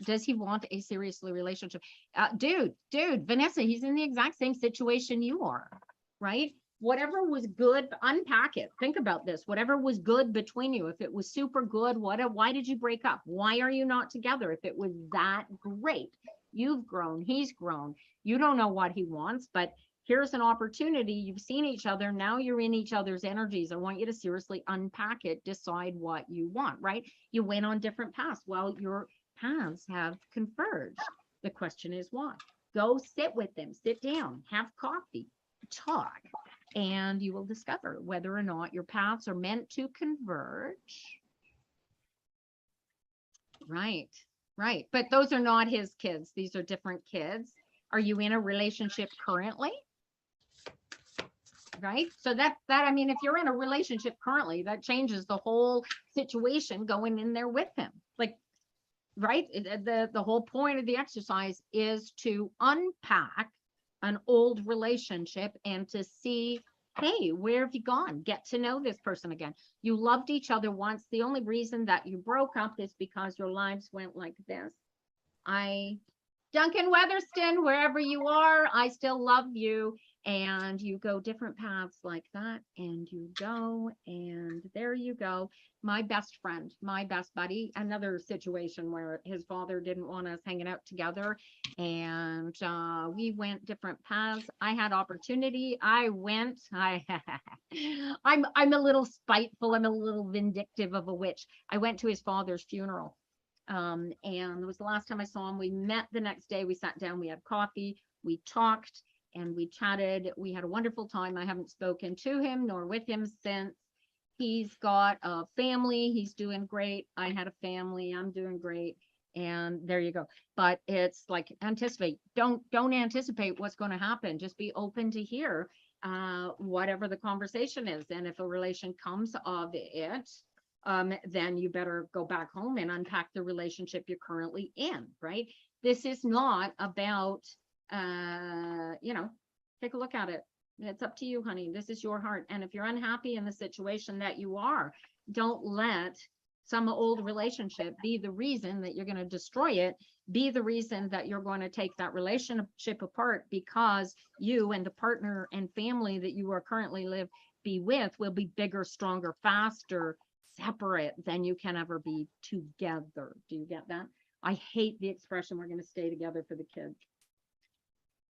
Does he want a serious relationship? Dude, Vanessa, he's in the exact same situation you are, right? Whatever was good, unpack it. Think about this. Whatever was good between you, if it was super good, why did you break up? Why are you not together? If it was that great, you've grown, he's grown. You don't know what he wants, but here's an opportunity. You've seen each other. Now you're in each other's energies. I want you to seriously unpack it, decide what you want, right? You went on different paths. Well, your paths have converged. The question is why? Go sit with them, sit down, have coffee, talk. and you will discover whether or not your paths are meant to converge. Right, right. But those are not his kids. These are different kids. Are you in a relationship currently? Right. So I mean, if you're in a relationship currently, that changes the whole situation going in there with him. Like, right. The whole point of the exercise is to unpack an old relationship and to see, hey, where have you gone? Get to know this person again. You loved each other once. The only reason that you broke up is because your lives went like this. Duncan Weatherston, wherever you are, I still love you. And you go different paths like that, and you go, and there you go. My best friend, my best buddy, another situation where his father didn't want us hanging out together, and we went different paths. I had opportunity. I went. I'm a little spiteful. I'm a little vindictive of a witch. I went to his father's funeral. And it was the last time I saw him. We met the next day. We sat down, we had coffee, we talked, and we chatted. We had a wonderful time. I haven't spoken to him nor with him since. He's got a family. He's doing great. I had a family. I'm doing great. And there you go. But it's like, anticipate. Don't anticipate what's going to happen. Just be open to hear whatever the conversation is. And if a relation comes of it, then you better go back home and unpack the relationship you're currently in, right? This is not about, take a look at it. It's up to you, honey. This is your heart. And if you're unhappy in the situation that you are, don't let some old relationship be the reason that you're going to destroy it, be the reason that you're going to take that relationship apart, because you and the partner and family that you are currently be with will be bigger, stronger, faster, separate than you can ever be together. Do you get that? I hate the expression, we're going to stay together for the kids,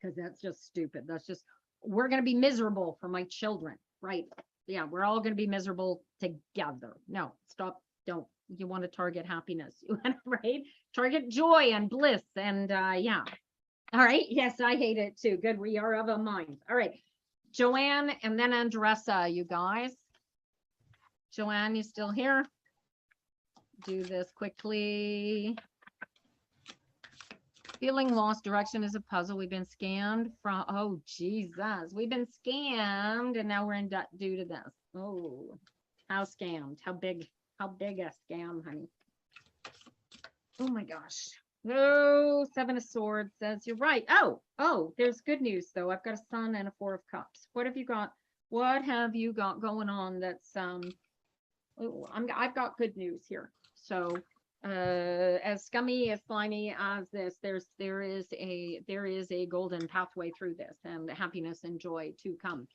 because that's just stupid. That's just, we're going to be miserable for my children, right? Yeah, we're all going to be miserable together. No, stop. Don't. You want to target happiness, you want to, right? Target joy and bliss, and yeah. All right. Yes, I hate it too. Good. We are of a mind. All right, Joanne, and then Andressa, you guys. Joanne, you still here? Do this quickly. Feeling lost direction is a puzzle. We've been scammed from, oh, Jesus. We've been scammed, and now we're in debt due to this. Oh, how scammed? How big a scam, honey? Oh my gosh. Oh, Seven of Swords says you're right. Oh, there's good news though. I've got a Sun and a Four of Cups. What have you got? What have you got going on that's oh, I've got good news here. So as scummy, as slimy as this, there is a golden pathway through this, and happiness and joy to come.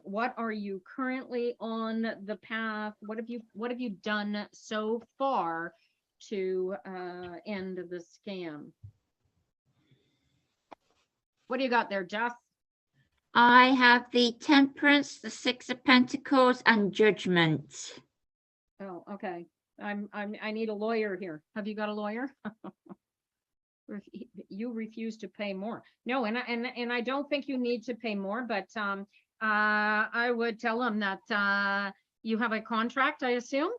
What are you currently on the path? What have you done so far to end the scam? What do you got there, Jess?
I have the Temperance, the Six of Pentacles, and Judgment.
Oh, okay. I need a lawyer here. Have you got a lawyer? You refuse to pay more. No, and I don't think you need to pay more, but I would tell them that you have a contract, I assume.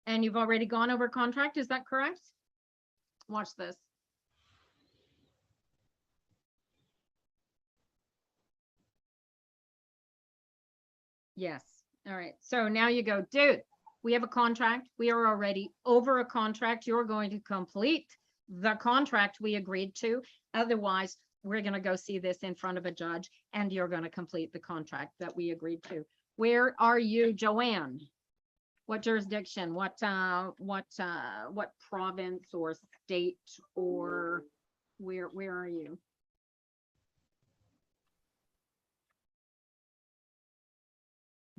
And you've already gone over contract, is that correct? Watch this. Yes. All right. So now you go, dude, we have a contract. We are already over a contract. You're going to complete the contract we agreed to. Otherwise, we're going to go see this in front of a judge, and you're going to complete the contract that we agreed to. Where are you, Joanne? What jurisdiction? What province or state, or where are you?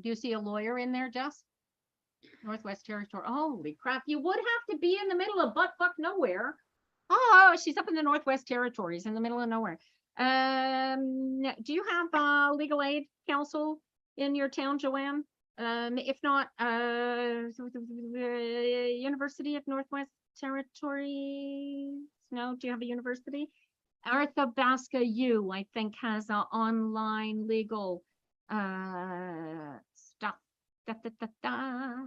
Do you see a lawyer in there, Jess? Northwest Territory. Holy crap. You would have to be in the middle of butt-fuck nowhere. Oh, she's up in the Northwest Territories in the middle of nowhere. Do you have legal aid counsel in your town, Joanne? If not, University of Northwest Territories. No, do you have a university? Arthabasca U, I think, has an online legal stuff. Da, da, da, da.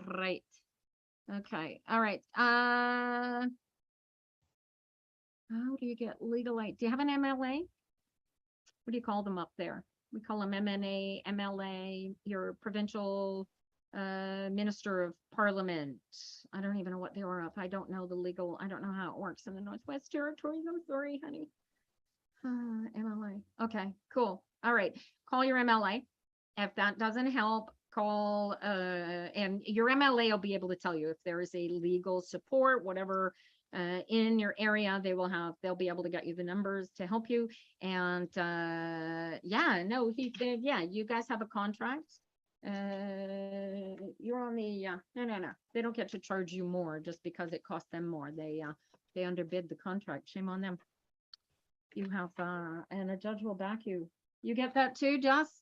Right. Okay. All right. How do you get legal aid? Do you have an MLA? What do you call them up there? We call them MNA, MLA, your provincial minister of parliament. I don't even know what they were up. I don't know the legal, I don't know how it works in the Northwest Territories. I'm sorry, honey. MLA. Okay, cool. All right. Call your MLA. If that doesn't help, call and your MLA will be able to tell you if there is a legal support, whatever in your area, they'll be able to get you the numbers to help you. And yeah, no, yeah, you guys have a contract. You're on the no, they don't get to charge you more just because it costs them more. They underbid the contract. Shame on them. You have and a judge will back you. You get that too, Jess?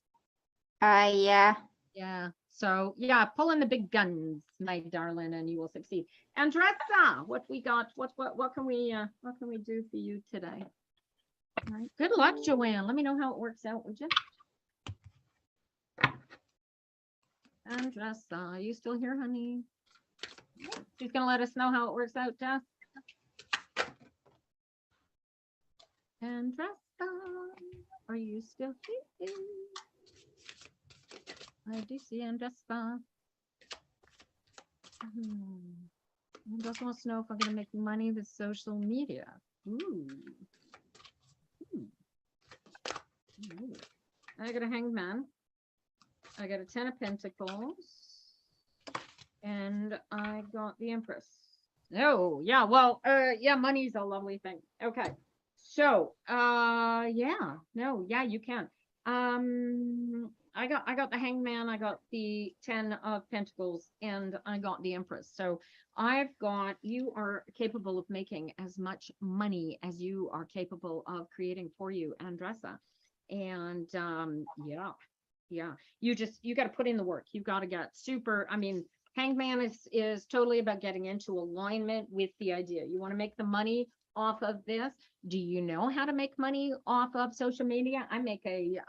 Yeah.
Yeah. So yeah, pull in the big guns, my darling, and you will succeed. Andressa, what we got? What can we do for you today? All right. Good luck, Joanne. Let me know how it works out, would you? Andressa, are you still here, honey? She's gonna let us know how it works out, Jess. Andressa, are you still here? I do see Andressa. Andressa wants to know if I'm gonna make money with social media. Ooh. Ooh. I got a hangman. I got a 10 of pentacles. And I got the Empress. Oh, yeah, well, yeah, money's a lovely thing. Okay. So, yeah, no, yeah, you can. I got the hangman, I got the 10 of pentacles, and I got the Empress. So you are capable of making as much money as you are capable of creating for you, Andressa. And yeah, you got to put in the work. You got to get super, I mean, hangman is totally about getting into alignment with the idea. You want to make the money off of this. Do you know how to make money off of social media? I make a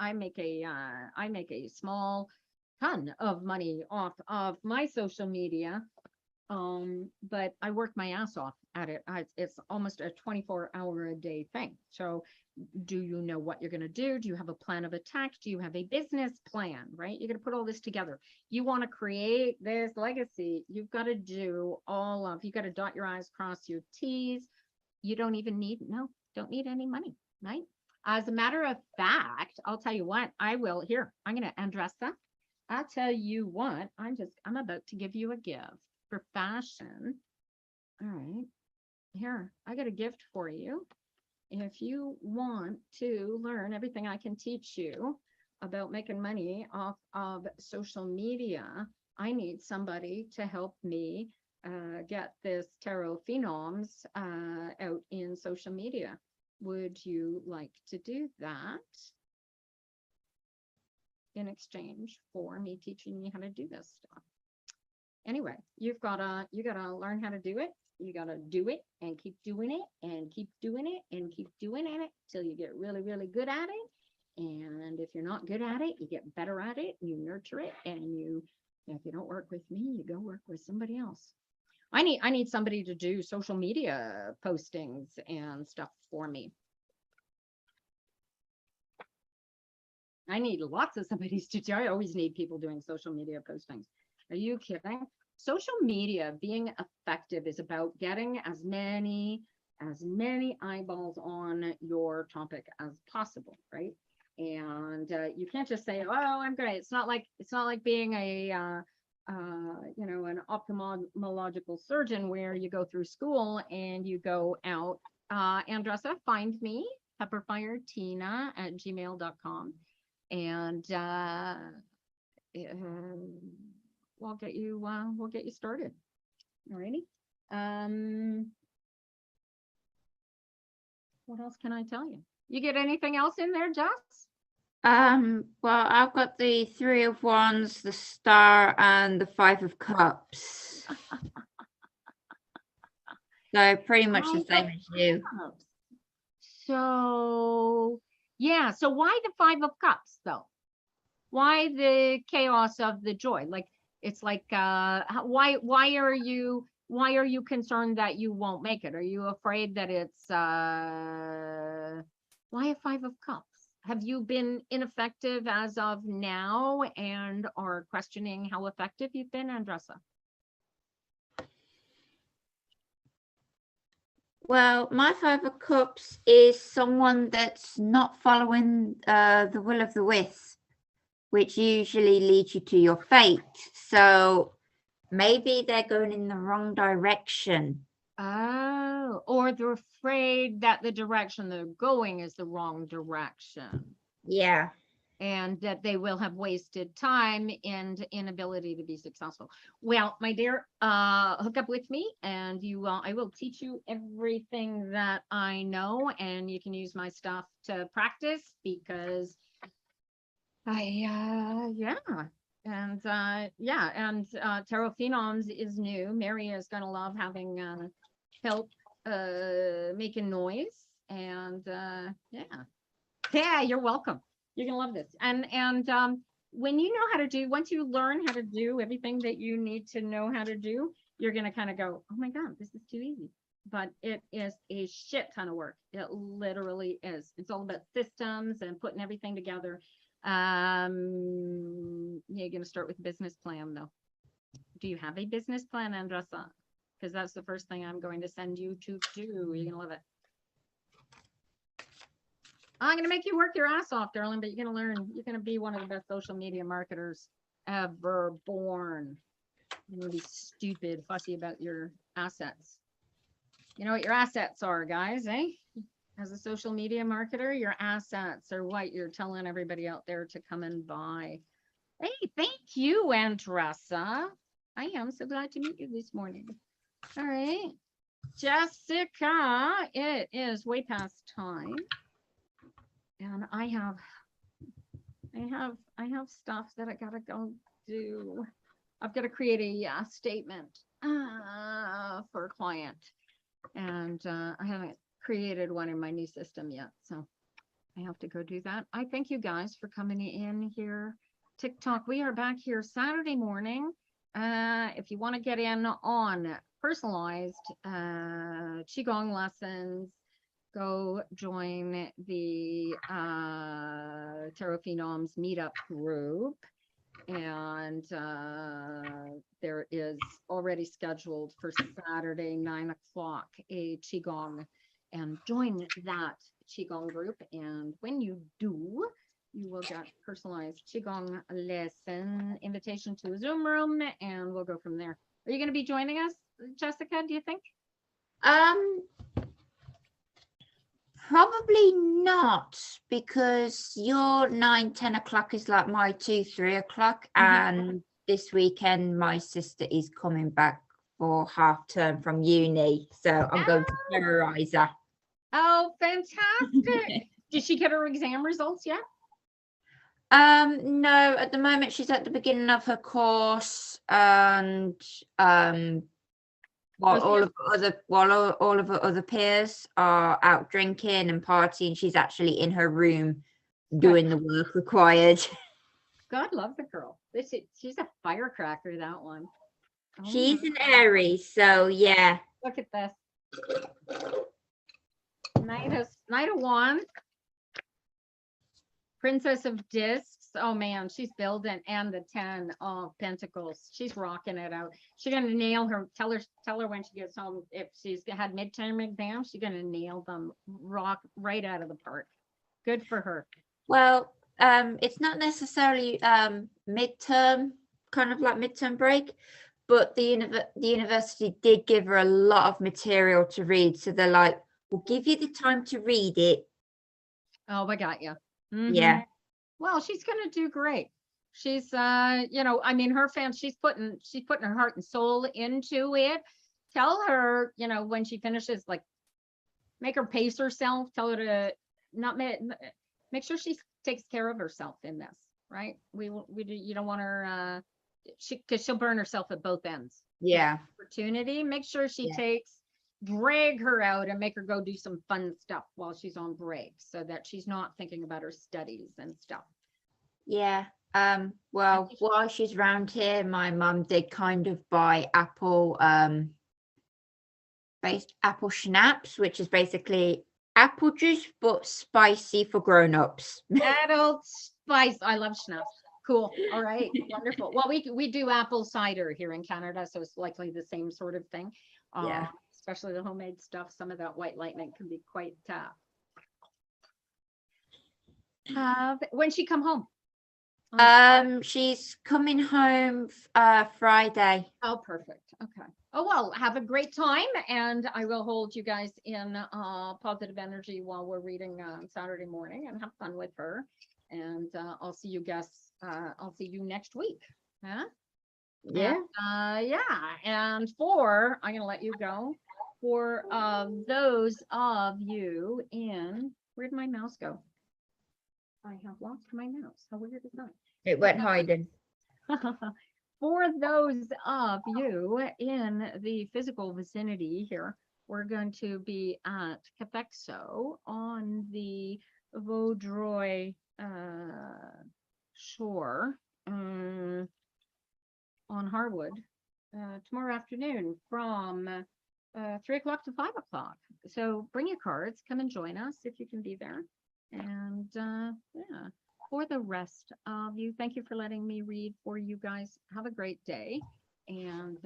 small ton of money off of my social media. But I work my ass off at it. It's almost a 24-hour-a-day thing. So do you know what you're going to do? Do you have a plan of attack? Do you have a business plan, right? You're going to put all this together. You want to create this legacy. You've got to you got to dot your I's, cross your T's. You don't even don't need any money, right? As a matter of fact, I'll tell you what, I'm going to Andressa. I'll tell you what, I'm about to give you a gift for fashion. All right, here, I got a gift for you. If you want to learn everything I can teach you about making money off of social media, I need somebody to help me get this tarot Phenoms out in social media. Would you like to do that in exchange for me teaching you how to do this stuff? Anyway, you gotta learn how to do it. You gotta do it and keep doing it and keep doing it and keep doing it till you get really, really good at it. And if you're not good at it, you get better at it, you nurture it, and if you don't work with me, you go work with somebody else. I need somebody to do social media postings and stuff for me. I need lots of somebody's to do. I always need people doing social media postings. Are you kidding? Social media being effective is about getting as many eyeballs on your topic as possible, right? And you can't just say, "Oh, I'm great." It's not like being an ophthalmological surgeon where you go through school and you go out. Andressa, find me, pepperfiretina@gmail.com, and we'll get you started. Alrighty. What else can I tell you? You get anything else in there, Jess?
Well, I've got the 3 of Wands, the Star, and the 5 of Cups. So pretty much the same as you.
So, yeah. So why the Five of Cups though? Why the chaos of the joy? Like, it's like, why are you concerned that you won't make it? Are you afraid that it's, why a Five of Cups? Have you been ineffective as of now and are questioning how effective you've been, Andressa?
Well, my Five of Cups is someone that's not following the will of the wisp, which usually leads you to your fate. So maybe they're going in the wrong direction.
Oh, or they're afraid that the direction they're going is the wrong direction.
Yeah.
And that they will have wasted time and inability to be successful. Well, my dear, hook up with me and I will teach you everything that I know, and you can use my stuff to practice because yeah. And Tarot Phenoms is new. Mary is going to love having help making noise. And yeah, you're welcome. You're gonna love this. And when you know how to do, once you learn how to do everything that you need to know how to do, you're gonna kind of go, oh my God, this is too easy. But it is a shit ton of work. It literally is. It's all about systems and putting everything together. You're gonna start with a business plan though. Do you have a business plan, Andressa? Because that's the first thing I'm going to send you to do. You're gonna love it. I'm going to make you work your ass off, darling, but you're going to learn. You're going to be one of the best social media marketers ever born. You're going to be stupid, fussy about your assets. You know what your assets are, guys, eh? As a social media marketer, your assets are what you're telling everybody out there to come and buy. Hey, thank you, Andressa. I am so glad to meet you this morning. All right. Jessica, it is way past time. And I have stuff that I gotta go do. I've got to create a statement for a client, and I haven't created one in my new system yet, so I have to go do that. I thank you guys for coming in here. TikTok, we are back here Saturday morning. If you want to get in on personalized Qigong lessons, go join the Tarot Phenoms meetup group. And there is already scheduled for Saturday, 9 o'clock, a Qigong. And join that Qigong group. And when you do, you will get personalized Qigong lesson, invitation to a Zoom room, and we'll go from there. Are you going to be joining us, Jessica, do you think?
Probably not, because your 9-10 o'clock is like my 2-3 o'clock, and this weekend my sister is coming back for half term from uni, so I'm going to terrorize her.
Oh, fantastic. Did she get her exam results yet?
No, at the moment she's at the beginning of her course, and while all of her other peers are out drinking and partying, she's actually in her room doing the work required.
God love the girl. She's a firecracker, that one. Oh,
she's an Aries, so yeah.
Look at this. Knight of Wands. Princess of Discs. Oh man, she's building, and the 10 of Pentacles. She's rocking it out. She's gonna nail her. Tell her when she gets home, if she's had midterm exams, she's gonna nail them, rock right out of the park. Good for her.
Well, it's not necessarily midterm, kind of like midterm break, but the university did give her a lot of material to read, so they're like, we'll give you the time to read it.
Oh, I got you.
Yeah.
Well, she's gonna do great. She's I mean, her fans, she's putting her heart and soul into it. Tell her, when she finishes, like, make her pace herself. Tell her to not make sure she takes care of herself in this, right? You don't want her because she'll burn herself at both ends.
Yeah.
Opportunity. Make sure she takes drag her out and make her go do some fun stuff while she's on break so that she's not thinking about her studies and stuff.
Yeah. Well, while she's around here, my mum did kind of buy apple based apple schnapps, which is basically apple juice but spicy for grown-ups.
Adult spice. I love schnapps. Cool. All right. Wonderful. Well, we do apple cider here in Canada, so it's likely the same sort of thing.
Yeah.
Especially the homemade stuff. Some of that white lightning can be quite when she come home.
She's coming home Friday.
Oh, perfect. Okay. Oh, well, have a great time, and I will hold you guys in positive energy while we're reading Saturday morning, and have fun with her. And I'll see you guys. I'll see you next week. Huh?
Yeah.
And, yeah. And I'm gonna let you go. For those of you where'd my mouse go? I have lost my mouse. How weird is that?
It went hiding.
For those of you in the physical vicinity here, we're going to be at Quebecso on the Vaudreuil shore on Harwood tomorrow afternoon from 3 o'clock to 5 o'clock. So bring your cards, come and join us if you can be there. And yeah, for the rest of you, thank you for letting me read for you guys. Have a great day. And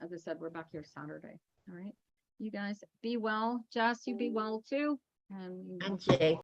as I said, we're back here Saturday. All right. You guys be well. Jess, you be well too. And
And Jay.